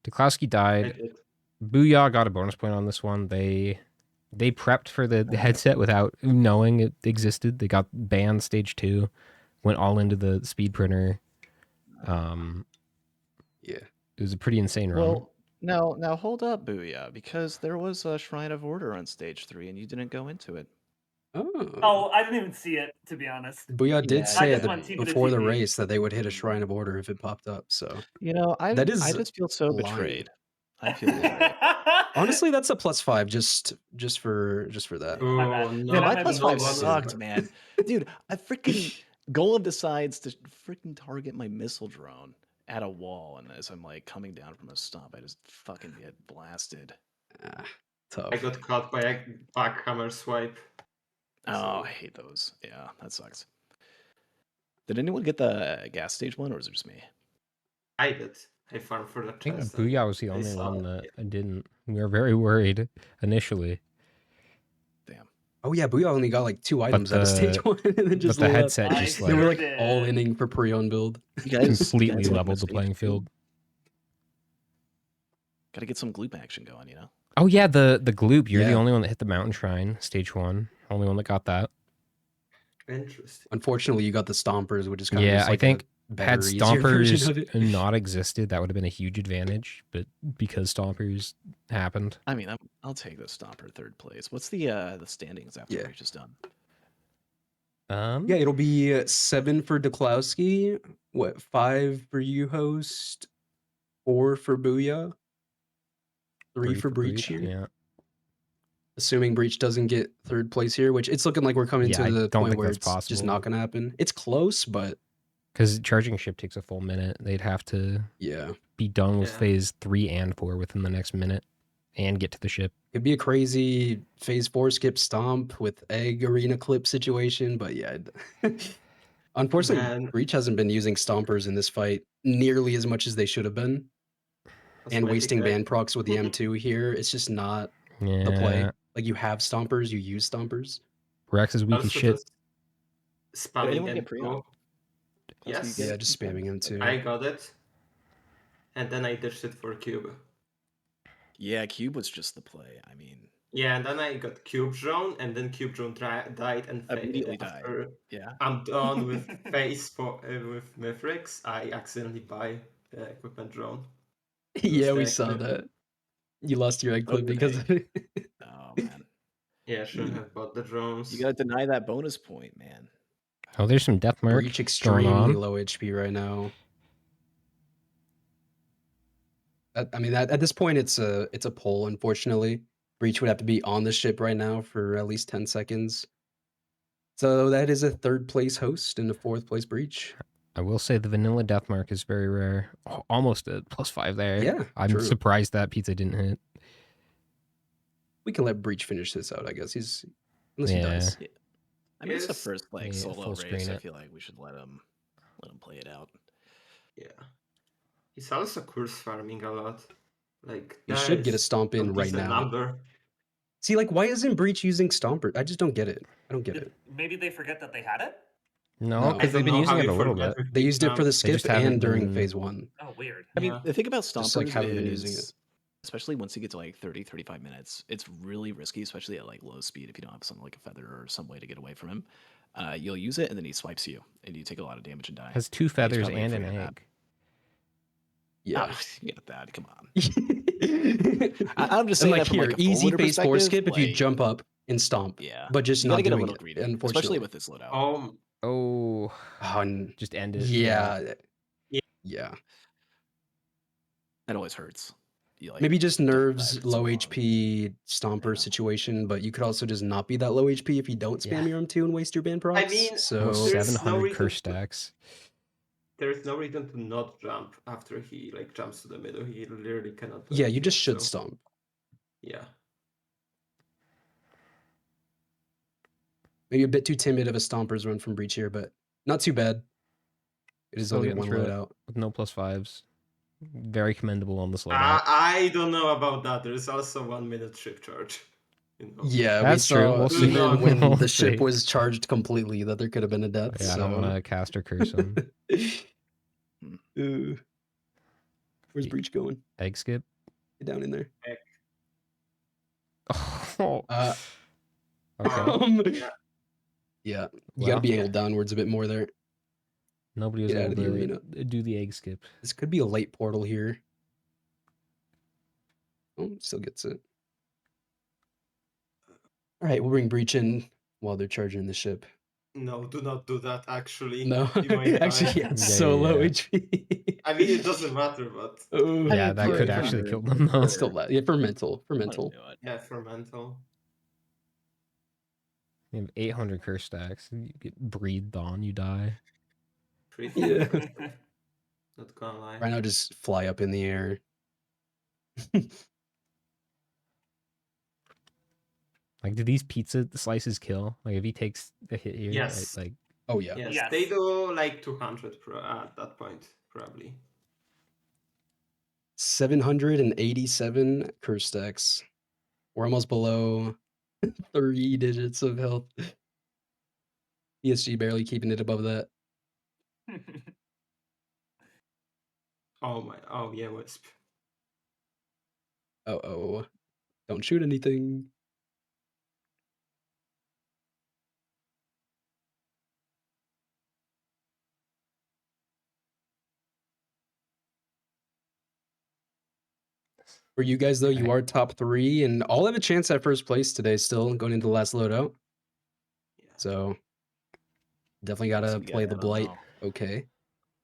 Duklowski I died. did. Booyah got a bonus point on this one. They prepped for the headset without knowing it existed. They got banned stage 2, went all into the speed printer. Yeah. It was a pretty insane run. Well, now hold up, Booyah, because there was a Shrine of Order on stage 3, and you didn't go into it. Oh, I didn't even see it, to be honest. Booyah did Yeah, say I at just went TP to before the TP. race that they would hit a Shrine of Order if it popped up. So You know, I That is just feel so lying. betrayed. I feel betrayed. honestly, that's a +5 just for that. My Oh bad. no! Man, my Yeah, plus no five bonus. sucked, man. Dude, I freaking Golem decides to freaking target my missile drone at a wall, and as I'm like coming down from a stomp, I just fucking get blasted. Ah, tough. I got caught by a backhammer swipe. Oh, I hate those. Yeah, that sucks. Did anyone get the gas stage one, or was it just me? I did. I farmed for the I think chest. and Booyah was the I only saw one it. that I didn't. We were very worried initially. Damn. Oh yeah, Booyah only got like 2 items out of stage the- 1 and then just but the lit up. headset I just They were like like all did. inning for pre-owned build. You guys completely like leveled the stage playing two? field. Gotta get some gloop action going, you know? Oh yeah, the gloop. You're the Yeah. only one that hit the mountain shrine, stage 1. Only one that got that. Interesting. Unfortunately, you got the Stompers, which is kind of Yeah, just I like think a better, had easier version of Stompers it. not existed, that would have been a huge advantage. But because Stompers happened, I mean, I'll take the stomper third place. What's the standings after Yeah. Breach is done? Yeah, it'll be 7 for Duklowski, 5 for you, host, 4 for Booyah, 3 for Breach here. Yeah, Assuming Breach doesn't get third place here, which it's looking like we're coming Yeah, to I the don't point think where that's it's just possible. not going to happen. It's close, but Because charging ship takes a full minute. They'd have to Yeah. be done with Yeah. phase 3 and 4 within the next minute and get to the ship. It'd be a crazy phase 4 skip stomp with egg arena clip situation, but yeah. Unfortunately, Man. Breach hasn't been using stompers in this fight nearly as much as they should have been. And Cosmetic wasting egg. ban procs with the M2 here, it's just not the play. Yeah. Like you have stompers, you use stompers. Rex is weak as Also shit. just Did spamming anyone get pre-op? M2. Class, you Yes. get Yeah, it? just Okay. spamming him too. I got it. And then I dished it for cube. Yeah, Cube was just the play. I mean, Yeah, and then I got cube drone, and then cube drone died, and immediately died. after Yeah. I'm done with phase 4 with Mithrix, I accidentally buy the equipment drone. Yeah, we the saw clip. that. You lost your egg Oh, clip did because of it. Oh man, Yeah, should have bought the drones. you gotta deny that bonus point, man. Oh, there's some death mark Breach going extremely on. low HP right now. I mean, at this point, it's a pull. Unfortunately, Breach would have to be on the ship right now for at least 10 seconds. So that is a 3rd place host and a 4th place Breach. I will say the vanilla death mark is very rare. Almost a +5 there. Yeah, I'm true. surprised that pizza didn't hit. We can let Breach finish this out, I guess. Unless he Yeah. dies. I mean, it's the Yes. first like Yeah, solo full race. screen I it. feel like we should let him play it out. Yeah. He's also curse farming a lot. Like He that should get a is stomp in a right decent now. number. See, like, why isn't Breach using Stomper? I just don't get it. I don't get it. Maybe they forget that they had it. No, No. I because don't they've been know using how it you a little forget bit. with They used it for the They skip just haven't and during been- phase 1. Oh, weird. I mean, Yeah. the thing about Just, like, stompers haven't been using is, especially once you get to like 30, 35 minutes, it's really risky, especially at like low speed if you don't have something like a feather or some way to get away from him. You'll use it and then he swipes you and you take a lot of damage and die. Has 2 feathers probably and an afraid of that. egg. Yeah. Ah, you get that. Come on. I'm I'm just saying like, that from here, like a easy full-winter phase 4 perspective, skip if you like, jump up and stomp. Yeah, But just you gotta not get a doing little it, greedy, unfortunately. especially with this loadout. Oh, Oh, just end it. yeah. Yeah. Yeah. That always hurts. You, like, Maybe just don't die nerves if it's low wrong. HP stomper Yeah. situation, but you could also just not be that low HP if you don't spam Yeah. your M2 and waste your ban procs. I mean, so Almost There is no 700 reason curse to- stacks. There is no reason to not jump after he like jumps to the middle. He literally cannot. do yeah, you anything, just should so, stomp. Yeah. Maybe a bit too timid of a stomper's run from Breach here, but not too bad. It is Still only getting one through it. loadout. With no +5s. Very commendable on this loadout. I don't know about that. There is also 1 minute ship charge. You know? Yeah, That's we true. saw We'll see. even when We'll the ship see. was charged completely that there could have been a death. Yeah, I so. don't want to cast or curse him. Where's Breach going? Egg skip. Get down in there. Oh. Okay. Yeah, you Well, gotta be angled downwards a bit more there. Nobody was Get out able of the to arena. do the egg skip. This could be a late portal here. Oh, still gets it. All right, we'll bring Breach in while they're charging the ship. No, do not do that. Actually, No, You might actually, die. yeah, it's Yeah, so yeah, low yeah. HP. I mean, it doesn't matter, but Oh, Yeah, that could yeah, actually yeah. kill them though. It's still yeah, for mental, Let him do it. yeah, for mental. You have 800 curse stacks. You get breathed on, you die. Pretty. Yeah. Not gonna lie. Right now, just fly up in the air. Like, do these pizza slices kill? Like, if he takes a hit here, Yes. like Oh yeah. Yes, Yes. they do like 200 at that point, probably. 787 curse stacks. We're almost below 3 digits of health. ESG barely keeping it above that. Oh yeah, Wisp. Oh, don't shoot anything. For you guys though, you Okay. are top 3 and all have a chance at first place today still going into the last loadout. Yeah. So definitely So gotta you play got- the I don't blight. know. Okay.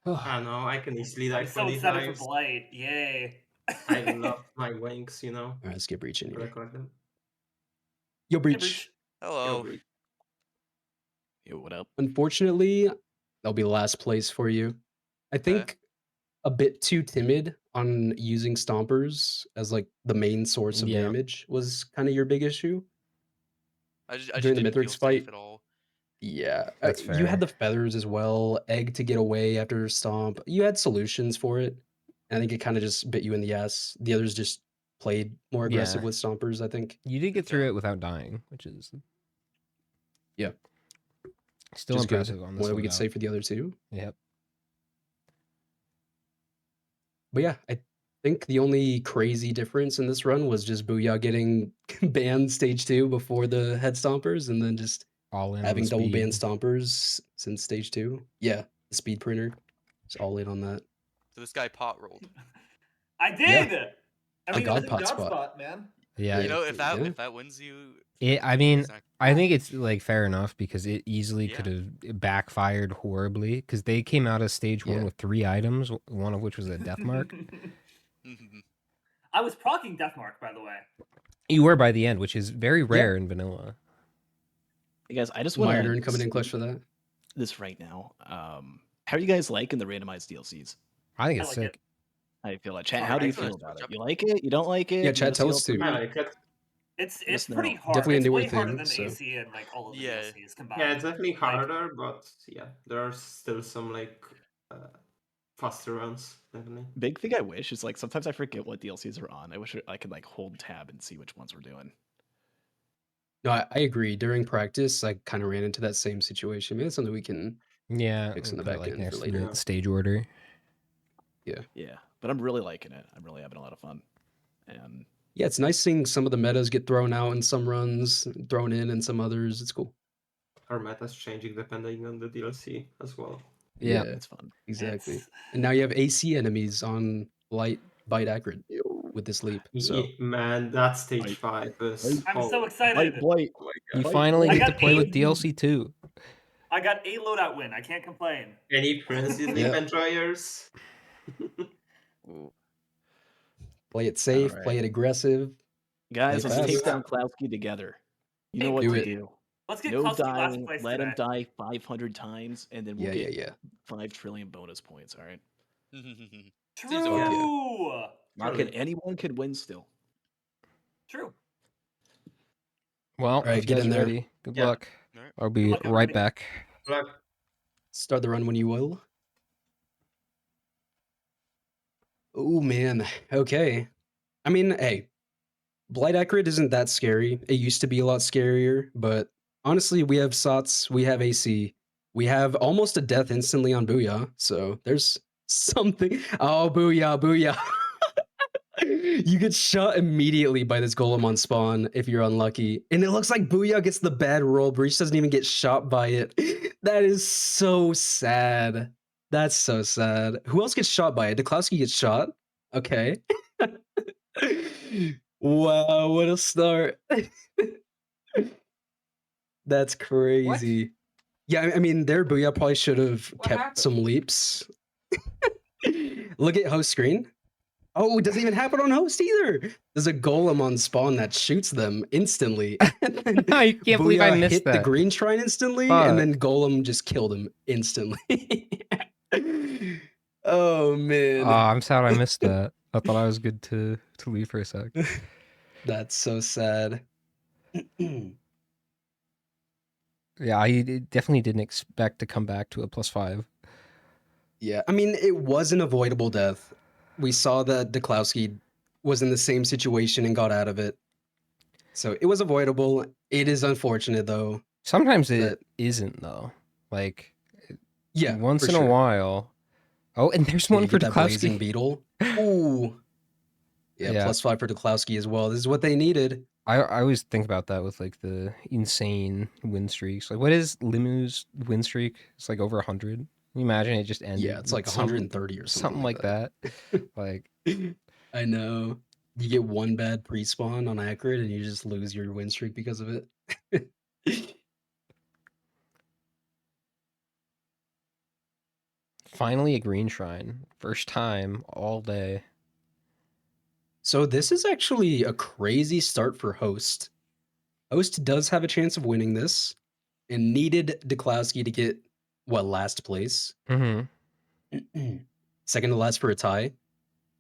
I know, I can easily die I'm so 20 excited for times. Blight. Yay. I love my wings, you know. All right, let's get Breach in I here. collect them. Yo, Hey, Breach. Breach. Yo, Hello. Breach. Yo, what up? Unfortunately, That'll be last place for you. I think a bit too timid on using stompers as like the main source of Yeah. damage was kind of your big issue I just during the didn't feel Mithrix safe fight. at all. Yeah, That's you had fair. the feathers as well, egg to get away after stomp. You had solutions for it. I think it kind of just bit you in the ass. The others just played more aggressive Yeah. with stompers, I think. You did get through Okay. it without dying, which is Yeah, still just good. impressive on this What we could loadout. say for the other two. Yep. But yeah, I think the only crazy difference in this run was just Booyah getting banned stage 2 before the head stompers, and then just All in on having the double banned speed. stompers since stage 2. Yeah, the speed printer. It's all in on that. So this guy pot rolled. I did. I A mean, it was god a pot god spot. spot, man. Yeah. You know, if yeah. that wins you, I mean, it's not- I think it's like fair enough because it easily Yeah. could have backfired horribly because they came out of stage 1 Yeah. with 3 items, one of which was a death mark. I was proccing death mark, by the way. You were by the end, which is very rare in vanilla. Hey guys, I just want Myron to coming in clutch for that. this right now. How are you guys liking the randomized DLCs? I think I it's like sick. it. How do you feel? Chat, Alright, how do you so feel let's about switch it? up. You like it? You don't like it? Yeah, You chat, wanna tell see us all too. three? I like it. It's Let us pretty know. hard. Definitely It's a new way one harder too, than so- AC and like all of the Yeah. DLCs combined. Yeah, it's definitely Like- harder, but yeah, there are still some like faster runs, definitely. Big thing I wish is like sometimes I forget what DLCs are on. I wish I could like hold tab and see which ones we're doing. No, I agree. During practice, I kind of ran into that same situation. Maybe it's something we can Yeah, fix we'll in the put it, back like end next for to later. the stage order. Yeah, but I'm really liking it. I'm really having a lot of fun. And Yeah, it's nice seeing some of the metas get thrown out in some runs, thrown in some others. It's cool. Our meta's changing depending on the DLC as well. Yeah. it's fun. Exactly. It's- And now you have AC enemies on light bite accurate with this leap. So Man, that stage Right. 5 is. I'm oh, so excited. Blight. oh my You God. finally I get to got play with 8. DLC too. I got a loadout win. I can't complain. Any frenzy leap Yeah. enjoyers? play it safe, Alright. play it aggressive. Guys, Play let's take fast. down Klowski together. You know Hey, what do to it. do. Let's get No Klowski last dying. place Let him today. die 500 times, and then we'll Yeah, get yeah. 5 trillion bonus points. All right. True. Yeah. Market anyone could win still. True. Well, right, if you get guys in are there. ready, good Yeah. luck. Alright. I'll be luck, right everybody. back. Black. Start the run when you will. Oh man. Okay. I mean, hey, Blight Accurate isn't that scary. It used to be a lot scarier, but honestly, we have SOTs, we have AC, we have almost a death instantly on Booyah, so there's something. Oh, Booyah, Booyah. You get shot immediately by this golem on spawn if you're unlucky. And it looks like Booyah gets the bad roll. Breach doesn't even get shot by it. That is so sad. That's so sad. Who else gets shot by it? Duklowski gets shot. Okay. Wow, what a start. That's crazy. Yeah, I mean, their Booyah probably should have What kept happened? some leaps. Look at host screen. Oh, it doesn't even happen on host either. There's a golem on spawn that shoots them instantly. And then I can't believe I Booyah missed hit the that. green shrine instantly, and then golem just killed him instantly. Oh man, I'm sad I missed that. I thought I was good to leave for a sec. that's so sad. Yeah, I definitely didn't expect to come back to a +5. Yeah, I mean, it was an avoidable death. We saw that Duklowski was in the same situation and got out of it. So it was avoidable. It is unfortunate, though. Sometimes it That- isn't though. Like Yeah, once for in a sure. while. Oh, and there's Yeah, one you for get that blazing Duklowski. beetle. Ooh. Yeah, Yeah. +5 for Duklowski as well. This is what they needed. I always think about that with like the insane win streaks. Like, what is Limu's win streak? It's like over 100. Can you imagine it just ended? Yeah, it's like with something- 130 or something like that. Like, I know. You get one bad pre-spawn on accurate and you just lose your win streak because of it. finally a green shrine. First time all day. So this is actually a crazy start for Host. Host does have a chance of winning this and needed Duklowski to get last place? Mm-hmm. Second to last for a tie.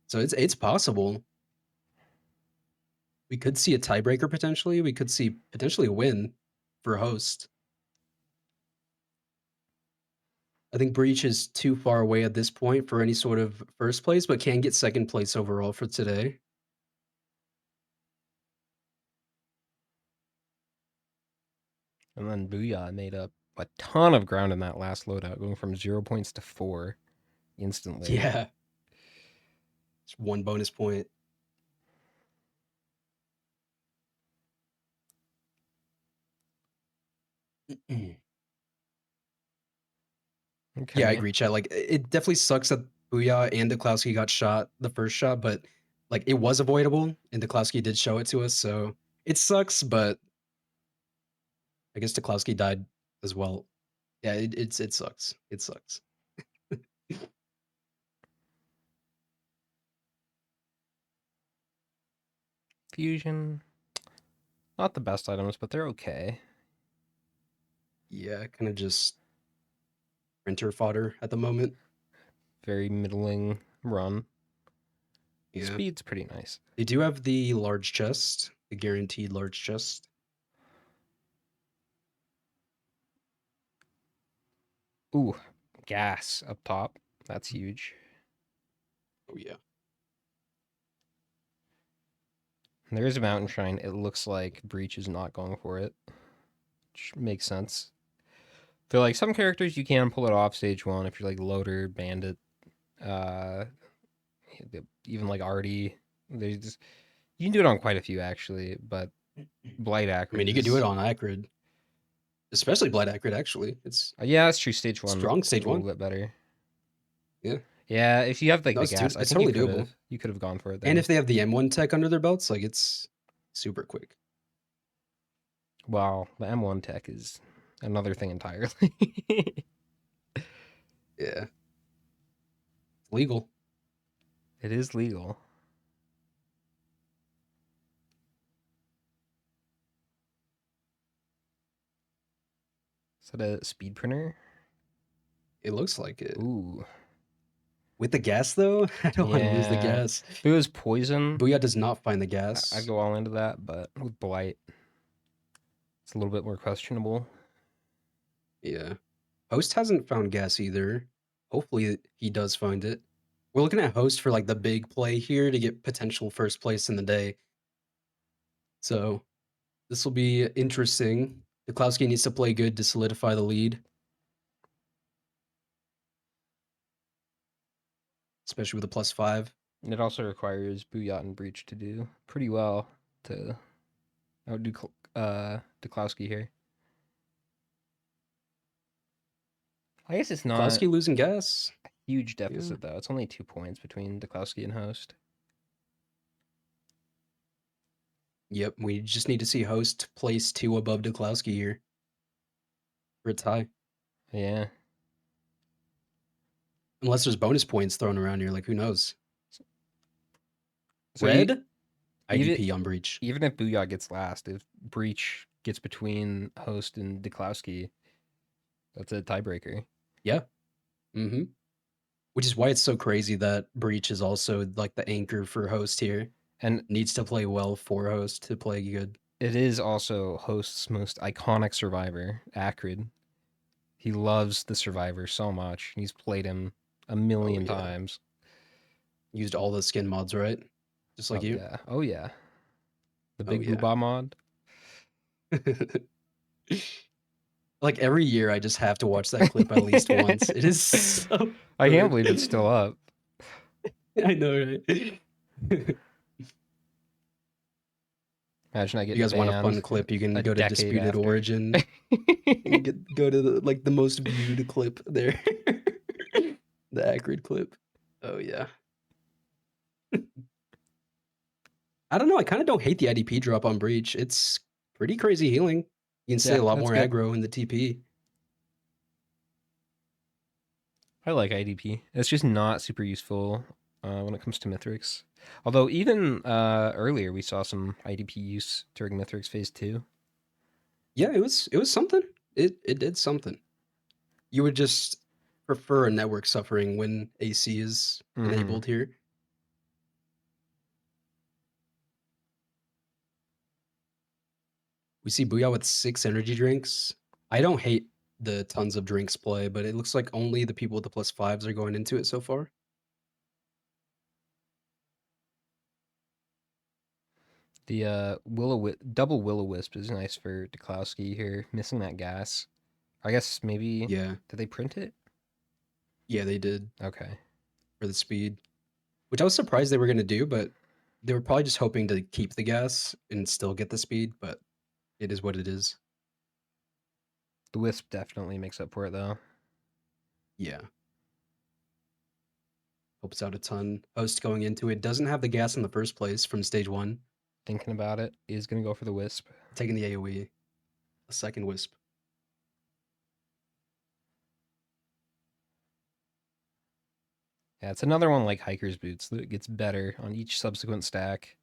So it's possible. We could see a tiebreaker potentially. We could see potentially a win for host. I think Breach is too far away at this point for any sort of first place, but can get second place overall for today. And then Booyah made up a ton of ground in that last loadout, going from 0 points to 4 instantly. Yeah. It's 1 bonus point. Okay. Yeah, I agree, chat. Like, it definitely sucks that Booyah and Duklowski got shot the first shot, but like it was avoidable, and Duklowski did show it to us, so it sucks. But I guess Duklowski died as well. Yeah, it sucks. It sucks. Fusion. Not the best items, but they're okay. Yeah, kind of just printer fodder at the moment. Very middling run. Yeah. Speed's pretty nice. They do have the large chest, the guaranteed large chest. Ooh, gas up top. That's huge. Oh yeah. And there is a mountain shrine. It looks like Breach is not going for it, which makes sense. Feel like some characters you can pull it off stage 1 if you're like Loader, Bandit, even like Artie. There's you can do it on quite a few actually, but Blight Acrid. I mean, you could do it on Acrid, especially Blight Acrid. Actually, it's yeah, that's true. Stage 1, strong stage a little 1. bit better. Yeah. Yeah, if you have like No, the it's gas, I it's think totally doable. you could have gone for it there. And if they have the M1 tech under their belts, like it's super quick. Wow, the M1 tech is another thing entirely. Yeah. It's legal. It is legal. Is that a speed printer? It looks like it. Ooh. With the gas though, I don't want to lose the Yeah. gas. If it was poison, Booyah does not find the gas. I'd go all into that, but with Blight, it's a little bit more questionable. Yeah. Host hasn't found gas either. Hopefully he does find it. We're looking at Host for like the big play here to get potential first place in the day. So this will be interesting. Duklowski needs to play good to solidify the lead. Especially with a +5. And it also requires Booyah and Breach to do pretty well to outdo Duklowski here. I guess it's not Duklowski losing gas. a huge deficit though. It's only 2 points between Duklowski and Host. Yep, we just need to see Host place 2 above Duklowski here for a tie. Yeah. Unless there's bonus points thrown around here, like who knows? So Red, even- IDP on Breach. Even if Booyah gets last, if Breach gets between Host and Duklowski, that's a tiebreaker. Yeah. Mm-hmm. Which is why it's so crazy that Breach is also like the anchor for Host here. And Needs to play well for Host to play good. it is also Host's most iconic survivor, Acrid. He loves the survivor so much. He's played him a million yeah. times. Used all the skin mods, right? Just like oh, you. Yeah. Oh, yeah. The big yeah. Boobah mod. Like every year, I just have to watch that clip at least once. It is so I can't good. believe it's still up. I know, right? Imagine I get You guys want a fun banned clip? You can a go to decade Disputed after. Origin. And go to the most viewed clip there. The Acrid clip. Oh yeah. I don't know. I kind of don't hate the IDP drop on Breach. It's pretty crazy healing. You can stay Yeah, a lot that's more good. aggro in the TP. I like IDP. It's just not super useful when it comes to Mithrix. Although even earlier we saw some IDP use during Mithrix Phase 2. Yeah, it was something. It did something. You would just prefer a network suffering when AC is enabled here. We see Booyah with 6 energy drinks. I don't hate the tons of drinks play, but it looks like only the people with the +5s are going into it so far. The double Will-O-Wisp is nice for Duklowski here, missing that gas. I guess maybe, Yeah. did they print it? Yeah, they did Okay. for the speed, which I was surprised they were going to do, but they were probably just hoping to keep the gas and still get the speed, but it is what it is. The Wisp definitely makes up for it, though. Yeah. Helps out a ton. Host going into it doesn't have the gas in the first place from stage 1. Thinking about it, is going to go for the Wisp. Taking the AoE. A second Wisp. Yeah, it's another one like Hiker's Boots that gets better on each subsequent stack.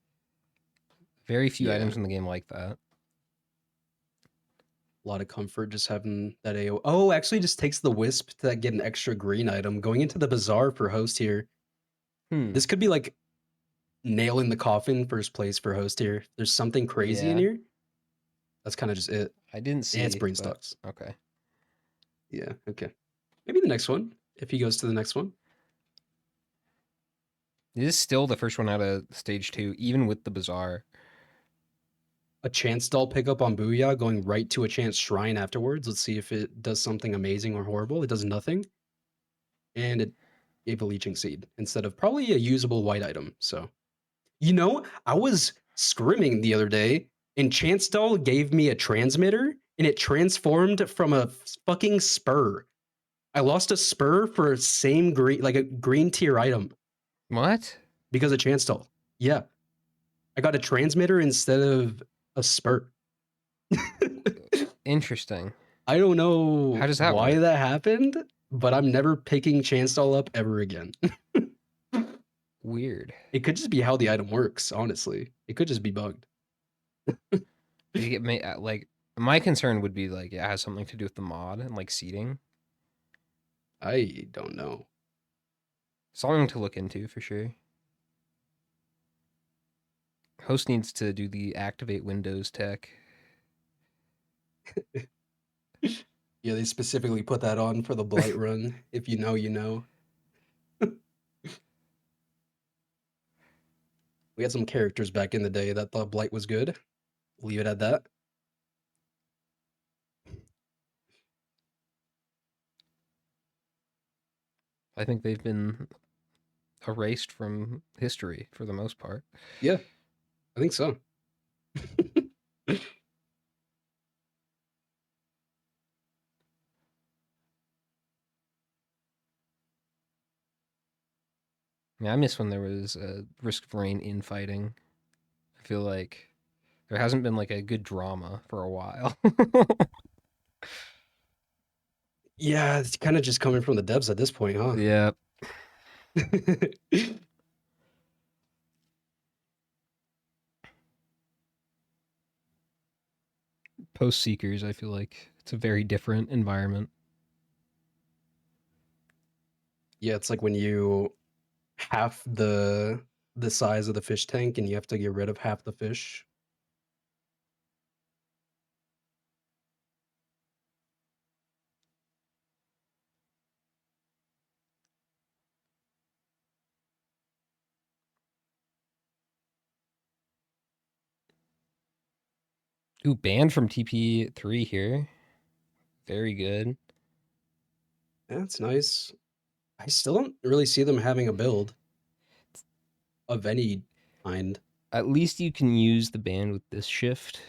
Very few items in the game like that. A lot of comfort just having that AoE. Oh, actually just takes the Wisp to get an extra green item. Going into the Bazaar for Host here. This could be like nail in the coffin first place for Host here. There's something crazy in here. That's kind of just it. I didn't see. It's brain stocks. Okay. Yeah, okay. Maybe the next one, if he goes to the next one. This is still the first one out of stage 2, even with the Bazaar. A chance doll pickup on Booyah, going right to a chance shrine afterwards. Let's see if it does something amazing or horrible. It does nothing. And it gave a leeching seed instead of probably a usable white item. So, you know, I was scrimming the other day and chance doll gave me a transmitter and it transformed from a fucking spur. I lost a spur for same green, like a green tier item. What? Because of chance doll. Yeah. I got a transmitter instead of a spur. Interesting. I don't know How does that why work? that happened, but I'm never picking chance doll up ever again. Weird. It could just be how the item works, honestly. It could just be bugged. Did you get like my concern would be like it has something to do with the mod and like seeding. I don't know. Something to look into for sure. Host needs to do the activate Windows tech. Yeah, they specifically put that on for the Blight run. If you know, you know. We had some characters back in the day that thought Blight was good. Leave it at that. I think they've been erased from history for the most part. Yeah, I think so. Yeah, I miss when there was a Risk of Rain infighting. I feel like there hasn't been like a good drama for a while. Yeah, it's kind of just coming from the devs at this point, huh? Yeah. Post Seekers, I feel like it's a very different environment. Yeah, it's like when you half the size of the fish tank and you have to get rid of half the fish. Ooh, banned from TP3 here. Very good. That's nice. I still don't really see them having a build of any kind. At least you can use the band with this shift.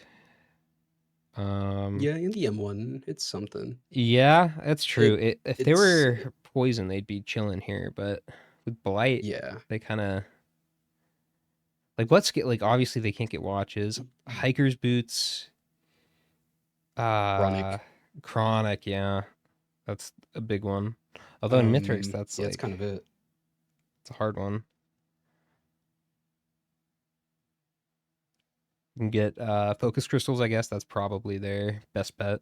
Yeah, in the M1, it's something. Yeah, that's true. If they it's- were poison, they'd be chilling here. But with Blight, Yeah. they kind of like let's get like obviously they can't get watches. Hiker's boots. Chronic, yeah, that's a big one. Although in Mithrix, that's yeah, like that's kind of it. it's a hard one. You can get focus crystals, I guess. That's probably their best bet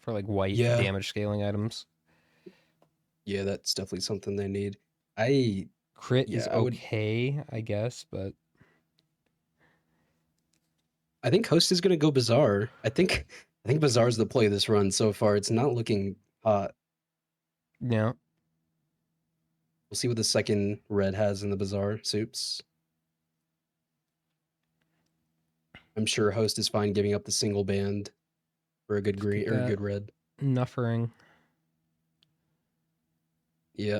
for like white Yeah. damage scaling items. Yeah, that's definitely something they need. I Crit Yeah, is I would. okay, I guess, but I think Host is gonna go Bazaar. I think Bazaar's the play this run so far. It's not looking hot. yeah. We'll see what the second red has in the Bazaar soups. I'm sure Host is fine giving up the single band for a good Just get green or a that good red. nuffering. Yeah,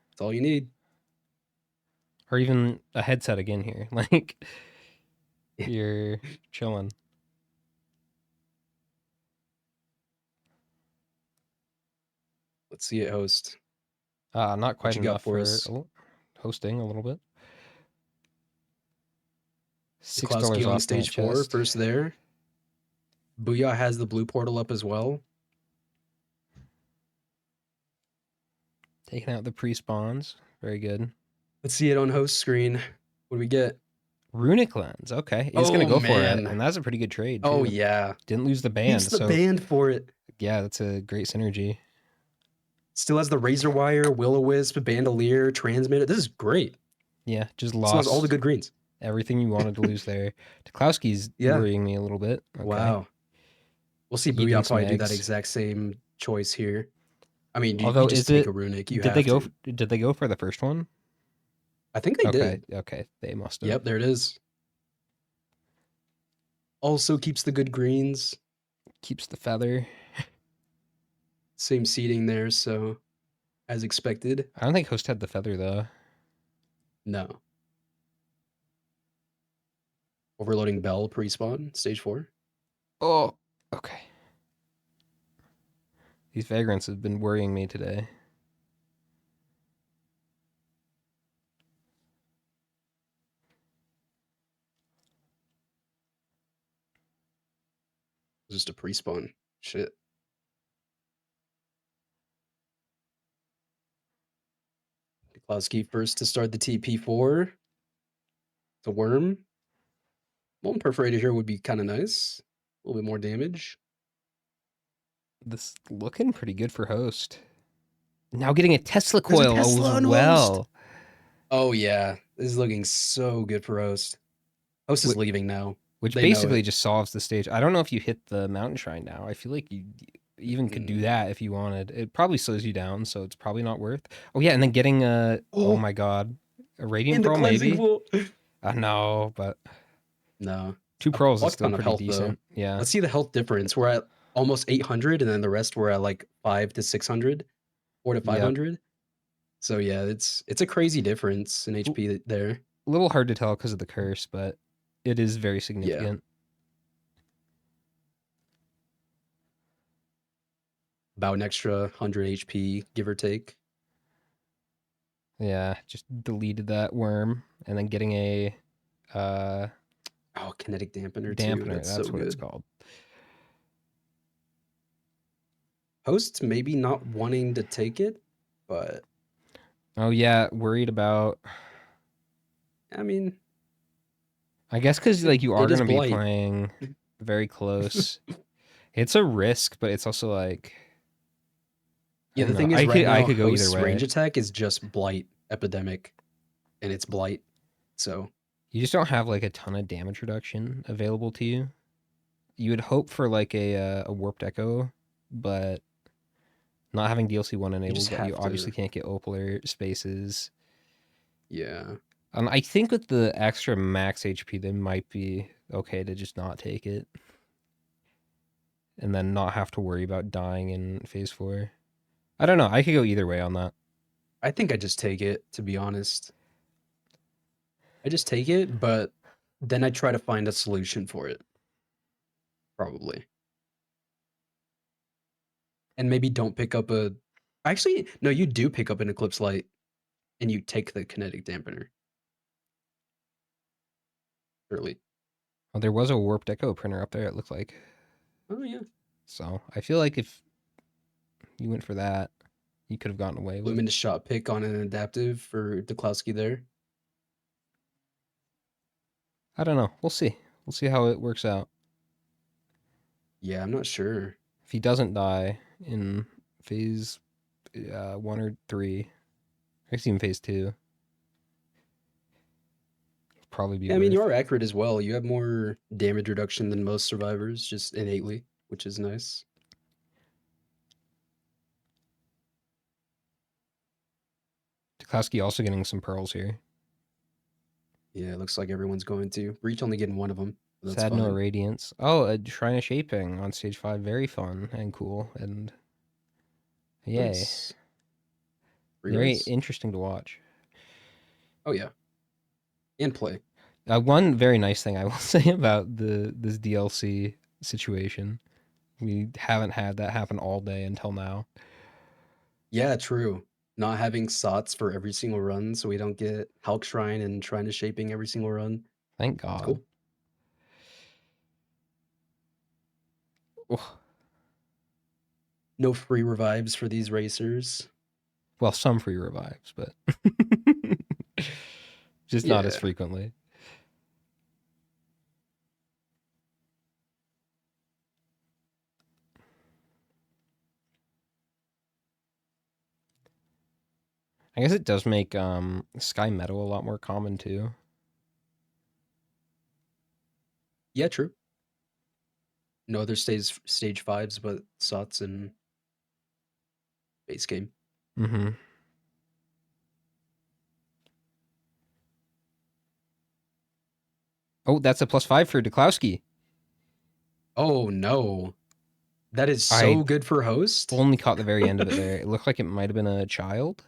that's all you need. Or even a headset again here. Like, you're chilling. Let's see it, Host. Not What quite you got enough for for us? hosting a little bit. $6 Niklowski on off that stage 4, chest. first there. Booyah has the blue portal up as well. Taking out the pre-spawns. Very good. Let's see it on Host screen. What do we get? Runic Lens. Okay. He's going to Oh, go for it. man. And that's a pretty good trade, too. Oh, yeah. Didn't lose the Beats band. the So, band for it. yeah, that's a great synergy. Still has the Razor Wire, Will-O-Wisp, Bandolier, Transmitter. This is great. Yeah, just Still has all the lost good greens. everything you wanted to lose there. Tuklowski's Yeah. worrying me a little bit. Okay. Wow. We'll see Eating Booyah some probably do that eggs. exact same choice here. I mean, you Although, just is take it... a Runic. You Did have to. Did they go for the first one? I think they Okay. did. Okay. They must have. Yep, there it is. Also keeps the good greens. Keeps the feather. Same seating there, so as expected. I don't think Host had the feather, though. No. Overloading Bell pre-spawn, stage 4. Oh, okay. These vagrants have been worrying me today. Just a pre-spawn. Shit. Niklowski first to start the TP4. The worm. Molten perforator here would be kind of nice. A little bit more damage. This looking pretty good for Host. Now getting a Tesla There's a coil Tesla as on well. Host. Oh yeah, this is looking so good for Host. Host is leaving now. Which They know basically it. just solves the stage. I don't know if you hit the mountain shrine now. I feel like you even could do that if you wanted. It probably slows you down, so it's probably not worth. Oh yeah, and then getting a oh my god, a radiant In the pearl cleansing maybe. pool. No, but No. 2 A pearls is fuck still ton of pretty health though. decent. Yeah. Let's see the health difference. We're at almost 800, and then the rest we're at like 5 to 600, 4 to Yep. 500. So yeah, it's a crazy difference in HP there. A little hard to tell because of the curse, but it is very significant. About an extra 100 HP, give or take. Yeah, just deleted that worm and then getting a Oh, kinetic dampener too. dampener. That's That's so what it's good. called. Hosts maybe not wanting to take it, but Oh yeah, worried about. I mean, I guess because like you are it is gonna be blight. playing very close. It's a risk, but it's also like. Yeah, I the don't know. thing is, right I now, could go either Host's way. range attack is just blight epidemic, and it's blight. So You just don't have like a ton of damage reduction available to you. You would hope for like a warped echo, but not having DLC 1 enabled, just but you have obviously to. can't get Opal spaces. Yeah, I think with the extra max HP, they might be okay to just not take it. And then not have to worry about dying in phase 4. I don't know. I could go either way on that. I think I just take it. To be honest, I just take it, but then I try to find a solution for it. Probably, and maybe don't pick up a. Actually, no, you do pick up an Eclipse Light, and you take the kinetic dampener. Early. Oh, there was a warped echo printer up there, it looked like. Oh yeah. So I feel like if you went for that, you could have gotten away with. Luminous shot pick on an adaptive for Duklowski there. I don't know. We'll see. We'll see how it works out. Yeah, I'm not sure. If he doesn't die in phase 1 or 3. I guess even phase 2. Probably be Yeah, I mean, you worth. are accurate as well. You have more damage reduction than most survivors, just innately, which is nice. Duklowski also getting some pearls here. Yeah, it looks like everyone's going to. Breach only getting one of them. That's Sad no fine. radiance. Oh, a Shrine of Shaping on stage 5. Very fun and cool. And yay. Nice. Very Relays? interesting to watch. Oh, yeah. And play. One very nice thing I will say about this DLC situation, we haven't had that happen all day until now. Yeah, true. Not having sots for every single run, so we don't get Hulk Shrine and Shrine of Shaping every single run. Thank It's God. cool. Oh, No free revives for these racers. well, some free revives, but just not as Yeah. frequently. I guess it does make Sky Meadow a lot more common too. Yeah, true. No other stage fives, but sots and base game. Mm-hmm. Oh, that's a +5 for Duklowski. Oh no. That is I so good for host. only caught the very end of it there. It looked like it might have been a child.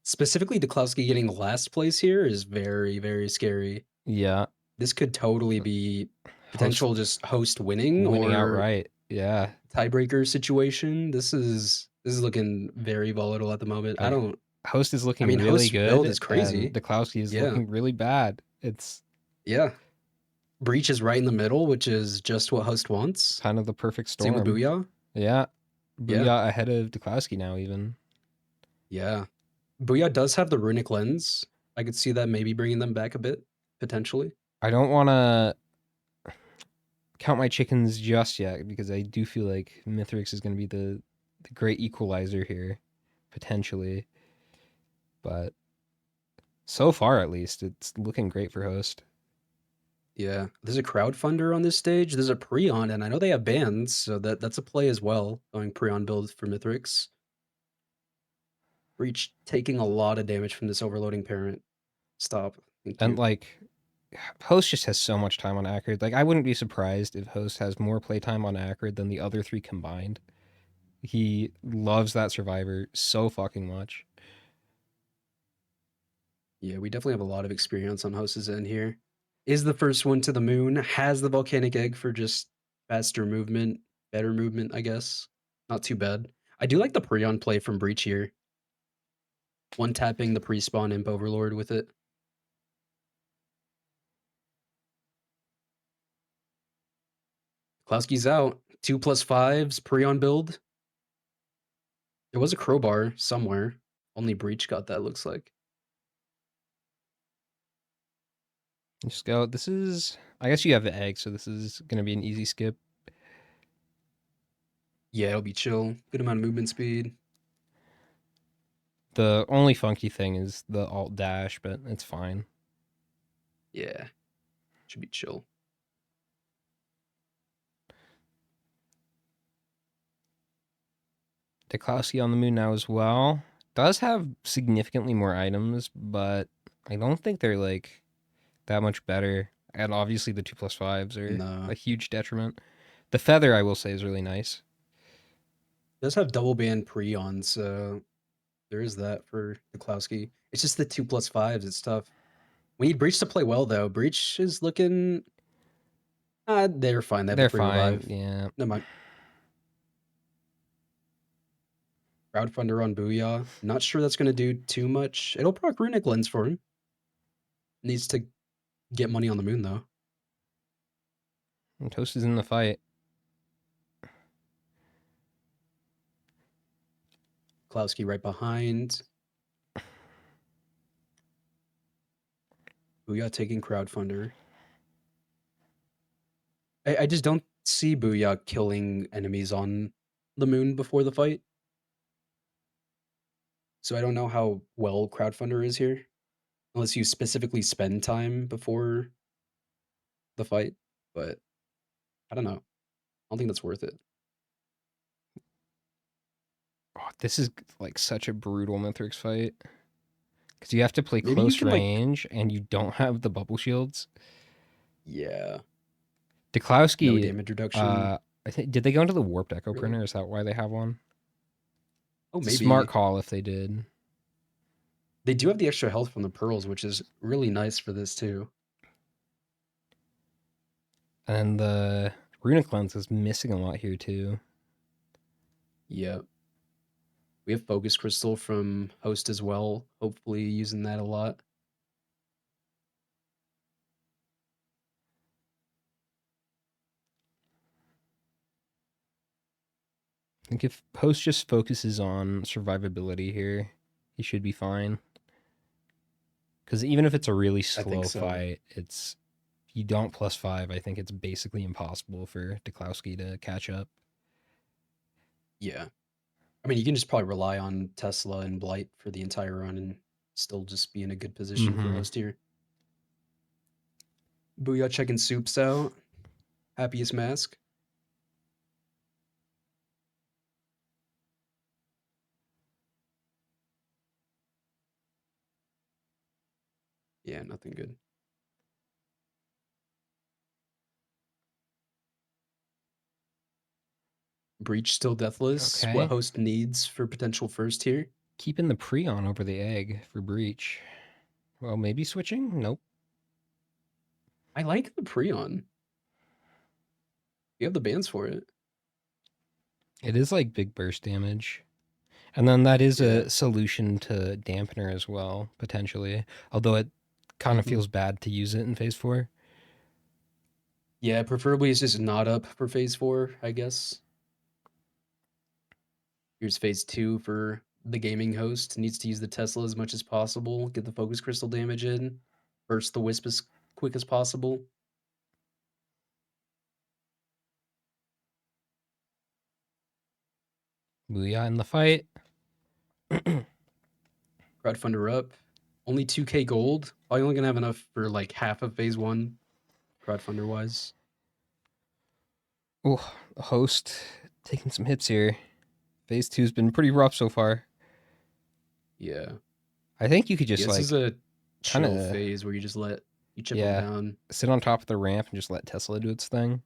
Specifically, Duklowski getting last place here is very, very scary. Yeah. This could totally be potential just host winning Winning or outright. Yeah. tiebreaker situation. This is looking very volatile at the moment. I don't. Host is I looking mean, really host build good, is crazy. and Duklowski is Yeah, looking really bad. It's yeah. Breach is right in the middle, which is just what host wants. kind of the perfect Same with storm. Booyah. Yeah. Yeah. Booyah ahead of Duklowski now, even. Yeah. Booyah does have the runic lens. I could see that maybe bringing them back a bit potentially. I don't want to count my chickens just yet because I do feel like Mithrix is going to be the great equalizer here, potentially. But so far, at least, it's looking great for host. Yeah, there's a crowdfunder on this stage. There's a Preon, and I know they have bans, so that's a play as well. Going Preon build for Mithrix. Breach taking a lot of damage from this overloading parent. Stop. Thank And you. like, host just has so much time on Acrid. Like, I wouldn't be surprised if host has more playtime on Acrid than the other 3 combined. He loves that survivor so fucking much. Yeah, we definitely have a lot of experience on Host's end here. Is the first one to the moon, has the volcanic egg for just faster movement, better movement, I guess. Not too bad. I do like the Preon play from Breach here. One tapping the pre-spawn imp overlord with it. Klowski's out. 2+5s, Preon build. There was a crowbar somewhere. Only Breach got that, looks like. Just go. This is. I guess you have the egg, so this is going to be an easy skip. Yeah, it'll be chill. Good amount of movement speed. The only funky thing is the alt dash, but it's fine. Yeah, should be chill. Duklowski on the moon now as well. Does have significantly more items, but I don't think they're like that much better. And obviously the 2+5s are No. a huge detriment. The feather, I will say, is really nice. Does have double band Preon, so there is that for Duklowski. It's just the 2+5s. It's tough. We need Breach to play well, though. Breach is looking. They're fine. They have They're the free fine. revive. Yeah. Never mind. Crowdfunder on Booyah. Not sure that's going to do too much. It'll proc Runic Lens for him. Needs to get money on the moon, though. And Toast is in the fight. Klowski right behind. Booyah taking Crowdfunder. I just don't see Booyah killing enemies on the moon before the fight. So I don't know how well crowdfunder is here, unless you specifically spend time before the fight. But I don't know. I don't think that's worth it. Oh, this is like such a brutal Mithrix fight. Because you have to play Maybe you close can, like- range and you don't have the bubble shields. Yeah. No Deklowski, damage reduction. I think, did they go into the warped echo Really? printer? Is that why they have one? Oh, It's a maybe. smart call if they did. They do have the extra health from the pearls, which is really nice for this too. And the runic lens is missing a lot here too. Yeah. We have focus crystal from host as well. Hopefully using that a lot. I think if host just focuses on survivability here, he should be fine. Because even if it's a really slow so. fight, it's if you don't +5, I think it's basically impossible for Deklowski to catch up. Yeah. I mean, you can just probably rely on Tesla and Blight for the entire run and still just be in a good position for Mhm. host here. Booyah checking soups out. Happiest mask. Yeah, nothing good. Breach still deathless. Okay. What host needs for potential first here? Keeping the Prion over the egg for breach. Well, maybe switching? Nope. I like the Prion. You have the bans for it. It is like big burst damage. And then that is Yeah. a solution to dampener as well, potentially. Although it kind of Mhm. feels bad to use it in phase 4. Yeah, preferably it's just not up for phase 4, I guess. Here's phase 2 for the gaming host. Needs to use the Tesla as much as possible, get the focus crystal damage in, burst the wisp as quick as possible. Booyah in the fight. Crowdfunder up. Only 2k gold. Probably only gonna have enough for like half of phase 1, crowdfunder wise. Oh, host taking some hits here. Phase 2's been pretty rough so far. Yeah. I think you could just This like is a chill kinda- phase where you just let you chip Yeah. them down. sit on top of the ramp and just let Tesla do its thing.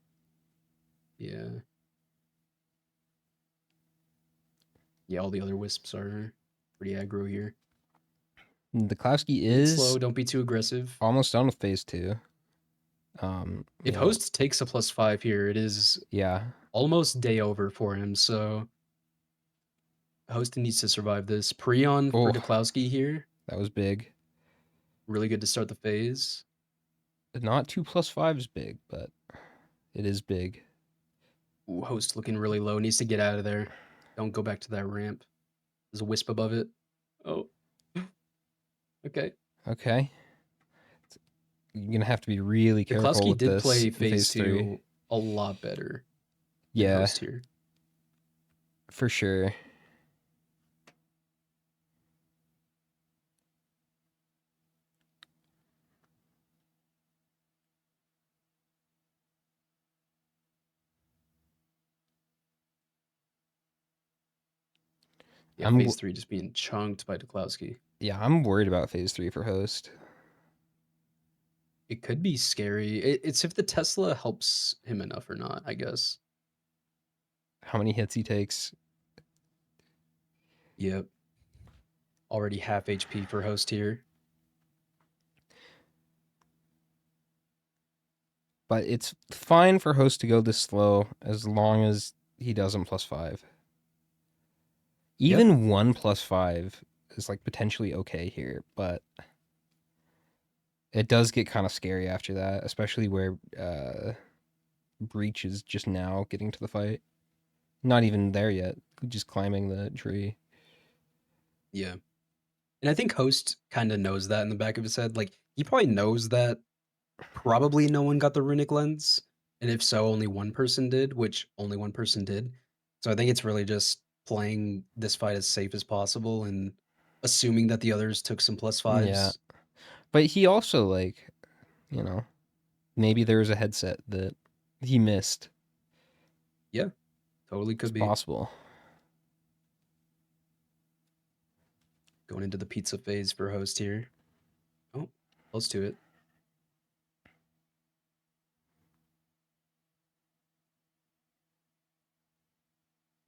Yeah. Yeah, all the other wisps are pretty aggro here. Deklowski Take it is slow, don't be too aggressive. almost done with phase 2. If you know, host takes a +5 here, it is yeah, almost day over for him, so host needs to survive this. Prion for Oh. Deklowski here. that was big. Really good to start the phase. Not 2 +5 is big, but it is big. Ooh, host looking really low. Needs to get out of there. Don't go back to that ramp. There's a wisp above it. Oh. Okay. Okay. You're gonna have to be really careful Deklowski with did this play in phase 3 3. a lot better than Yeah, host here. for sure. Yeah, I'm phase 3 just being chunked by Deklowski. Yeah, I'm worried about phase 3 for host. It could be scary. It's if the Tesla helps him enough or not, I guess. How many hits he takes. Yep. Already half HP for host here. But it's fine for host to go this slow as long as he doesn't +5. Even 1 +5 is like potentially okay here, but it does get kind of scary after that, especially where Breach is just now getting to the fight. Not even there yet, just climbing the tree. Yeah. And I think host kind of knows that in the back of his head. Like, he probably knows that probably no one got the runic lens. And if so, only one person did, which only one person did. So I think it's really just playing this fight as safe as possible and assuming that the others took some +5s. Yeah. But he also, like, you know, maybe there was a headset that he missed. Yeah, totally It's could be. possible. Going into the pizza phase for host here. Oh, close to it.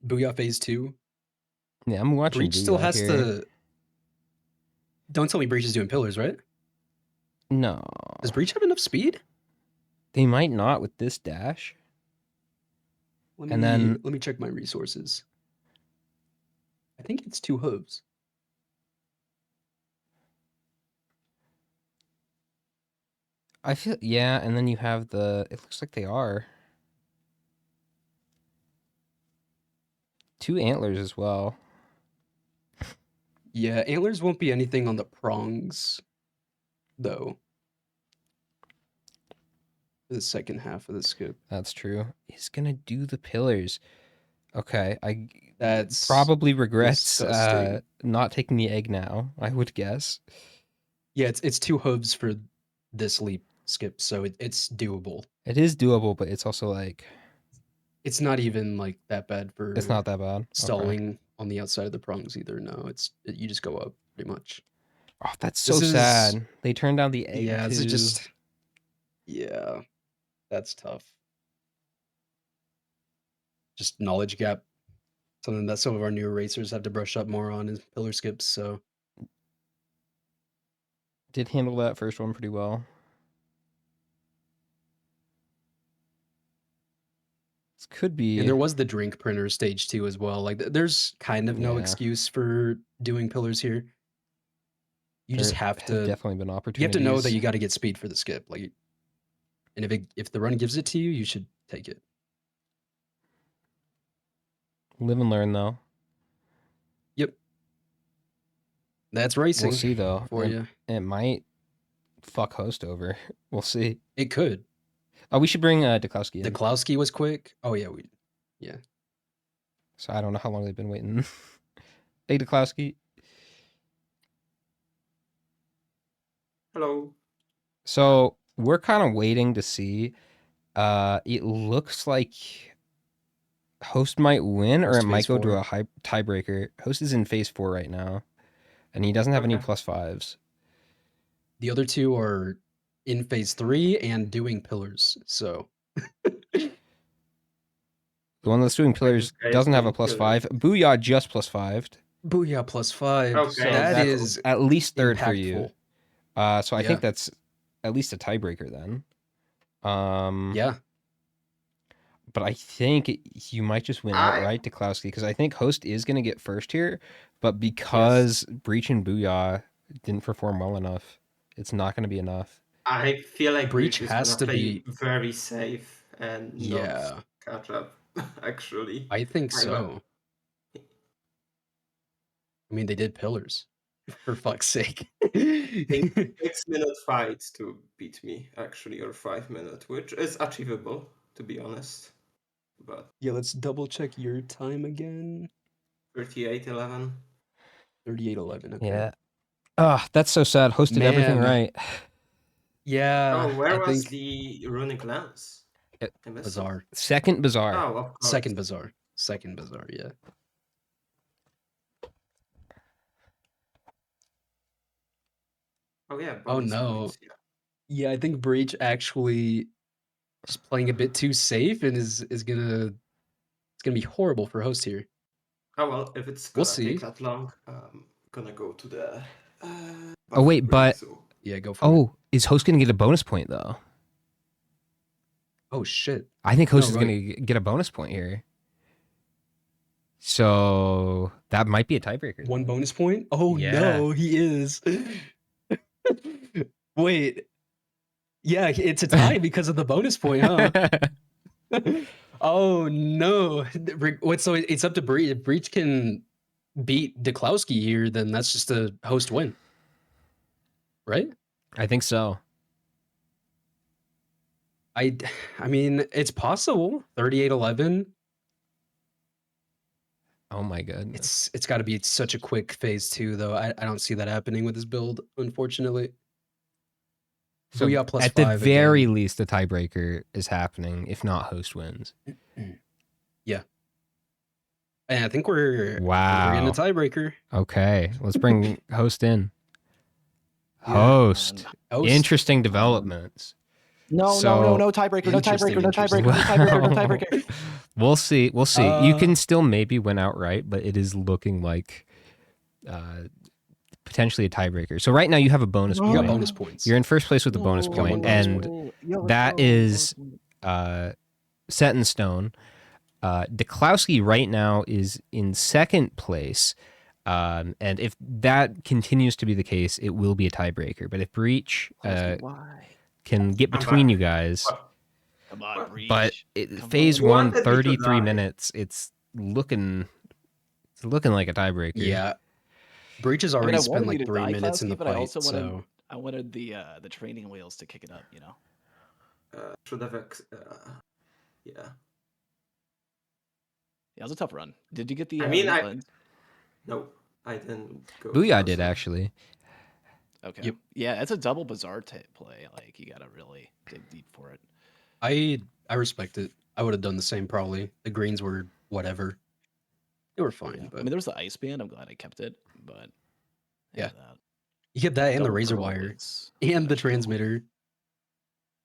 Booyah phase 2. Yeah, I'm watching Breach still Booyah has here. to. Don't tell me Breach is doing pillars, right? No. Does Breach have enough speed? They might not with this dash. Let And me then- let me check my resources. I think it's 2 hooves. I feel, yeah, and then you have the, it looks like they are. 2 antlers as well. Yeah, antlers won't be anything on the prongs, though. For the second half of the skip. That's true. He's gonna do the pillars. Okay, I That's probably regrets disgusting. not taking the egg now, I would guess. Yeah, it's 2 hooves for this leap skip, so it's doable. It is doable, but it's also like, It's not even like that bad for it's not that bad. Okay. stalling on the outside of the prongs either. No, you just go up pretty much. Oh, that's so This is- sad. They turned down the egg Yeah, this is too. just that's tough. Just knowledge gap. Something that some of our newer racers have to brush up more on is pillar skips, so Did handle that first one pretty well. This could be. and there was the drink printer stage 2 as well. Like there's kind of no Yeah. excuse for doing pillars here. You just There have to definitely been you have opportunities. to know that you got to get speed for the skip. Like, and if the run gives it to you, you should take it. Live and learn though. Yep. That's racing. We'll see though. For you. It might fuck host over. We'll see. It could. Oh, we should bring Dukowski in. Duklowski was quick. Oh yeah, So I don't know how long they've been waiting. Hey, Dukowski. Hello. So we're kind of waiting to see. It looks like host might win, or Host it might phase go to 4. a tiebreaker. Host is in phase 4 right now, and he doesn't have any Okay. +5s. The other 2 are in phase 3 and doing pillars. So The one that's doing pillars guy is doesn't have a doing +5. Booyah just +5'd. booyah +5. Okay. So That that's is at least third for you. impactful. So I Yeah. think that's at least a tiebreaker then. Yeah. But I think you might just win I- outright to Klowski, because I think host is going to get first here, but because Breach and Booyah didn't perform well enough, it's not going to be enough. I feel like Breach Breach is has gonna to play be- very safe and Yeah. not catch up. Actually, I think I so. I mean, they did pillars. For fuck's sake. 6-minute fight to beat me, actually, or 5-minute, which is achievable, to be honest. But Yeah, let's double check your time again. 38-11. 38:11. Okay. Yeah. That's so sad. Host did everything Man. right. Yeah. Oh, where I was think the runic lens? It- I missed it. Bazaar. Second Bazaar. Oh, of course. Second Bazaar. Second Bazaar, yeah. Oh yeah. Oh, bonus no. points, yeah. Yeah, I think Breach actually just playing a bit too safe and is gonna it's gonna be horrible for host here. Oh well, if it's We'll gonna see. take that long, gonna go to the. Oh, wait, buffer but- break, so- Oh, Yeah, go for it. is host going to get a bonus point though? Oh shit. I think host No, is going to get a bonus point here. So that might be a tiebreaker. One bonus point? Oh Yeah. no, he is. Wait. Yeah, it's a tie because of the bonus point, huh? Oh no. What, so it's up to Breach. If Breach can beat Duklowski here, then that's just a host win. Right? I think so. I mean, it's possible. 38-11. Oh my goodness. It's got to be such a quick phase 2 though. I don't see that happening with this build, unfortunately. So Booyah plus at the 5 very again. least, the tiebreaker is happening, if not host wins. Yeah. And I think we're getting a Wow. tiebreaker. Okay, let's bring host in. Yeah. Host. Host. Interesting developments. No, So- no tiebreaker, no Interesting, tiebreaker, no interesting. tiebreaker, no tiebreaker, no tiebreaker. We'll see. We'll see. You can still maybe win outright, but it is looking like potentially a tiebreaker. So right now you have a bonus You point. got bonus points. You're in first place with a bonus You got one point, bonus and point. that is set in stone. Deklowski right now is in second place. And if that continues to be the case, it will be a tiebreaker. But if Breach can get I'm between back. you guys, Come on, Breach. but Come phase on. You one, wanted me to 33 die. minutes, it's looking like a tiebreaker. Yeah. Breach has I mean, already I spent wanted you like to 3 die, minutes in the Klowski, but I fight, also wanted so I wanted the training wheels to kick it up, you know. Should have. Yeah. Yeah, it was a tough run. Did you get the? I mean, red I- lens? No, I didn't go. Booyah fast did enough. actually. Okay. Yep. Yeah, it's a double bizarre play. Like you gotta really dig deep for it. I respect it. I would have done the same probably. The greens were whatever. They were fine, Yeah. but I mean, there was the ice band. I'm glad I kept it, but Yeah. that you get that and the double razor pearl wire was and the actually cool. transmitter.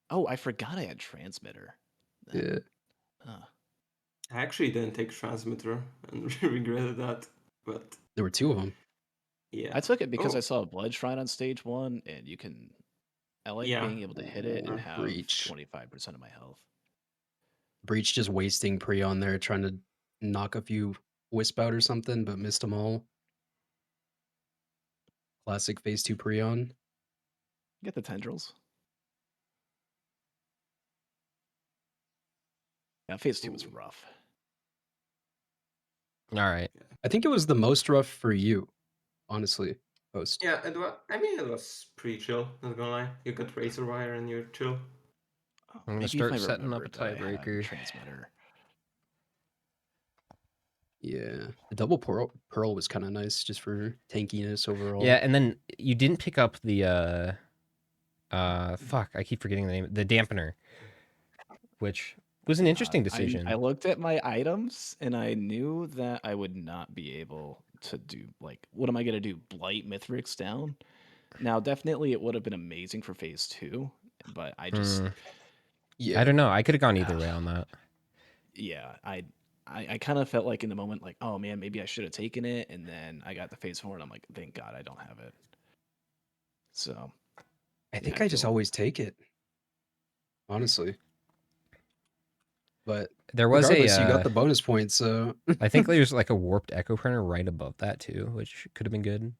Oh, I forgot I had transmitter. Yeah. I actually didn't take transmitter and regretted that. But There were 2 of them. yeah, I took it because Oh. I saw a blood shrine on stage 1, and you can. I like Yeah. being able to hit it and have Breach. 25% of my health. Breach just wasting pre on there trying to knock a few wisp out or something, but missed them all. Classic phase 2 pre on. Get the tendrils. Yeah, phase 2 was Ooh. rough. All right. I think it was the most rough for you, honestly. Host. Yeah, it was. I mean, it was pretty chill. Not gonna lie, you got razor wire and you're chill. Oh, I'm gonna maybe start if I setting up a remembered that I had tiebreaker. transmitter. Yeah. The double pearl was kind of nice just for tankiness overall. Yeah, and then you didn't pick up the fuck, I keep forgetting the name. The dampener, which was an interesting decision. I looked at my items and I knew that I would not be able to do like what am I gonna do? Blight Mithrix down? Now definitely it would have been amazing for phase 2, but I just Yeah. I don't know. I could have gone either way on that. yeah, I kind of felt like in the moment like, oh man, maybe I should have taken it, and then I got the phase 4 and I'm like, thank God I don't have it. So I think I I just feel- always take it. Honestly. But There was regardless, you got a the bonus points, so I think there's like a warped echo printer right above that too, which could have been good.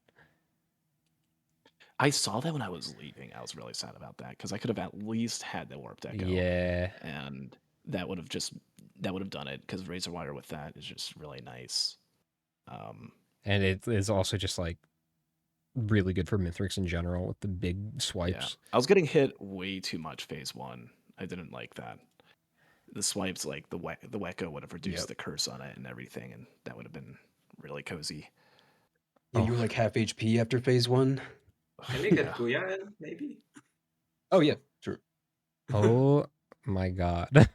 I saw that when I was leaving. I was really sad about that because I could have at least had the warped echo. Yeah. And that would have done it because razor wire with that is just really nice. And it is also just like really good for Mithrix in general with the big swipes. I was getting hit way too much phase 1. I didn't like that. The swipes, like the Wecco would have reduced the curse on it and everything, and that would have been really cozy. yeah, you were like half HP after phase 1. Can we get Booyah in, maybe? Oh yeah, sure. Oh my god. Hi,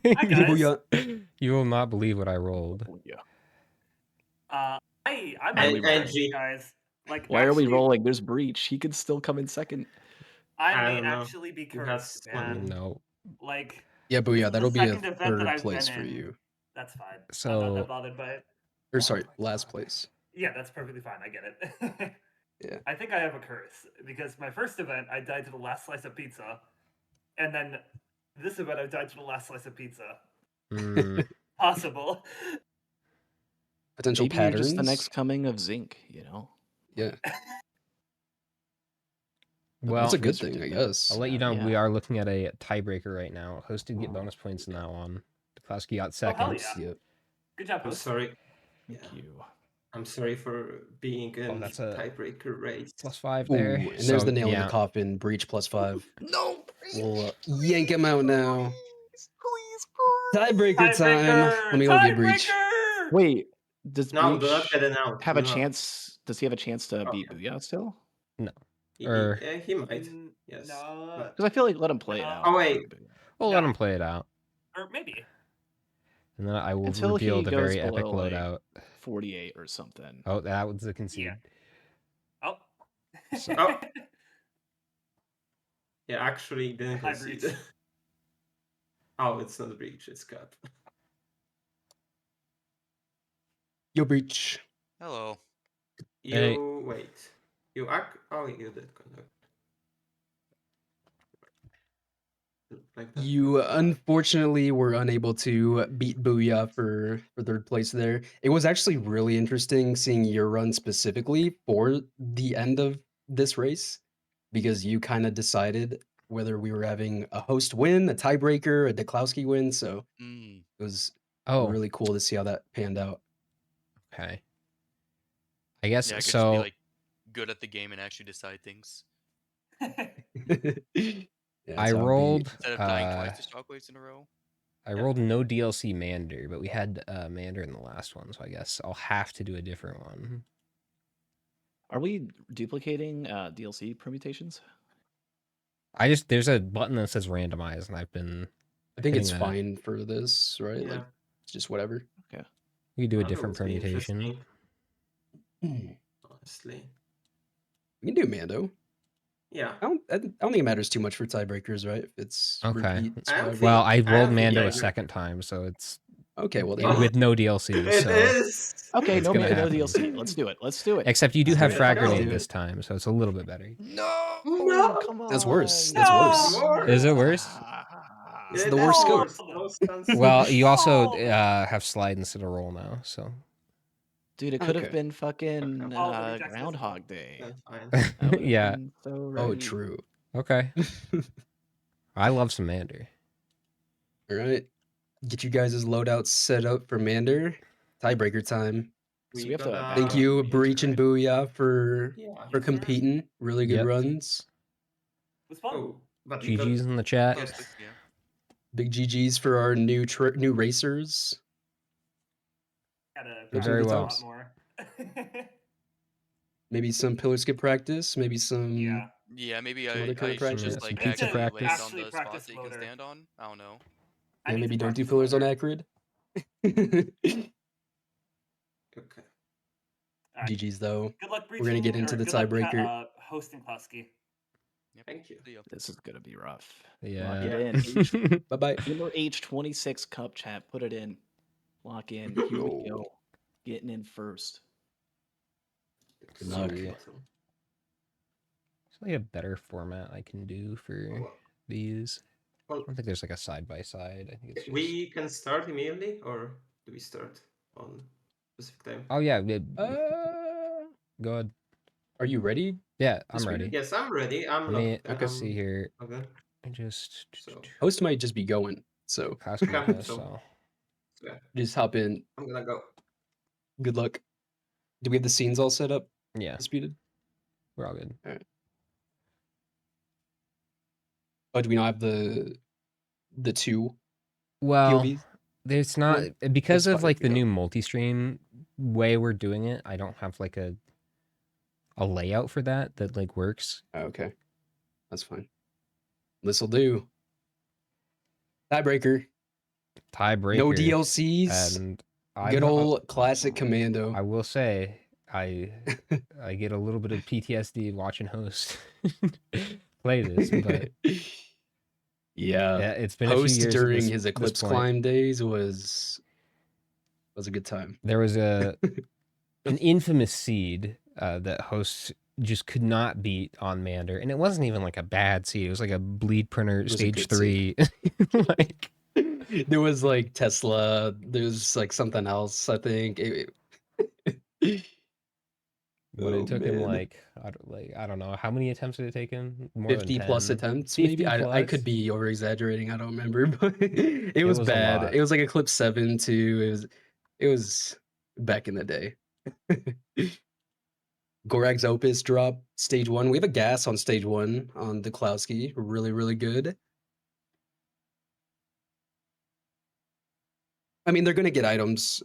guys. Booyah. You will not believe what I rolled. Oh, yeah. I'm And really proud of NG. you guys. Like, Why are we actually, rolling? There's Breach. He could still come in second. I I may don't know. actually be Who has cursed, one? man. No. Like, Yeah, this Booyah, is that'll the be a second event that 3rd I've place been for in. you. That's fine. I'm not So that bothered by it. Or sorry, last place. Yeah, that's perfectly fine. I get it. Yeah. I think I have a curse because my first event I died to the last slice of pizza, and then this event I died to the last slice of pizza. Possible. Potential Maybe you're patterns. just the next coming of Zinc, you know? Yeah. well, That's a good Wizard thing, I did that. guess. I'll let you know we Yeah. are looking at a tiebreaker right now. Host did get bonus points in that one. Deklowski got second. hell yeah. Yep. Good job, I'm host. sorry. Thank Yeah. you. I'm sorry for being in that's a tiebreaker race. +5 Ooh, there. and there's So, the nail in yeah. the coffin. Breach +5. No, We'll yank him out now. please, Tiebreaker time. Let me go get Breach. Tiebreaker! Wait, Does No, do not Breach get an out. have do a not. chance? Does he have a chance to Oh, beat Booyah still? Or He might. Mm, Yes. No. But- Because I feel like let him play it No. out. Oh, wait. for Booyah. we'll let No. him play it out, Or maybe. and then I will Until reveal he the goes very epic below, like, loadout. 48 or something. Oh, that was the concede. Oh. So- Oh. Yeah, actually didn't High concede. breach. Oh, it's not a breach, it's cut. Yo, Breach. Hello. You Hey. wait. You act. Oh, you did conduct. Like that. You unfortunately were unable to beat Booyah for third place there. It was actually really interesting seeing your run specifically for the end of this race because you kind of decided whether we were having a host win, a tiebreaker, a Deklowski win. So Mm. it was Oh, really cool to see how that panned out. okay. I guess Yeah, I could just so. be like good at the game and actually decide things Yeah, I that's how it be. rolled. instead of dying twice to shockwaves in a row. I Yeah. rolled no DLC Mander, but we had Mander in the last one, so I guess I'll have to do a different one. Are we duplicating DLC permutations? There's a button that says randomize, and I've been. I think hitting it's that. fine for this, right? Yeah. Like it's just whatever. You could do a That different would be permutation. interesting, We honestly. can do Mando. Yeah. I don't think it matters too much for tiebreakers, right? If it's Okay. repeat I don't swag. Well, I I don't rolled think Mando a either. second time, so it's Okay, well, Oh. then with no DLC. It So is. Okay, It's no gonna Mando happen. DLC. Let's do it. Let's do it. except you do Let's have do it. frag Let's grenade do this time, so it's a little bit better. No, No! come on. That's worse. That's No! worse. More. Is it worse? It's It the is worst scope. worse. Most constant. Well, you also Oh. have slide instead of roll now, so Dude, it could have Okay. been fucking Okay. Oh, the rejects this Groundhog Day. That's fine. That would've yeah. been so Oh, right. true. Okay. I love some Mander. All right. Get you guys' loadouts set up for Mander. Tiebreaker time. So we have to back Thank up you, Major, Breach and right? Booyah, for Yeah. Yes, sir. competing. Really good Yep. runs. It was fun. Oh, but we GG's got in the chat. Close Yes. to, yeah. Big GG's for our new racers. Gotta Those are practice good a lot times. more. Maybe some pillar skip practice. Maybe some. Yeah. Yeah, maybe Some other kind I of should practice. just Some like pizza actually land practice. on Actually the practice spots that you can loader. stand on. I don't know. I Yeah, need maybe to don't do practice pillars on loader. Acrid. Okay. All right. GG's though. Good luck We're gonna get breaching, into or the good luck, tiebreaker. hosting Klasky. Yep. Thank you. See ya. This is gonna be rough. Yeah. Lock it Yeah. in. Bye bye. Gamer H26 Cup chat. Put it in. Lock in. Here we Yo. go. Getting in first. Good luck. See. There's like a better format I can do for Well, these. I well, don't think there's like a side by side. I think it's just. we can start immediately, or do we start on specific time? Oh yeah. Go ahead. Are you ready? Yeah, I'm This week? ready. Yes, I'm ready. I'm Let not. me Okay. see here. Okay. I just So Host might just be going, so pass me Okay, this. so- So yeah, just hop in. I'm gonna go. Good luck. Do we have the scenes all set up? yeah, Disputed. we're all good. Oh, do we not have the two Well, POVs? there's not because That's of fine, like the we new multi-stream way we're doing it. I don't have like a layout for that like works. Oh, okay, that's fine. This'll do. Tiebreaker. Tiebreaker. No DLCs. And Good I'm- old classic Commando. I will say I get a little bit of PTSD watching host play this, but yeah, yeah, it's been a Host few years at during this- his this Eclipse point. climb days was a good time. There was an infamous seed that hosts just could not beat on Mander, and it wasn't even like a bad seed. It was like a bleed printer was a stage good 3. like There was like Tesla. There's like something else. I think. but Oh, it took him man. like I don't know how many attempts did it take him? More 50 than plus 10? attempts, 50 maybe. I could plus? be over exaggerating. I don't remember, but it was was a bad. lot. It was like Eclipse 7 too. It was back in the day. Gorag's Opus drop stage 1. We have a gas on stage 1 on the Klowski. Really, really good. I mean, they're gonna get items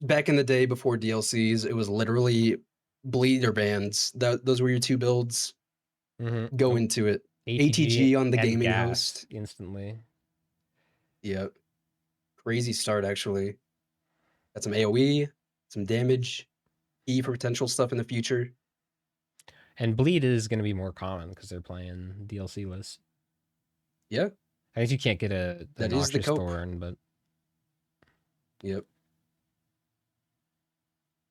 back in the day before DLCs, it was literally bleed or bans. Those were your two builds. Mm-hmm. Go into it. ATG on the and gaming gas host. instantly. Yep. Crazy start, actually. Got some AoE, some damage, E for potential stuff in the future. And bleed is going to be more common because they're playing DLC lists. Yeah, I guess you can't get a that is the noxious cope. thorn, but Yep.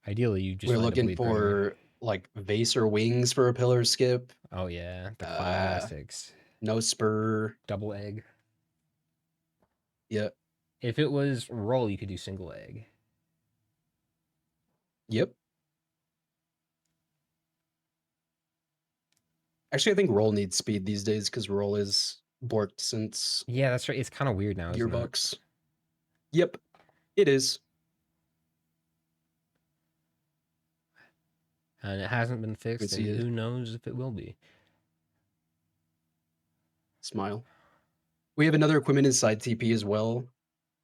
ideally you just We're find a looking bleed printer. for like vase or wings for a pillar skip. Oh yeah, the Uh, classics. No spur. Double egg. Yep. If it was roll, you could do single egg. Yep. Actually, I think roll needs speed these days because roll is borked since Yeah, that's right. It's kind of weird now, isn't it? Gearbox. Yep, it is. And it hasn't been fixed, and see it. who knows if it will be. Smile. We have another equipment inside TP as well.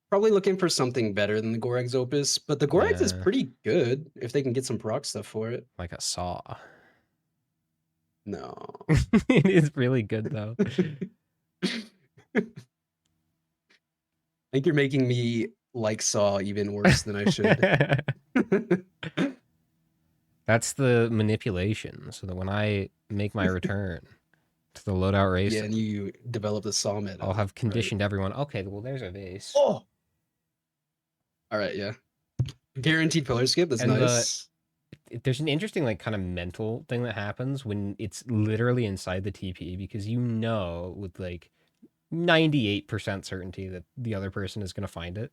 Probably looking for something better than the Gorax Opus, but the Gorax is Yeah. pretty good if they can get some proc stuff for it. Like a saw. No. It is really good though. I think you're making me like Saw even worse than I should. That's the manipulation, so that when I make my return to the loadout race, Yeah, and you develop the Saw meta. I'll have right? conditioned everyone. Okay, well, there's a vase. Oh! All right, yeah. Guaranteed pillar skip, that's And nice. There's an interesting, like, kind of mental thing that happens when it's literally inside the TP, because you know with, like, 98% certainty that the other person is going to find it.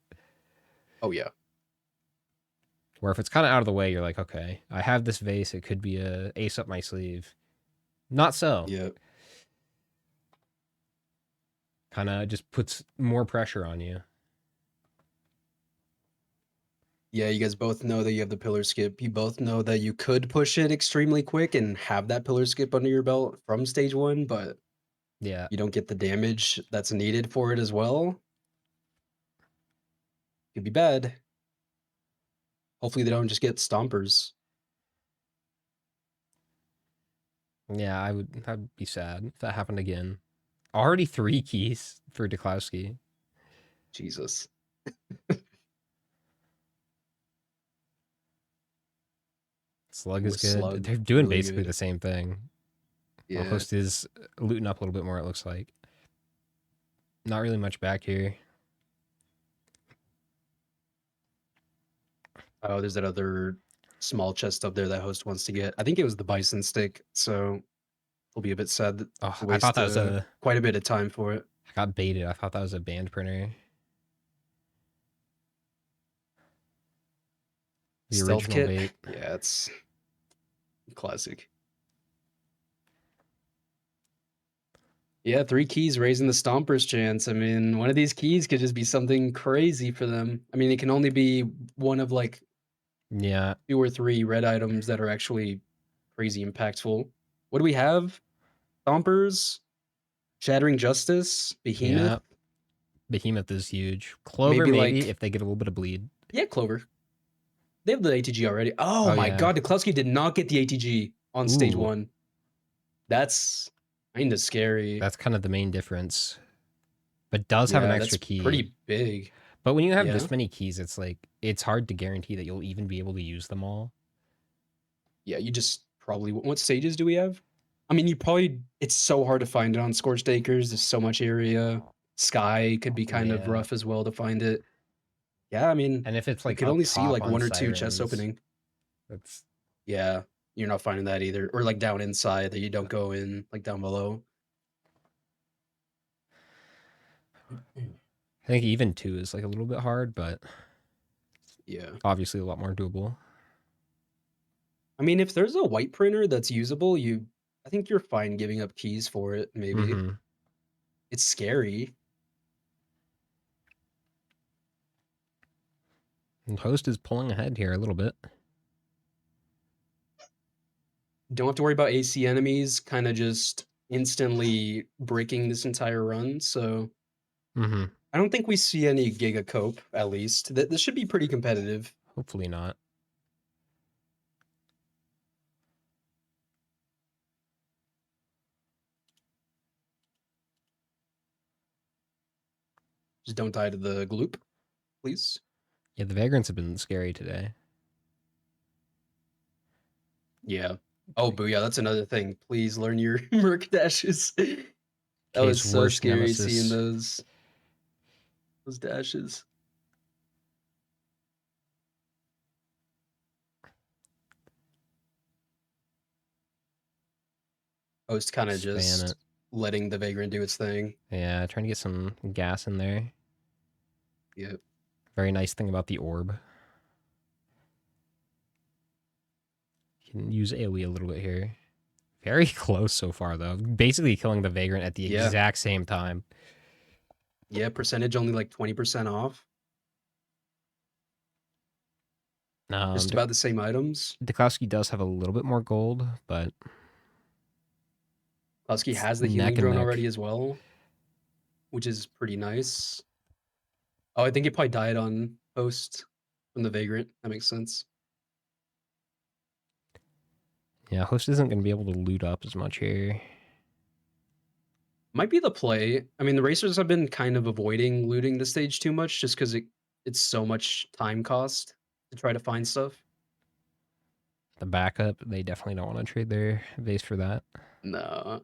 Oh, yeah. Where if it's kind of out of the way, you're like, okay, I have this vase. It could be a ace up my sleeve. Not so. Yeah. Kind of just puts more pressure on you. Yeah, you guys both know that you have the pillar skip. You both know that you could push it extremely quick and have that pillar skip under your belt from stage 1, but Yeah. you don't get the damage that's needed for it as well. Could be bad. Hopefully they don't just get stompers. Yeah, I'd be sad if that happened again. Already 3 keys for Duklowski. Jesus. Slug Ooh, is good. Slug, They're doing really basically good. the same thing. Yeah. Host is looting up a little bit more, it looks like. Not really much back here. Oh, there's that other small chest up there that host wants to get. I think it was the bison stick, so it'll be a bit sad to Oh, waste I thought that was quite a bit of time for it. I got baited. I thought that was a band printer. The Stealth original kit. bait. Yeah, it's classic. Yeah, 3 keys raising the stompers chance. I mean, one of these keys could just be something crazy for them. I mean, it can only be one of like Yeah. 2 or 3 red items that are actually crazy impactful. What do we have? Stompers, Shattering Justice, Behemoth. Yeah. Behemoth is huge. Clover, Maybe, maybe like- if they get a little bit of bleed. Yeah, Clover. They have the ATG already. Oh, Oh, my yeah. god, Duklowski did not get the ATG on stage Ooh. 1. That's kind of scary. That's kind of the main difference. But does have an Yeah, extra that's key. pretty big. But when you have Yeah. this many keys, it's like it's hard to guarantee that you'll even be able to use them all. Yeah, you just probably. What stages do we have? I mean, it's so hard to find it on Scorched Acres. There's so much area. Sky could be kind of Yeah. rough as well to find it. Yeah, I mean, And if it's you like could up only see top like on 1 or 2 chests Sirens, opening. That's Yeah, you're not finding that either. Or like down inside that you don't go in, like down below. I think even 2 is like a little bit hard, but Yeah. obviously a lot more doable. I mean, if there's a white printer that's usable, I think you're fine giving up keys for it, maybe. Mhm. It's scary. And Host is pulling ahead here a little bit. Don't have to worry about AC enemies kind of just instantly breaking this entire run, so Mm-hmm. I don't think we see any Giga Cope, at least. This should be pretty competitive. Hopefully not. Just don't die to the gloop, please. Yeah, the vagrants have been scary today. Yeah. Oh, booyah, that's another thing. Please learn your merc dashes. That was K's so worst scary seeing nemesis. those dashes. Host kind of Span just it. letting the vagrant do its thing. Yeah, trying to get some gas in there. Yep. Very nice thing about the orb. You can use AoE a little bit here. Very close so far, though. Basically killing the vagrant at the Yeah. exact same time. Yeah, percentage only like 20% off. Just about the same items. Dukowski does have a little bit more gold, but Husky it's has the neck healing and drone neck. already as well, which is pretty nice. Oh, I think it probably died on host from the vagrant. That makes sense. Yeah, host isn't going to be able to loot up as much here. Might be the play. I mean, the racers have been kind of avoiding looting the stage too much just because it's so much time cost to try to find stuff. The backup, they definitely don't want to trade their base for that. No.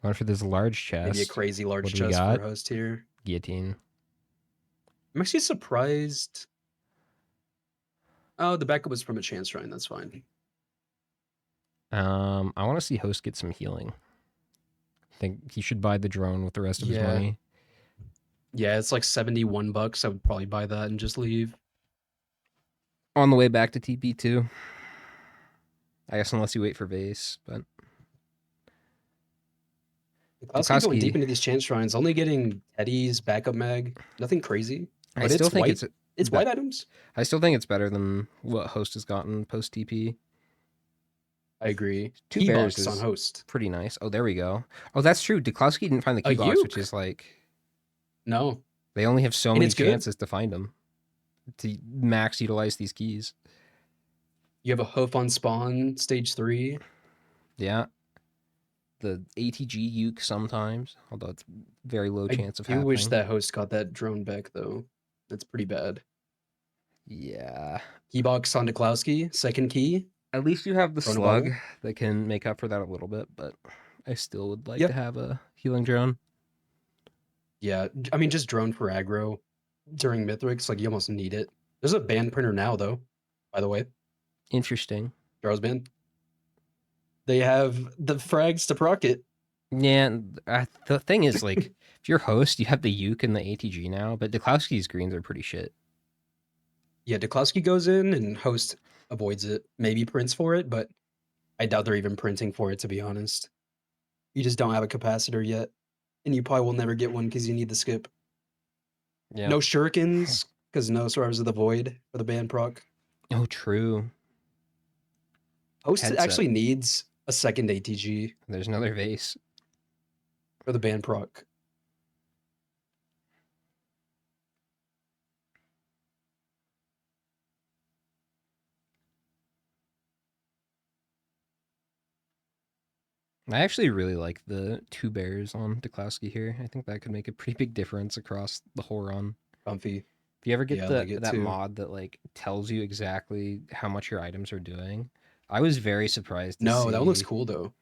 Going for this large chest. Maybe a crazy large What do we chest got? for host here. Guillotine. I'm actually surprised. Oh, the backup was from a chance shrine. That's fine. I want to see host get some healing. I think he should buy the drone with the rest of his Yeah. money. Yeah, it's like $71. I would probably buy that and just leave. On the way back to TP2. I guess unless you wait for base, but Dukowski going deep Dukowski, into these chance shrines, only getting Teddy's backup mag. Nothing crazy. I But still it's think white. It's be- white items. I still think it's better than what host has gotten post TP. I agree. Two Key bears box on is host. pretty nice. Oh, there we go. Oh, that's true. Dukowski didn't find the A key box, which uke? is like No. they only have so And many it's good. chances to find them to max utilize these keys. You have a hoof on spawn, stage 3. Yeah. The ATG uke sometimes, although it's very low chance of I do happening. wish that host got that drone back though. That's pretty bad. Yeah. Key box on Dukowski, second key. At least you have the Drone slug bubble. that can make up for that a little bit, but I still would like Yep. to have a healing drone. Yeah, I mean just drone for aggro during Mithrix, like you almost need it. There's a band printer now though, by the way. Interesting. Jarrow's band. They have the frags to proc it. Yeah, and, the thing is, like, if you're host, you have the uke and the ATG now, but Dukowski's greens are pretty shit. Yeah, Dukowski goes in and host avoids it. Maybe prints for it, but I doubt they're even printing for it to be honest. You just don't have a capacitor yet. And you probably will never get one because you need the skip. Yeah. No shurikens, because no Survivors of the Void for the band proc. Oh, true. Host Headset. actually needs a second ATG There's another vase. for the band proc. I actually really like the two bears on Dukowski here. I think that could make a pretty big difference across the whole run. Comfy. If you ever get Yeah, I the like it that too. mod that like tells you exactly how much your items are doing, I was very surprised to No, see that one looks cool though.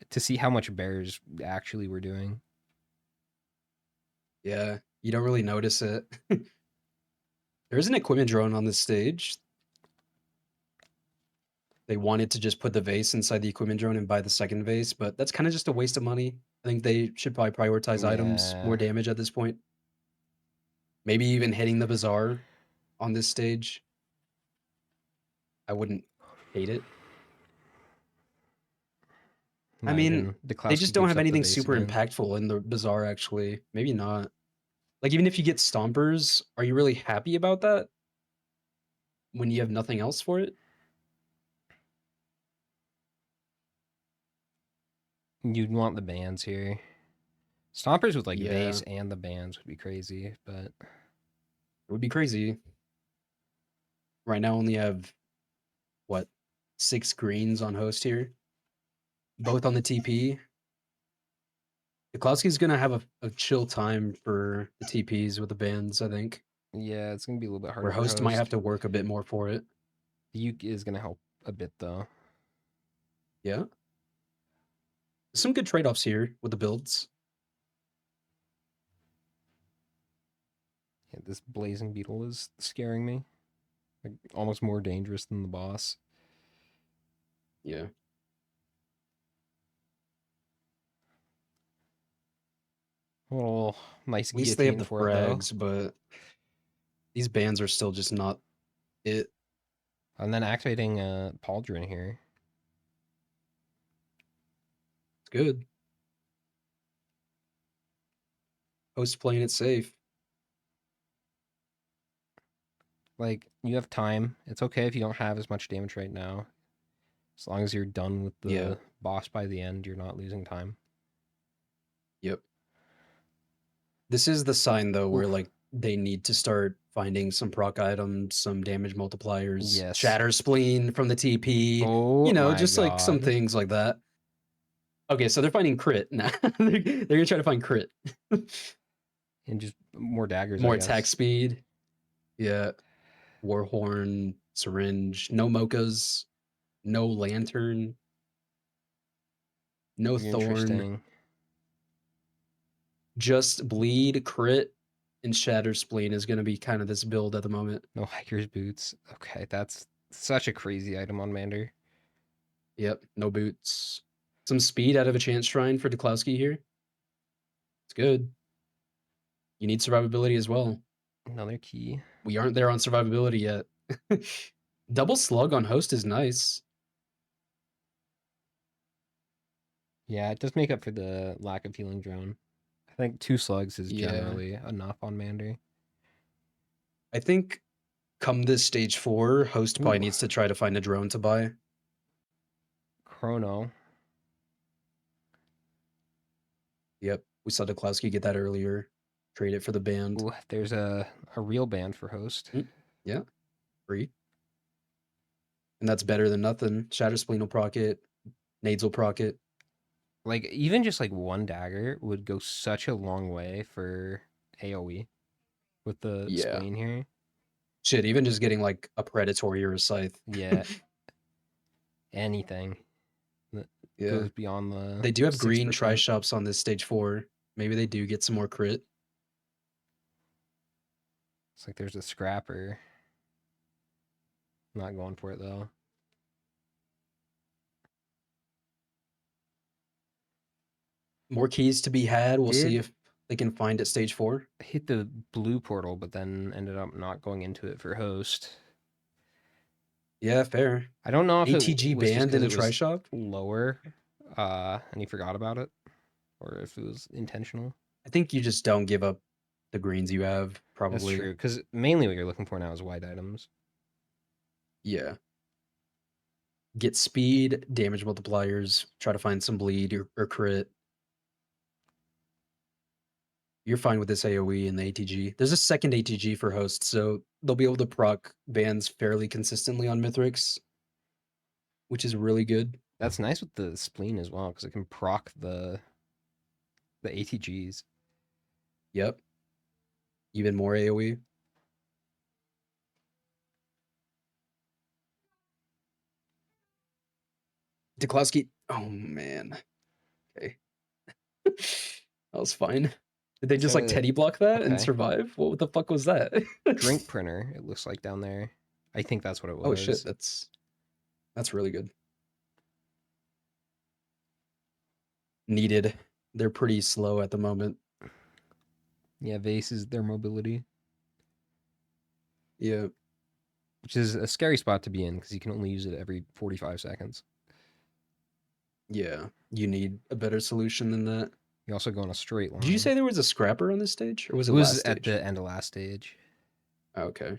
to see how much bears actually were doing. Yeah, you don't really notice it. There is an equipment drone on this stage. They wanted to just put the vase inside the equipment drone and buy the second vase, but that's kind of just a waste of money. I think they should probably prioritize items, more Yeah. damage at this point. Maybe even hitting the bazaar on this stage. I wouldn't hate it. I mean, Imagine they Dukowski just don't gives have up the anything vase super again. impactful in the bazaar, actually. Maybe not. Like, even if you get stompers, are you really happy about that when you have nothing else for it? You'd want the bands here. Stompers with like Yeah. vase and the bands would be crazy, but It would be crazy. right now only have what 6 greens on host here, both on the TP. Duklowski's gonna have a chill time for the TPs with the bans, I think. Yeah, it's gonna be a little bit harder Where for host might have to work a bit more for it. The Uke is gonna help a bit though. Yeah. Some good trade-offs here with the builds. Yeah, this blazing beetle is scaring me. Like, almost more dangerous than the boss. Yeah. A little nice At least they have guillotine the for it though. frags, but these bans are still just not it. And then activating Pauldron here. It's good. Host playing it safe. Like, you have time. It's okay if you don't have as much damage right now. As long as you're done with the boss by the end, you're not losing time. Yep. This is the sign though where Oof. like they need to start finding some proc items, some damage multipliers, Yes. shatter spleen from the TP. Oh, You know, my just like some God. things like that. Okay, so they're finding crit now. they're gonna try to find crit. And just more daggers, More I guess. attack speed. Yeah. Warhorn, syringe, no mochas, no lantern, no thorn, Interesting. just bleed, crit, and shatter spleen is gonna be kind of this build at the moment. No hiker's boots. Okay, that's such a crazy item on Mander. Yep, no boots. Some speed out of a chance shrine for Duklowski here. It's good. You need survivability as well. Another key. We aren't there on survivability yet. Double slug on host is nice. Yeah, it does make up for the lack of healing drone. I think 2 slugs is Yeah. generally enough on Mander. I think come this stage 4, host probably Ooh. needs to try to find a drone to buy. Chrono. Yep, we saw Duklowski get that earlier. Trade it for the band. Ooh, there's a real band for host. Yeah, free. And that's better than nothing. Shatter Spleen will proc it. Nades will proc it. Like, even just like 1 dagger would go such a long way for AoE with the Yeah. spleen here. Shit, even just getting like a Predatory or a Scythe. Yeah. Anything that Yeah. goes beyond the They do have green 6%. tri-shops on this stage 4. Maybe they do get some more crit. It's like there's a scrapper. Not going for it though. More keys to be had. We'll see Did- if they can find at stage 4. Hit the blue portal, but then ended up not going into it for host. Yeah, fair. I don't know if ATG it was just banned 'cause in a it was tri-shop. lower, and he forgot about it, or if it was intentional. I think you just don't give up the greens you have, probably. That's true, because mainly what you're looking for now is white items. Yeah. Get speed, damage multipliers, try to find some bleed or crit. You're fine with this AoE and the ATG. There's a second ATG for hosts, so they'll be able to proc bans fairly consistently on Mithrix, which is really good. That's nice with the spleen as well, because it can proc the ATGs. Yep. Even more AoE. Duklowski. Oh man. Okay. That was fine. Did they just like Teddy block that and okay. survive? What the fuck was that? Drink printer, it looks like down there. I think that's what it was. Oh shit, that's really good. Needed. They're pretty slow at the moment. Yeah, Vase is their mobility, Yeah. which is a scary spot to be in because you can only use it every 45 seconds. Yeah. You need a better solution than that. You also go on a straight line. Did you say there was a scrapper on this stage? Or was it, it was last at stage? the end of last stage? Oh, okay.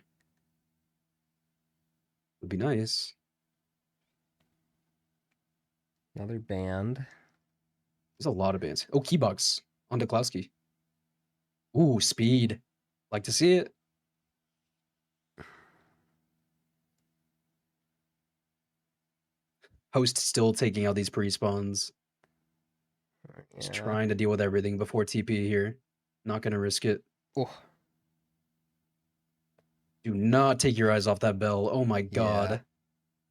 Would be nice. Another band. There's a lot of bands. Oh, Keybox on Duklowski. Ooh, speed. Like to see it. Host still taking out these pre-spawns. Just trying to deal with everything before TP here. Not gonna risk it. Oh, Do not take your eyes off that bell. Oh my yeah. god.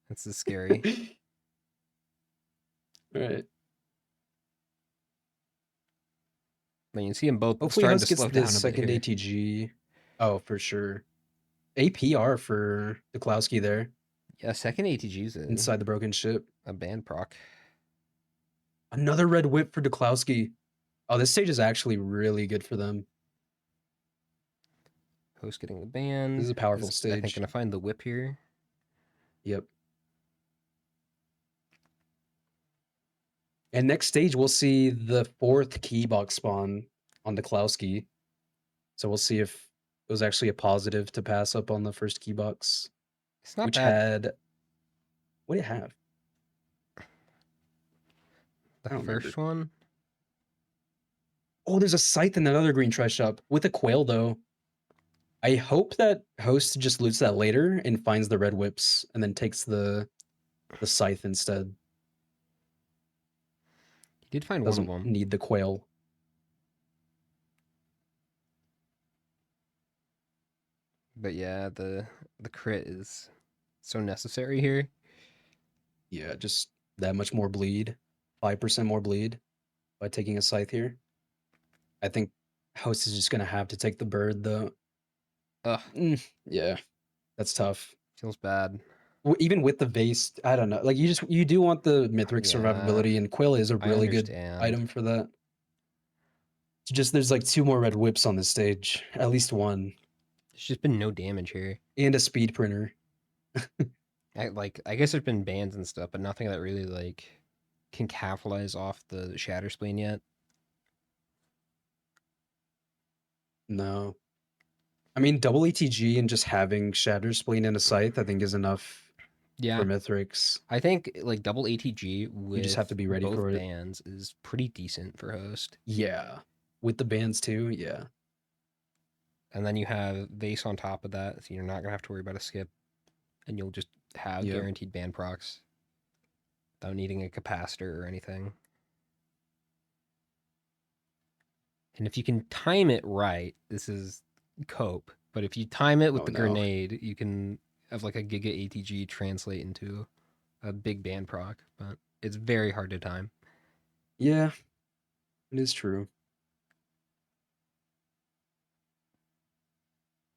This is scary. Alright. I mean, you see them both Hopefully starting Host to gets slow the down a bit second here. ATG. Oh, for sure. APR for Duklowski there. Yeah, second ATG's Inside the broken ship. a band proc. Another red whip for Duklowski. Oh, this stage is actually really good for them. Host getting the band. This is a powerful I stage. think gonna find the whip here. Yep. And next stage, we'll see the 4th key box spawn on Duklowski. So we'll see if it was actually a positive to pass up on the first key box, It's not which bad. had. What did it have? The I don't first remember. one. Oh, there's a scythe in another green trash shop with a quail, though. I hope that Host just loots that later and finds the red whips and then takes the scythe instead. He did find Doesn't one of them. need the quail. But yeah, the crit is so necessary here. Yeah, just that much more bleed. 5% more bleed by taking a scythe here. I think Host is just gonna have to take the bird, though. Ugh, Yeah, that's tough. feels bad. Even with the vase, I don't know. Like you do want the Mythic Yeah, survivability, and Quill is a I really good understand. item for that. It's just there's like 2 more red whips on this stage, at least one, There's just been no damage here. and a speed printer. I guess there's been bans and stuff, but nothing that really like can capitalize off the shatter spleen yet. No, I mean double ATG and just having Shatter Spleen and a Scythe, I think is enough Yeah, for Mythrix. I think like double ATG with just have to be ready both for it. bans is pretty decent for Host. Yeah, with the bands too. Yeah, And then you have Vase on top of that, so you're not gonna have to worry about a skip, and you'll just have Yep. guaranteed ban procs without needing a capacitor or anything. And if you can time it right, this is cope. But if you time it with Oh, the no. grenade, you can have like a Giga ATG translate into a big band proc. But it's very hard to time. yeah, it is true.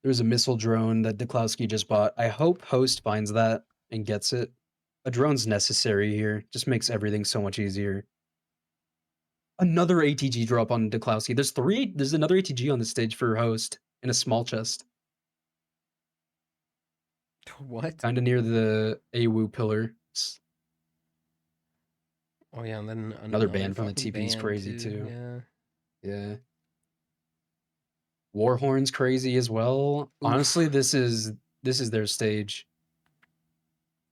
There's a missile drone that Duklowski just bought. I hope Host finds that and gets it. A drone's necessary here. Just makes everything so much easier. Another ATG drop on Duklowski. There's another ATG on the stage for Host in a small chest. What? Kind of near the AWU pillar. Oh yeah, and then Another ban from the fucking TP is ban, crazy too. Yeah. Yeah. Warhorn's crazy as well. Honestly, Oof. this is their stage.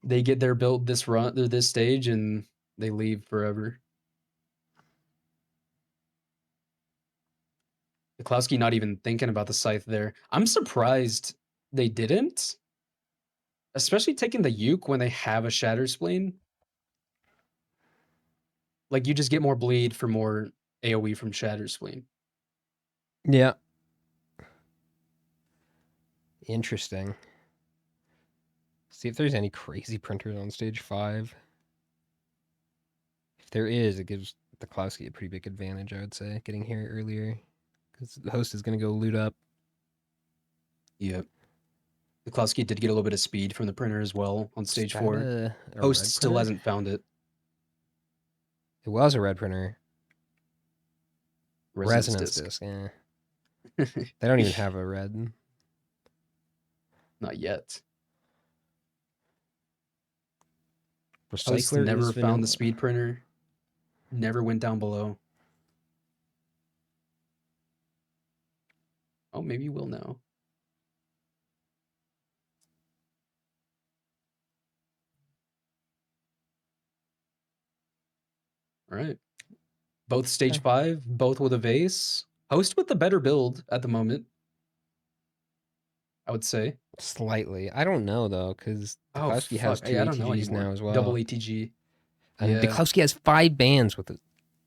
They get their build this run or this stage and they leave forever. Duklowski not even thinking about the scythe there. I'm surprised they didn't. Especially taking the uke when they have a shatter spleen. Like you just get more bleed for more AoE from shatter spleen. Yeah. Interesting. See if there's any crazy printers on stage 5. If there is, it gives Duklowski a pretty big advantage, I would say, getting here earlier. Because the Host is going to go loot up. Yep. Duklowski did get a little bit of speed from the printer as well on Is stage that 4. a Host red still printer? hasn't found it. It was a red printer. Resonance disc. disc. Yeah. They don't even have a red. Not yet. Host Recycler never is found vanilla. the speed printer. Never went down below. Oh, maybe you will now. All right. Both stage Okay. 5, both with a vase. Host with the better build at the moment, I would say. Slightly. I don't know, though, because Oh, Duklowski has fuck. 2 I don't know ATGs anymore. now as well. Double ATG. And Yeah. Duklowski has 5 bans with it.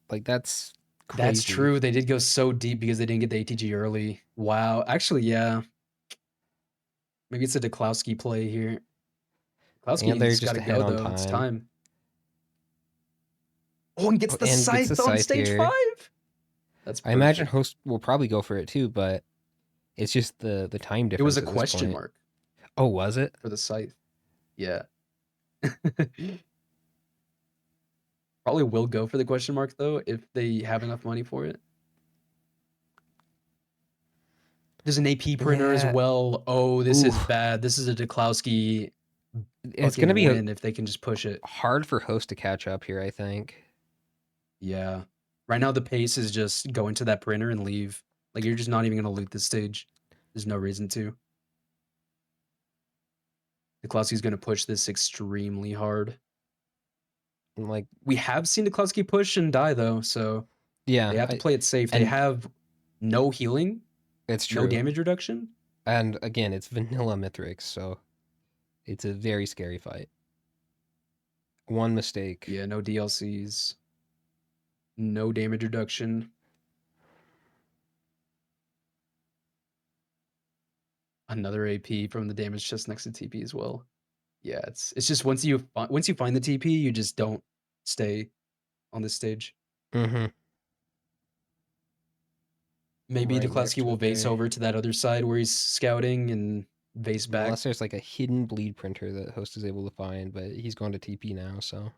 Like, that's crazy. That's true. They did go so deep because they didn't get the ATG early. Wow. Actually, yeah. Maybe it's a Duklowski play here. And they're Duklowski's just got to ahead go, on though. It's time. time. Oh, and gets Oh, the and gets scythe the on scythe stage here. 5? That's I imagine perfect. Host will probably go for it too, but it's just the time difference. It was a at this question point. mark Oh, was it? for the scythe. Yeah. Probably will go for the question mark, though, if they have enough money for it. There's an AP printer as Yeah. well. Oh, this is Ooh. bad. This is a Duklowski It's going to fucking be win if they can just push it. hard for Host to catch up here, I think. Yeah. Right now, the pace is just go into that printer and leave. Like, you're just not even going to loot this stage. There's no reason to. Duklowski's going to push this extremely hard. And, like, We have seen Duklowski push and die, though, so yeah, they have to play it safe. They and- have no healing, it's true. no damage reduction. And again, it's vanilla Mithrix, so it's a very scary fight. One mistake. Yeah, no DLCs, no damage reduction. Another AP from the damage chest next to TP as well. Yeah, it's just once you find the TP, you just don't stay on this stage. Mm-hmm. Maybe Right next Duklowski to will it vase there. over to that other side where he's scouting and vase back. Unless there's like a hidden bleed printer that Host is able to find, but he's gone to TP now, so.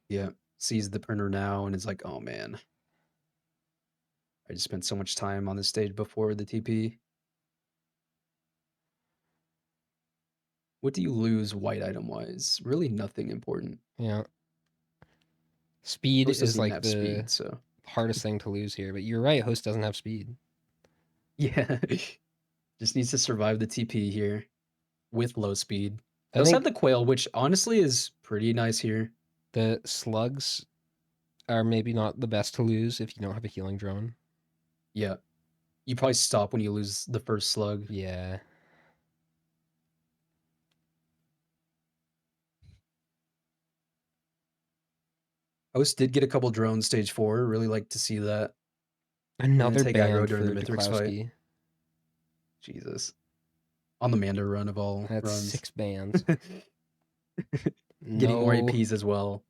Yeah, sees the printer now and is like, oh man. I just spent so much time on this stage before the TP. What do you lose white item wise? Really nothing important. Yeah. Speed Host is doesn't even like have the speed, so hardest thing to lose here, but you're right, Host doesn't have speed. yeah. Just needs to survive the TP here with low speed. I Does think have the quail, which honestly is pretty nice here. the slugs are maybe not the best to lose if you don't have a healing drone. Yeah. You probably stop when you lose the first slug. Yeah. Host did get a couple drones stage 4. Really like to see that. Another take aggro ban during for the Mithrix fight. Duklowski. Jesus. On the Mando run of all That's runs. 6 bans. Getting more No- APs as well.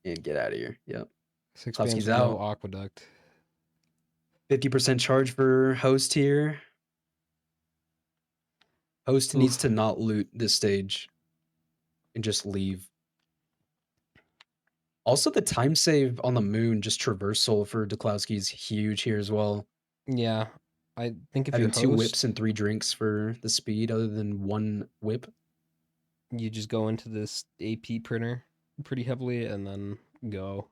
And get out of here. Yep. 6 Klowski's bans, no out. Aqueduct. 50% charge for Host here. Host needs Oof. to not loot this stage and just leave. Also, the time save on the moon, just traversal for Duklowski is huge here as well. Yeah. I think if Having you're 2 Host, whips and 3 drinks for the speed other than 1 whip. you just go into this AP printer pretty heavily and then go.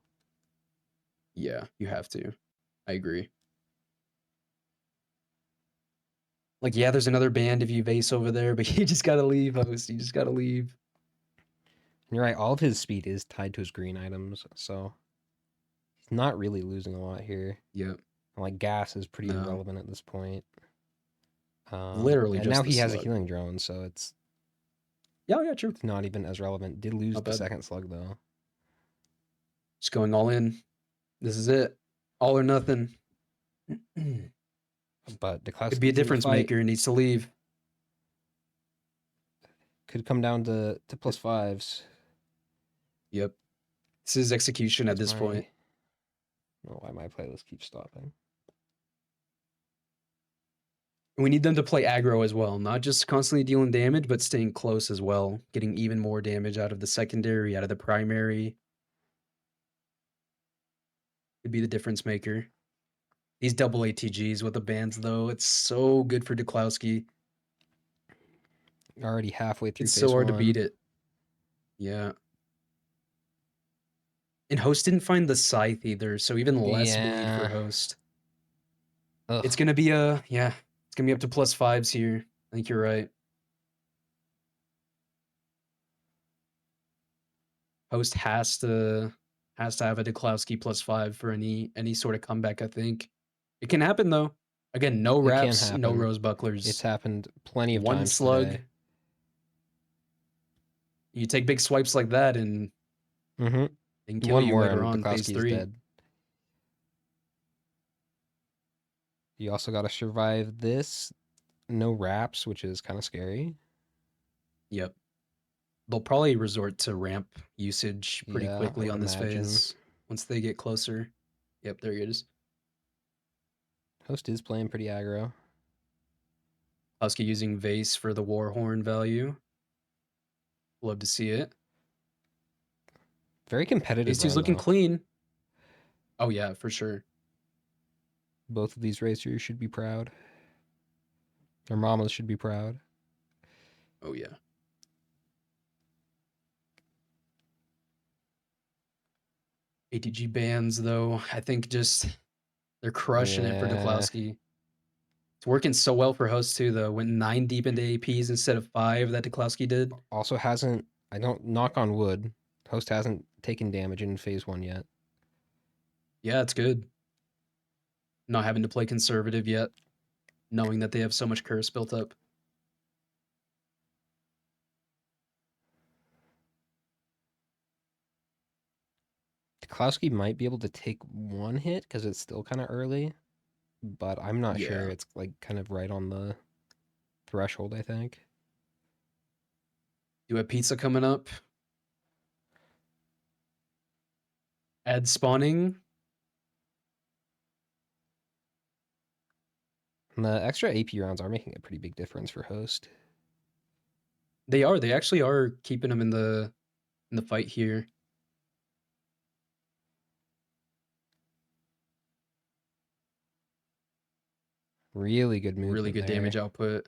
Yeah, you have to. I agree. Like, yeah, there's another band if you vase over there, but you just gotta leave, Host. You just gotta leave. And you're right, all of his speed is tied to his green items, so he's not really losing a lot here. Yep. Like, gas is pretty No. irrelevant at this point. Literally and just now the he has a slug. healing drone, so it's Yeah, true. not even as relevant. Did lose Not the bad. second slug, though. Just going all in. This is it. All or nothing. But Duklowski's Could be a in the difference fight. maker and needs to leave. Could come down to plus 5s. Yep. This is execution at this point. I don't know why my playlist keeps stopping. We need them to play aggro as well, not just constantly dealing damage, but staying close as well, getting even more damage out of the secondary, out of the primary. Could be the difference maker. These double ATGs with the bans, though, it's so good for Duklowski. Already halfway through It's phase so hard to 1. beat it. Yeah. And Host didn't find the scythe either, so even less bleed Yeah. for Host. Ugh. It's gonna be it's gonna be up to plus 5s here. I think you're right. Host has to have a Duklowski plus 5 for any sort of comeback, I think. It can happen though. Again, no It can wraps, no happen. rose bucklers. It's happened plenty of 1 times slug. today. You take big swipes like that and Mm-hmm. They can kill One you more later and on, phase Dukowski is 3. dead. You also got to survive this. No wraps, which is kind of scary. Yep. They'll probably resort to ramp usage pretty Yeah, I quickly would on this imagine. phase once they get closer. Yep, there it is. Host is playing pretty aggro. Husky using Vase for the Warhorn value. Love to see it. Very competitive Phase 2's run, looking though. clean. Oh, yeah, for sure. Both of these racers should be proud. Their mamas should be proud. Oh, yeah. ATG bans, though, I think just they're crushing it for Yeah. Duklowski. It's working so well for Host, too, though. Went 9 deep into APs instead of 5 that Duklowski did. Also hasn't, I don't knock on wood, Host hasn't taken damage in phase 1 yet. Yeah, it's good. Not having to play conservative yet, knowing that they have so much curse built up. Duklowski might be able to take one hit because it's still kind of early, but I'm not sure. Yeah. It's like kind of right on the threshold, I think. Do a pizza coming up. Add spawning. And the extra AP rounds are making a pretty big difference for Host. They are. They actually are keeping them in the fight here. Really good movement. Really good there. damage output.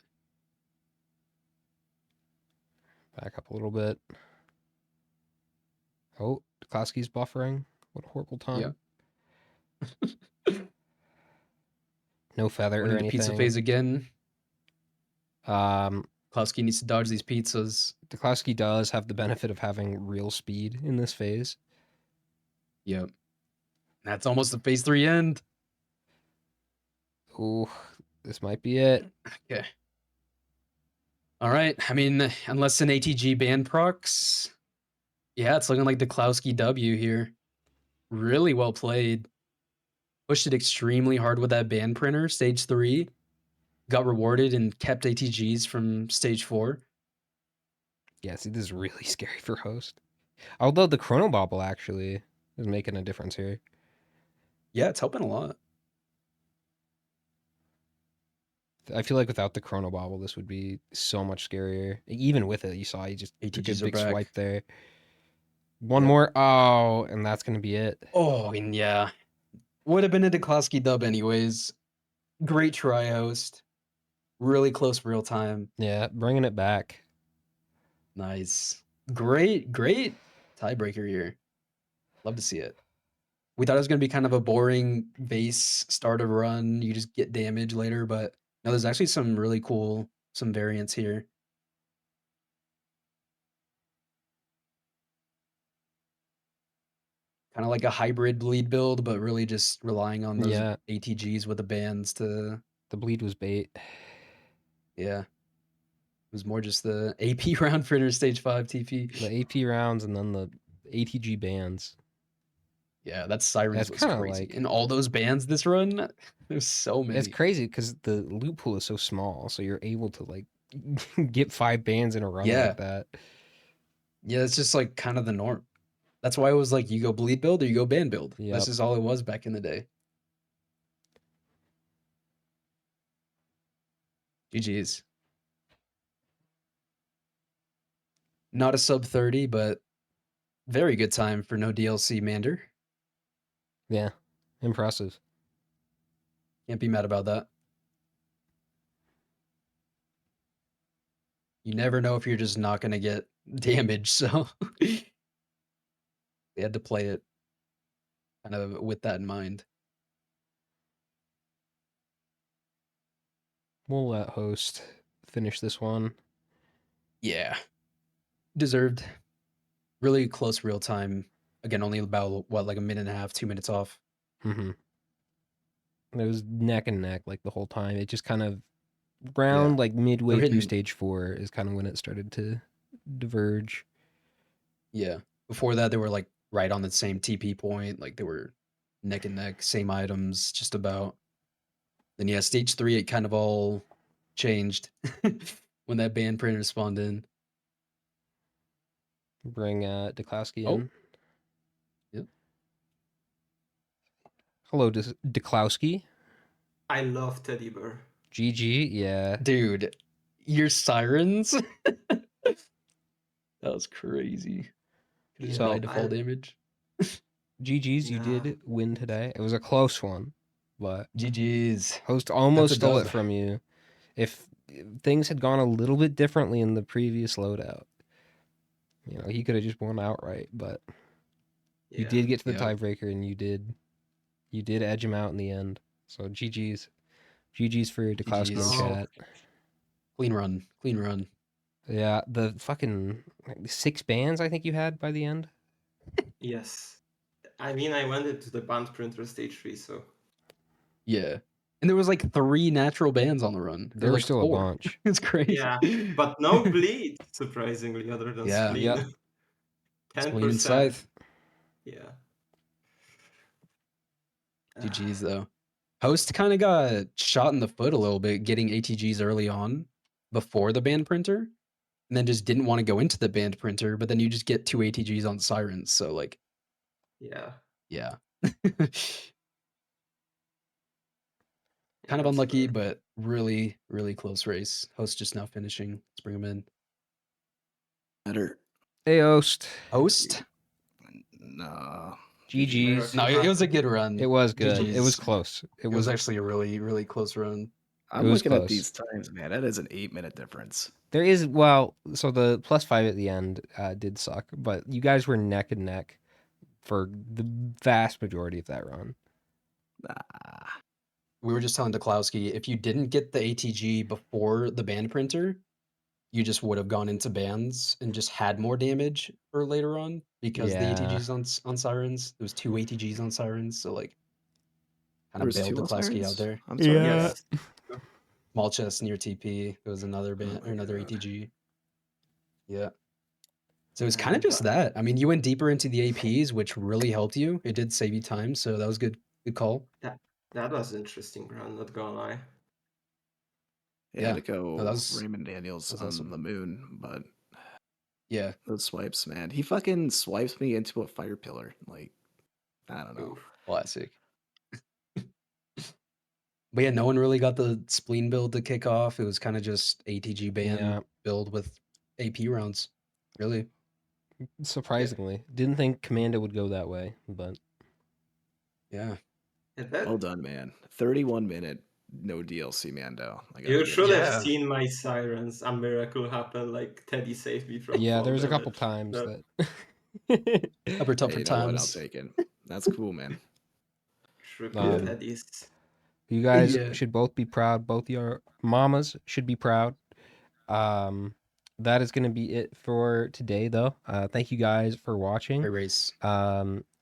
Back up a little bit. Oh, Duklowski's buffering. What a horrible time. Yeah. No feather Going or into pizza anything. phase again. Um, Klowski needs to dodge these pizzas. Duklowski does have the benefit of having real speed in this phase. Yep. That's almost the phase 3 end. Ooh, this might be it. Okay. All right. I mean, unless an ATG ban procs, yeah, it's looking like the Klowski W here. Really well played. Pushed it extremely hard with that ban printer, stage 3. Got rewarded and kept ATGs from stage 4. Yeah, see, this is really scary for Host. Although the Chrono Bobble actually is making a difference here. Yeah, it's helping a lot. I feel like without the Chrono Bobble, this would be so much scarier. Even with it, you saw he just took a ATGs are big back. swipe there. One Yep. more. Oh, and that's going to be it. Oh, and yeah. Would have been a Duklowski dub anyways. Great try, Host. Really close real time. Yeah, bringing it back. Nice. Great tiebreaker here. Love to see it. We thought it was going to be kind of a boring base start of run. You just get damage later, but no, there's actually some really cool, some variants here. Kind of like a hybrid bleed build, but really just relying on those Yeah. ATGs with the bands to, The bleed was bait. yeah. It was more just the AP round for stage 5 TP. The AP rounds and then the ATG bands. Yeah, that Sirens That's was kinda crazy. like- And all those bands this run, there's so many. It's crazy because the loot pool is so small, so you're able to like get 5 bands in a run Yeah. like that. Yeah, it's just like kind of the norm. That's why it was like you go bleed build or you go ban build. Yep. That's just all it was back in the day. GG's. Not a sub 30, but very good time for no DLC Mander. Yeah, impressive. Can't be mad about that. You never know if you're just not going to get damage, so they had to play it kind of with that in mind. We'll let Host finish this one. Yeah. Deserved. Really close real time. Again, only about, what, like a minute and a half, 2 minutes off. Mm-hmm. It was neck and neck like the whole time. It just kind of round like midway through hitting- stage 4 is kind of when it started to diverge. Yeah. Before that, they were like right on the same TP point. Like they were neck and neck, same items, just about. Then yeah, stage 3 it kind of all changed when that band printer spawned in. Bring Deklowski Oh. in. Yep. Hello, Deklowski. I love Teddy Bear. GG, yeah. Dude, your sirens? That was crazy. Could just So, died to fall damage. GG's, you Nah. did win today. It was a close one, but GG's. host almost a stole it dub. from you. If things had gone a little bit differently in the previous loadout, you know, he could have just won outright, but you Yeah. did get to the Yeah. tiebreaker and you did edge him out in the end. So GG's. GG's for Deklowski in GG's. chat. Clean run. Clean run. Yeah, the fucking 6 bans I think you had by the end. Yes. I mean, I went into the band printer stage 3, so Yeah. And there was like 3 natural bans on the run. There Or were like still 4. a bunch. It's crazy. yeah. But no bleed, surprisingly, other than Yeah. spleen. Yep. 10%. Spleen and Scythe. Yeah. GG's though. Host kind of got shot in the foot a little bit getting ATGs early on before the band printer, and then just didn't want to go into the band printer, but then you just get 2 ATGs on sirens, so like Yeah. yeah. Yeah, Kind of that's unlucky, fair. but really, really close race. Host just now finishing. Let's bring him in. Better. Hey, host. Host? Nah. GG's. No, it was a good run. It was good. It was GG's. close. It was actually a really, really close run. I'm was looking close. at these times, man. That is an 8-minute difference. There is, well, so the +5 at the end did suck, but you guys were neck and neck for the vast majority of that run. Nah. We were just telling Deklowski, if you didn't get the ATG before the band printer, you just would have gone into bands and just had more damage for later on because the Yeah. ATGs on sirens. There was 2 ATGs on sirens, so like kind There of was bailed 2 on Deklowski out sirens? there. I'm sorry. Yeah. Yes. Small chest near TP. It was another band my or another God. ATG. Yeah. So it was kind Yeah, of just but- that. I mean, you went deeper into the APs, which really helped you. It did save you time, so that was good. Good call. That was interesting run, not gonna lie. Yeah. To go No, that was- Raymond Daniels that was on awesome. the moon, but Yeah. those swipes, man. He fucking swipes me into a fire pillar. Like, I don't know. Oof. Classic. But yeah, no one really got the spleen build to kick off. It was kind of just ATG ban Yeah. build with AP rounds. Really. Surprisingly. Didn't think Commando would go that way, but Yeah. And that, Well done, man. 31-minute, no DLC, Mando. I gotta you give should it have Yeah. seen my sirens. A miracle happened, like Teddy saved me from yeah, fall there was a couple damage. times That that. Upper tougher Hey, you know what? I'll times. take it. That's cool, man. triple Um, Teddy's. You guys Yeah. should both be proud. Both your mamas should be proud. That is going to be it for today, though. Thank you guys for watching. Great race.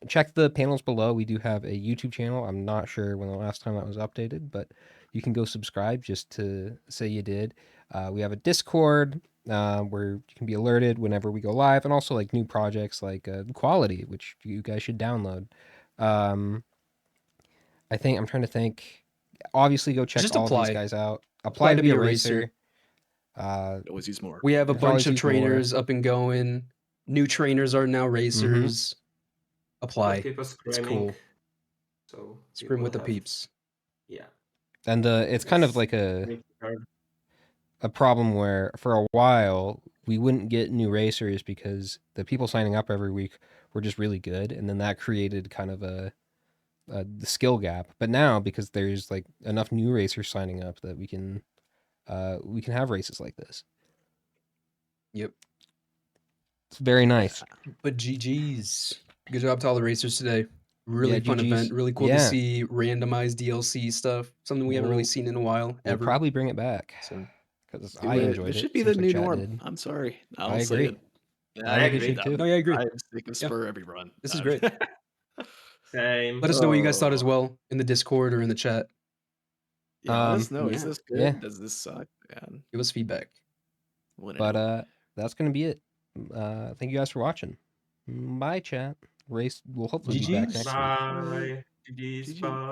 Check the panels below. We do have a YouTube channel. I'm not sure when the last time that was updated, but you can go subscribe just to say you did. We have a Discord where you can be alerted whenever we go live, and also like new projects like Quality, which you guys should download. I think I'm trying to think. Obviously, go check Just all of these apply. guys out. Apply to be a racer. Always use more. We have a There's always bunch of use more. trainers up and going. New trainers are now racers. Apply. Keep us It's screaming. cool. So we Scream will with the have- peeps. Yeah. And it's kind of Yes. like Make it hard. a problem where for a while we wouldn't get new racers because the people signing up every week were just really good, and then that created kind of the skill gap. But now, because there's like enough new racers signing up, that we can have races like this. Yep. It's very nice. But GG's. Good job to all the racers today. Really Yeah, fun GG's. event. Really cool Yeah. to see randomized DLC stuff. Something we haven't really We'll- seen in a while, We'll ever. probably bring it back So because Do I it. enjoyed This it. should be Seems the like new chat norm. did. I'm sorry. I I'll say agree. it. Yeah, I agree. should too. No, yeah, I agree. I'm sick of Yeah. Spur every run. This is great. Same. Let us know what you guys thought as Oh. well in the Discord or in the chat. Yeah, let us know. Is yeah. this good? Yeah. Does this suck? Man. Give us feedback. Let it But know. that's gonna be it. Thank you guys for watching. Bye, chat. Race will hopefully be back GGs. next week. Bye. GG's. GG. Bye.